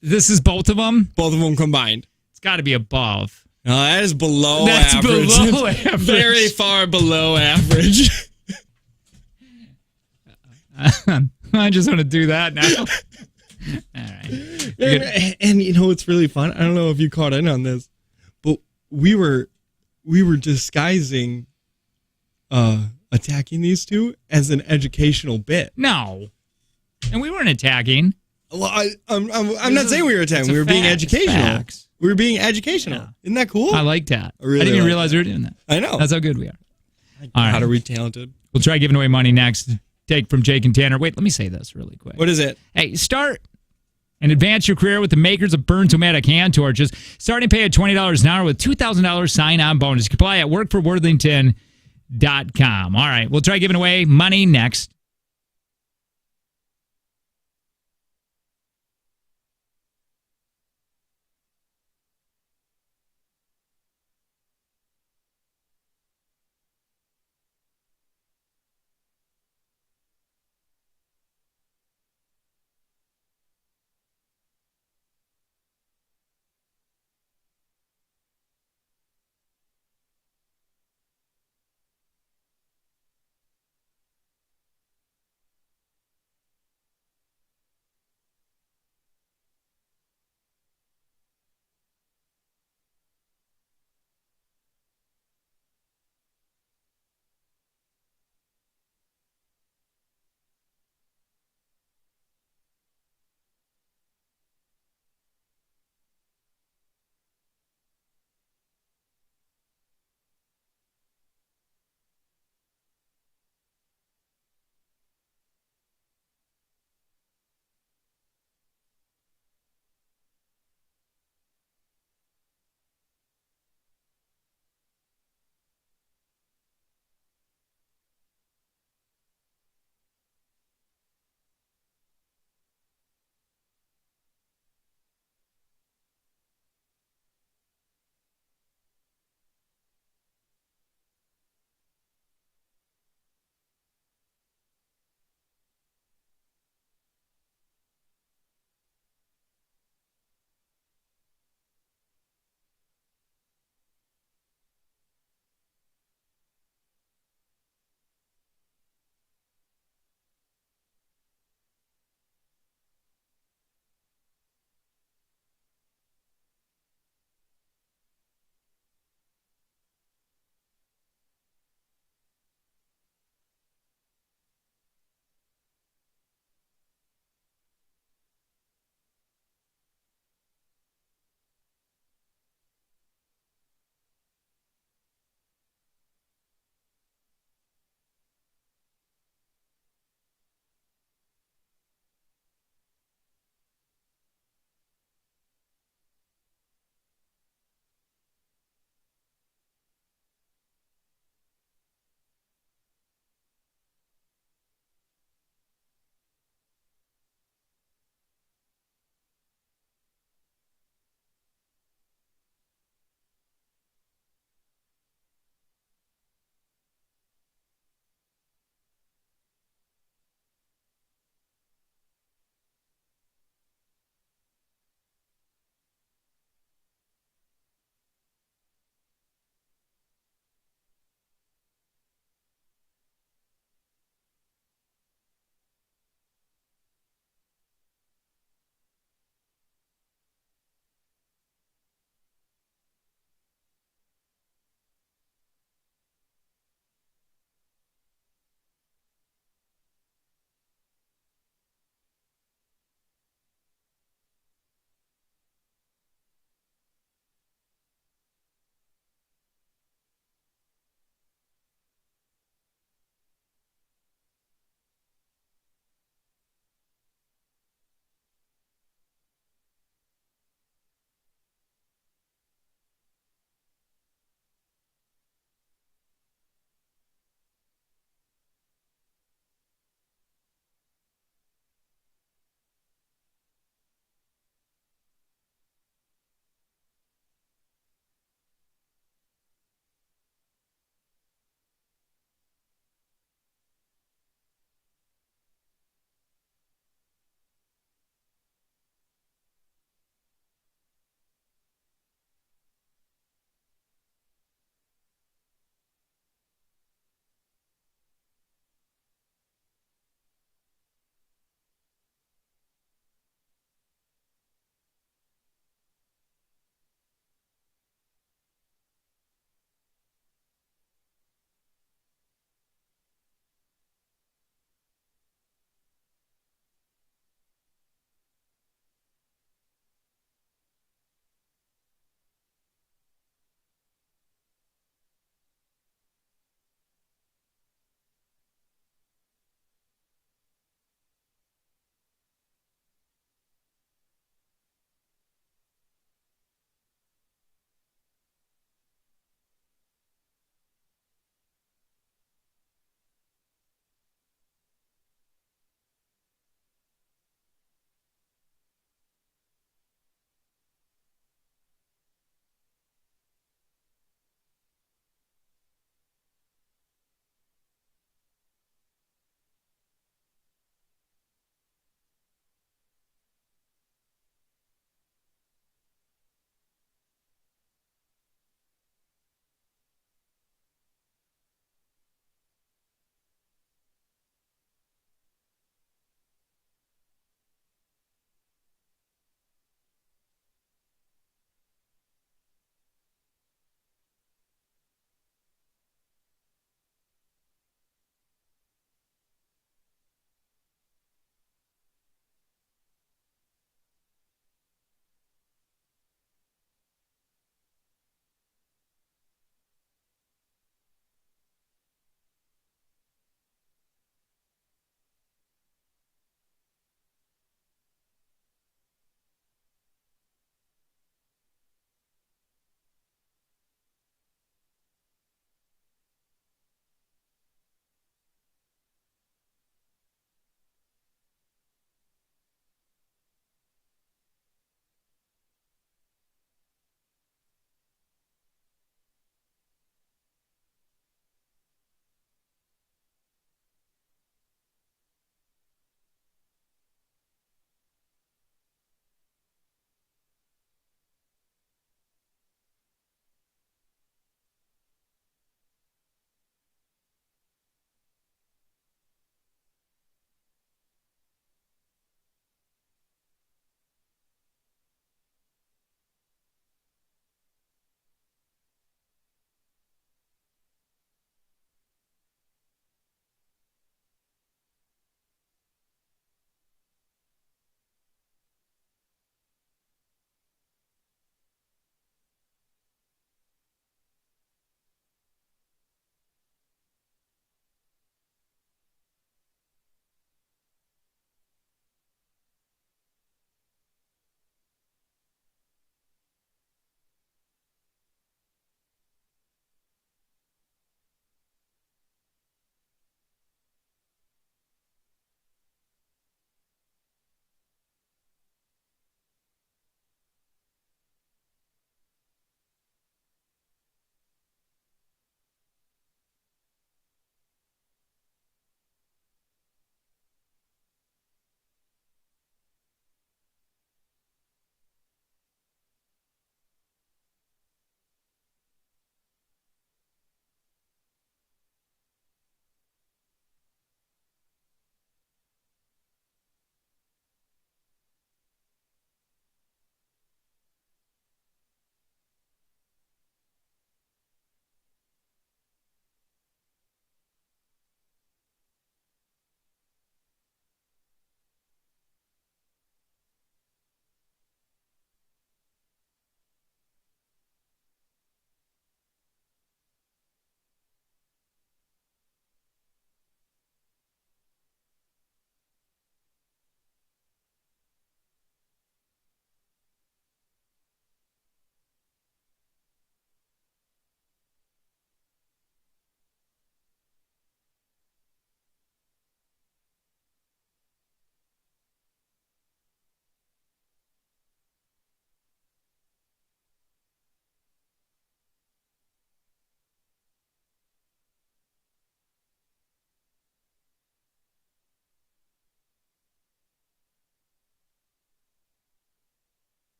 This is both of them? Both of them combined. It's got to be above. No, that is below That's average. below average. Very far below average. I just want to do that now. All right. And you know what's really fun? I don't know if you caught in on this, but we were disguising attacking these two as an educational bit. No. And we weren't attacking. Well, I'm not saying we were attacking. We were being educational. Facts. We were being educational. Yeah. Isn't that cool? I like that. I really didn't even realize we were doing that. I know. That's how good we are. All right. How are we talented? We'll try giving away money next. Take from Jake and Tanner. Wait, let me say this really quick. What is it? Hey, start and advance your career with the makers of Burns-O-Matic hand torches. Starting pay at $20 an hour with $2,000 sign-on bonus. You can apply at workforworthington.com. All right, we'll try giving away money next.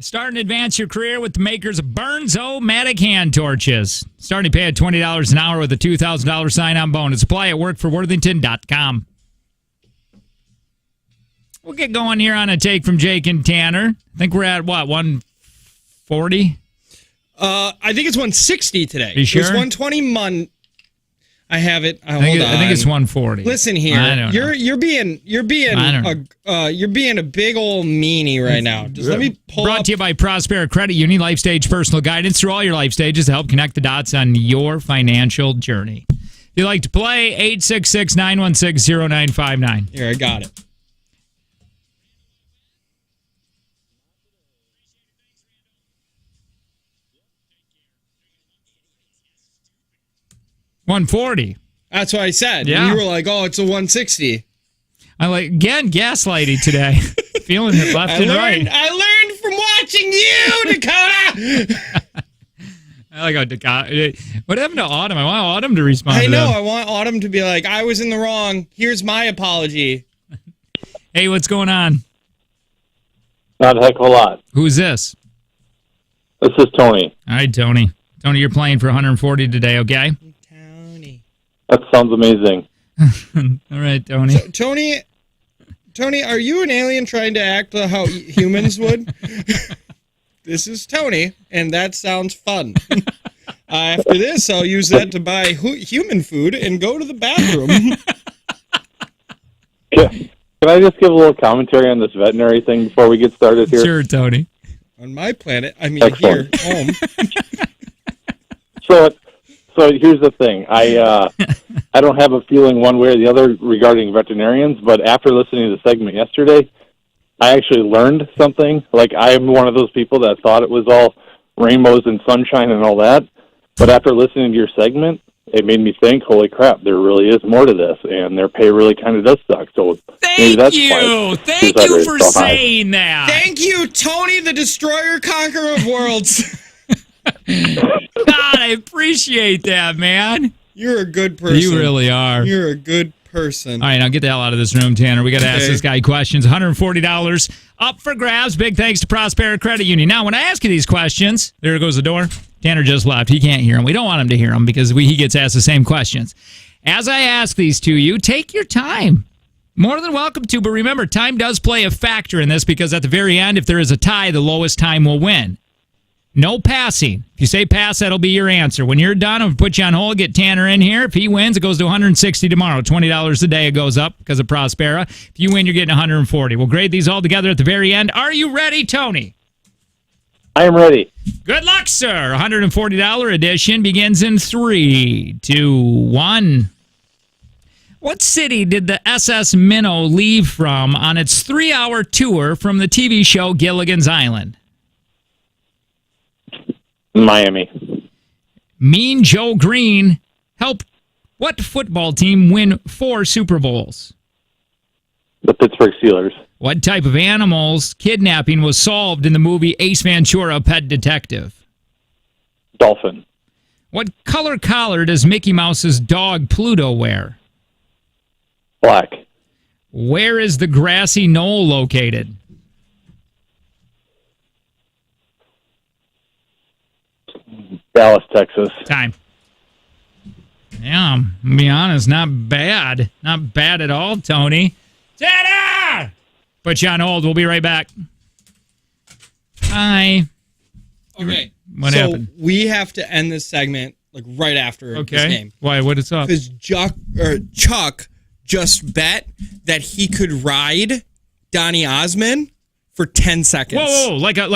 Start and advance your career with the makers of Burns-O-Matic hand torches. Starting pay at $20 an hour with a $2,000 sign-on bonus. Apply at workforworthington.com. We'll get going here on a take from Jake and Tanner. I think we're at, 140? I think it's 160 today. You sure? It was 120 I have it. I think it's 140. Listen here. I don't know. You're being a big old meanie right now. Just let me pull Brought up. to you by Prospera Credit Union, Life Stage Personal Guidance through all your life stages to help connect the dots on your financial journey. If you'd like to play, 866-916-0959. Here, I got it. $140. That's what I said. Yeah. And you were like, oh, it's a 160. I like, again, gaslighty today. Feeling it left and right. I learned from watching you, Dakota. I like how Dakota. What happened to Autumn? I want Autumn to respond. I to know. them. I want Autumn to be like, I was in the wrong. Here's my apology. Hey, what's going on? Not a heck of a lot. Who's this? This is Tony. All right, Tony. Tony, you're playing for 140 today, okay? That sounds amazing. All right, Tony. So, Tony, are you an alien trying to act how humans would? This is Tony, and that sounds fun. After this, I'll use that to buy human food and go to the bathroom. Can I just give a little commentary on this veterinary thing before we get started here? Sure, Tony. On my planet, I mean Excellent. here, home. So here's the thing. I don't have a feeling one way or the other regarding veterinarians, but after listening to the segment yesterday, I actually learned something. Like, I am one of those people that thought it was all rainbows and sunshine and all that, but after listening to your segment, it made me think, holy crap, there really is more to this, and their pay really kind of does suck. So maybe that's why Thank you for saying that. Thank you, Tony, the destroyer, conqueror of worlds. God, I appreciate that, man. You're a good person. You really are. You're a good person. All right, now get the hell out of this room, Tanner. We got to ask this guy questions. $140 up for grabs. Big thanks to Prospera Credit Union. Now, when I ask you these questions, there goes the door. Tanner just left. He can't hear them. We don't want him to hear them because he gets asked the same questions. As I ask these to you, take your time. More than welcome to, but remember, time does play a factor in this because at the very end, if there is a tie, the lowest time will win. No passing. If you say pass, that'll be your answer. When you're done, I'll put you on hold, get Tanner in here. If he wins, it goes to $160 tomorrow. $20 a day it goes up because of Prospera. If you win, you're getting $140. We'll grade these all together at the very end. Are you ready, Tony? I am ready. Good luck, sir. $140 edition begins in 3, 2, 1. What city did the SS Minnow leave from on its 3-hour tour from the TV show Gilligan's Island? Miami. Mean Joe Green helped what football team win 4 Super Bowls? The Pittsburgh Steelers. What type of animal's kidnapping was solved in the movie Ace Ventura: Pet Detective? Dolphin. What color collar does Mickey Mouse's dog Pluto wear? Black. Where is the grassy knoll located? Dallas, Texas. Time. Yeah, to be honest, not bad. Not bad at all, Tony. Tanner! Put you on hold. We'll be right back. Hi. Okay. What happened? We have to end this segment like right after this game. Why? What is up? Because Chuck just bet that he could ride Donny Osmond for 10 seconds. Whoa, like a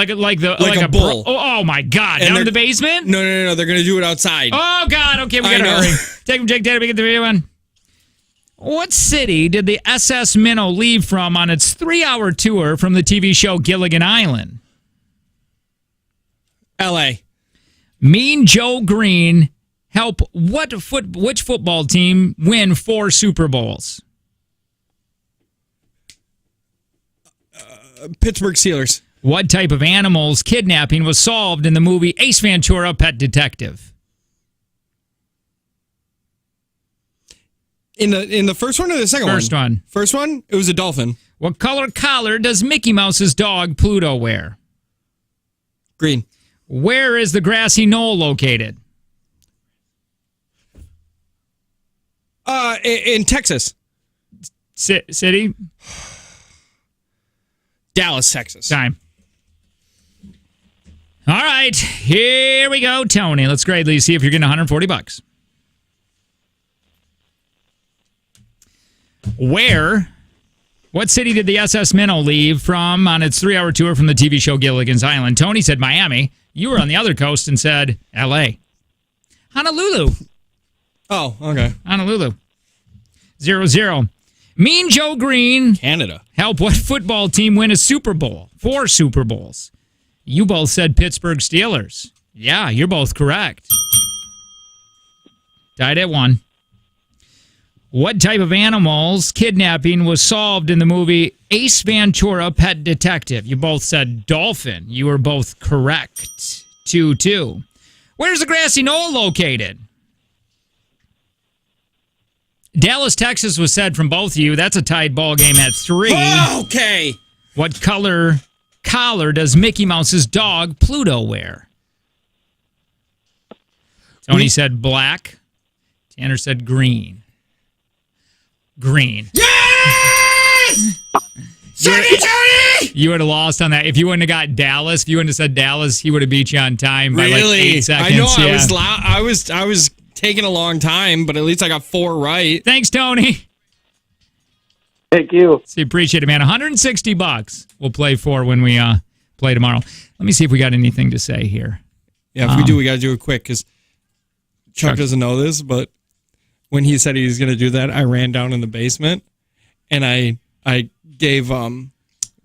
bull. Oh my God! And Down in the basement? No. They're gonna do it outside. Oh God! Okay, we I gotta know. hurry. Take him, Jake. Tanner, get the video on. What city did the SS Minnow leave from on its 3-hour tour from the TV show Gilligan Island? L.A. Mean Joe Green help which football team win 4 Super Bowls? Pittsburgh Steelers. What type of animal's kidnapping was solved in the movie Ace Ventura: Pet Detective? In the first one or the second one? First one. First one, it was a dolphin. What color collar does Mickey Mouse's dog Pluto wear? Green. Where is the grassy knoll located? In Texas. City? Dallas, Texas. Time. All right, here we go, Tony. Let's grade these, see if you're getting $140. What city did the SS Minnow leave from on its 3-hour tour from the TV show Gilligan's Island? Tony said Miami. You were on the other coast and said L.A. Honolulu. Oh, okay. Honolulu. 0-0. Mean Joe Green. Canada. Help what football team win a Super Bowl? 4 Super Bowls. You both said Pittsburgh Steelers. Yeah, you're both correct. Tied at 1. What type of animal's kidnapping was solved in the movie Ace Ventura, Pet Detective? You both said dolphin. You were both correct. 2-2. Where's the grassy knoll located? Dallas, Texas was said from both of you. That's a tied ball game at 3. Oh, okay. What color does Mickey Mouse's dog Pluto wear? Tony said black. Tanner said green. Green. Yes! Tony! You would have lost on that. If you wouldn't have got Dallas, if you wouldn't have said Dallas, he would have beat you on time by like 8 seconds. I know. Yeah. I was taking a long time, but at least I got 4 right. Thanks, Tony. Thank you. So appreciate it, man. $160. We'll play for when we play tomorrow. Let me see if we got anything to say here. Yeah, if we do, we got to do it quick because Chuck doesn't know this, but when he said he was going to do that, I ran down in the basement and I gave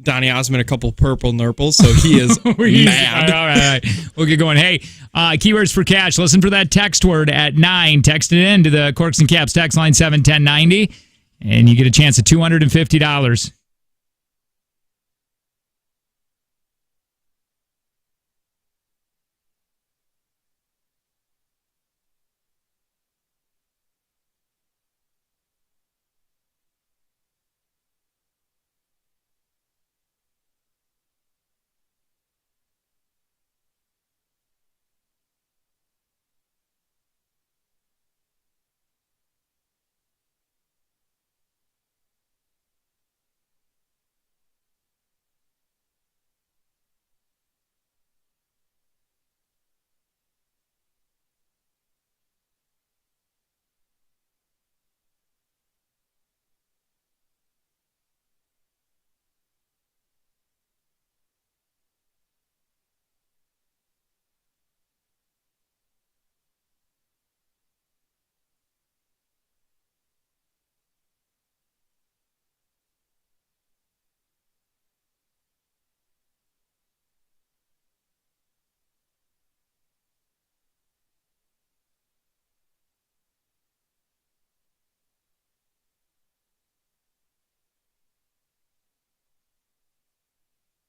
Donnie Osmond a couple purple nurples, so he is mad. All right. We'll get going. Hey, keywords for cash. Listen for that text word at 9. Text it in to the Corks and Caps text line 71090, and you get a chance at $250.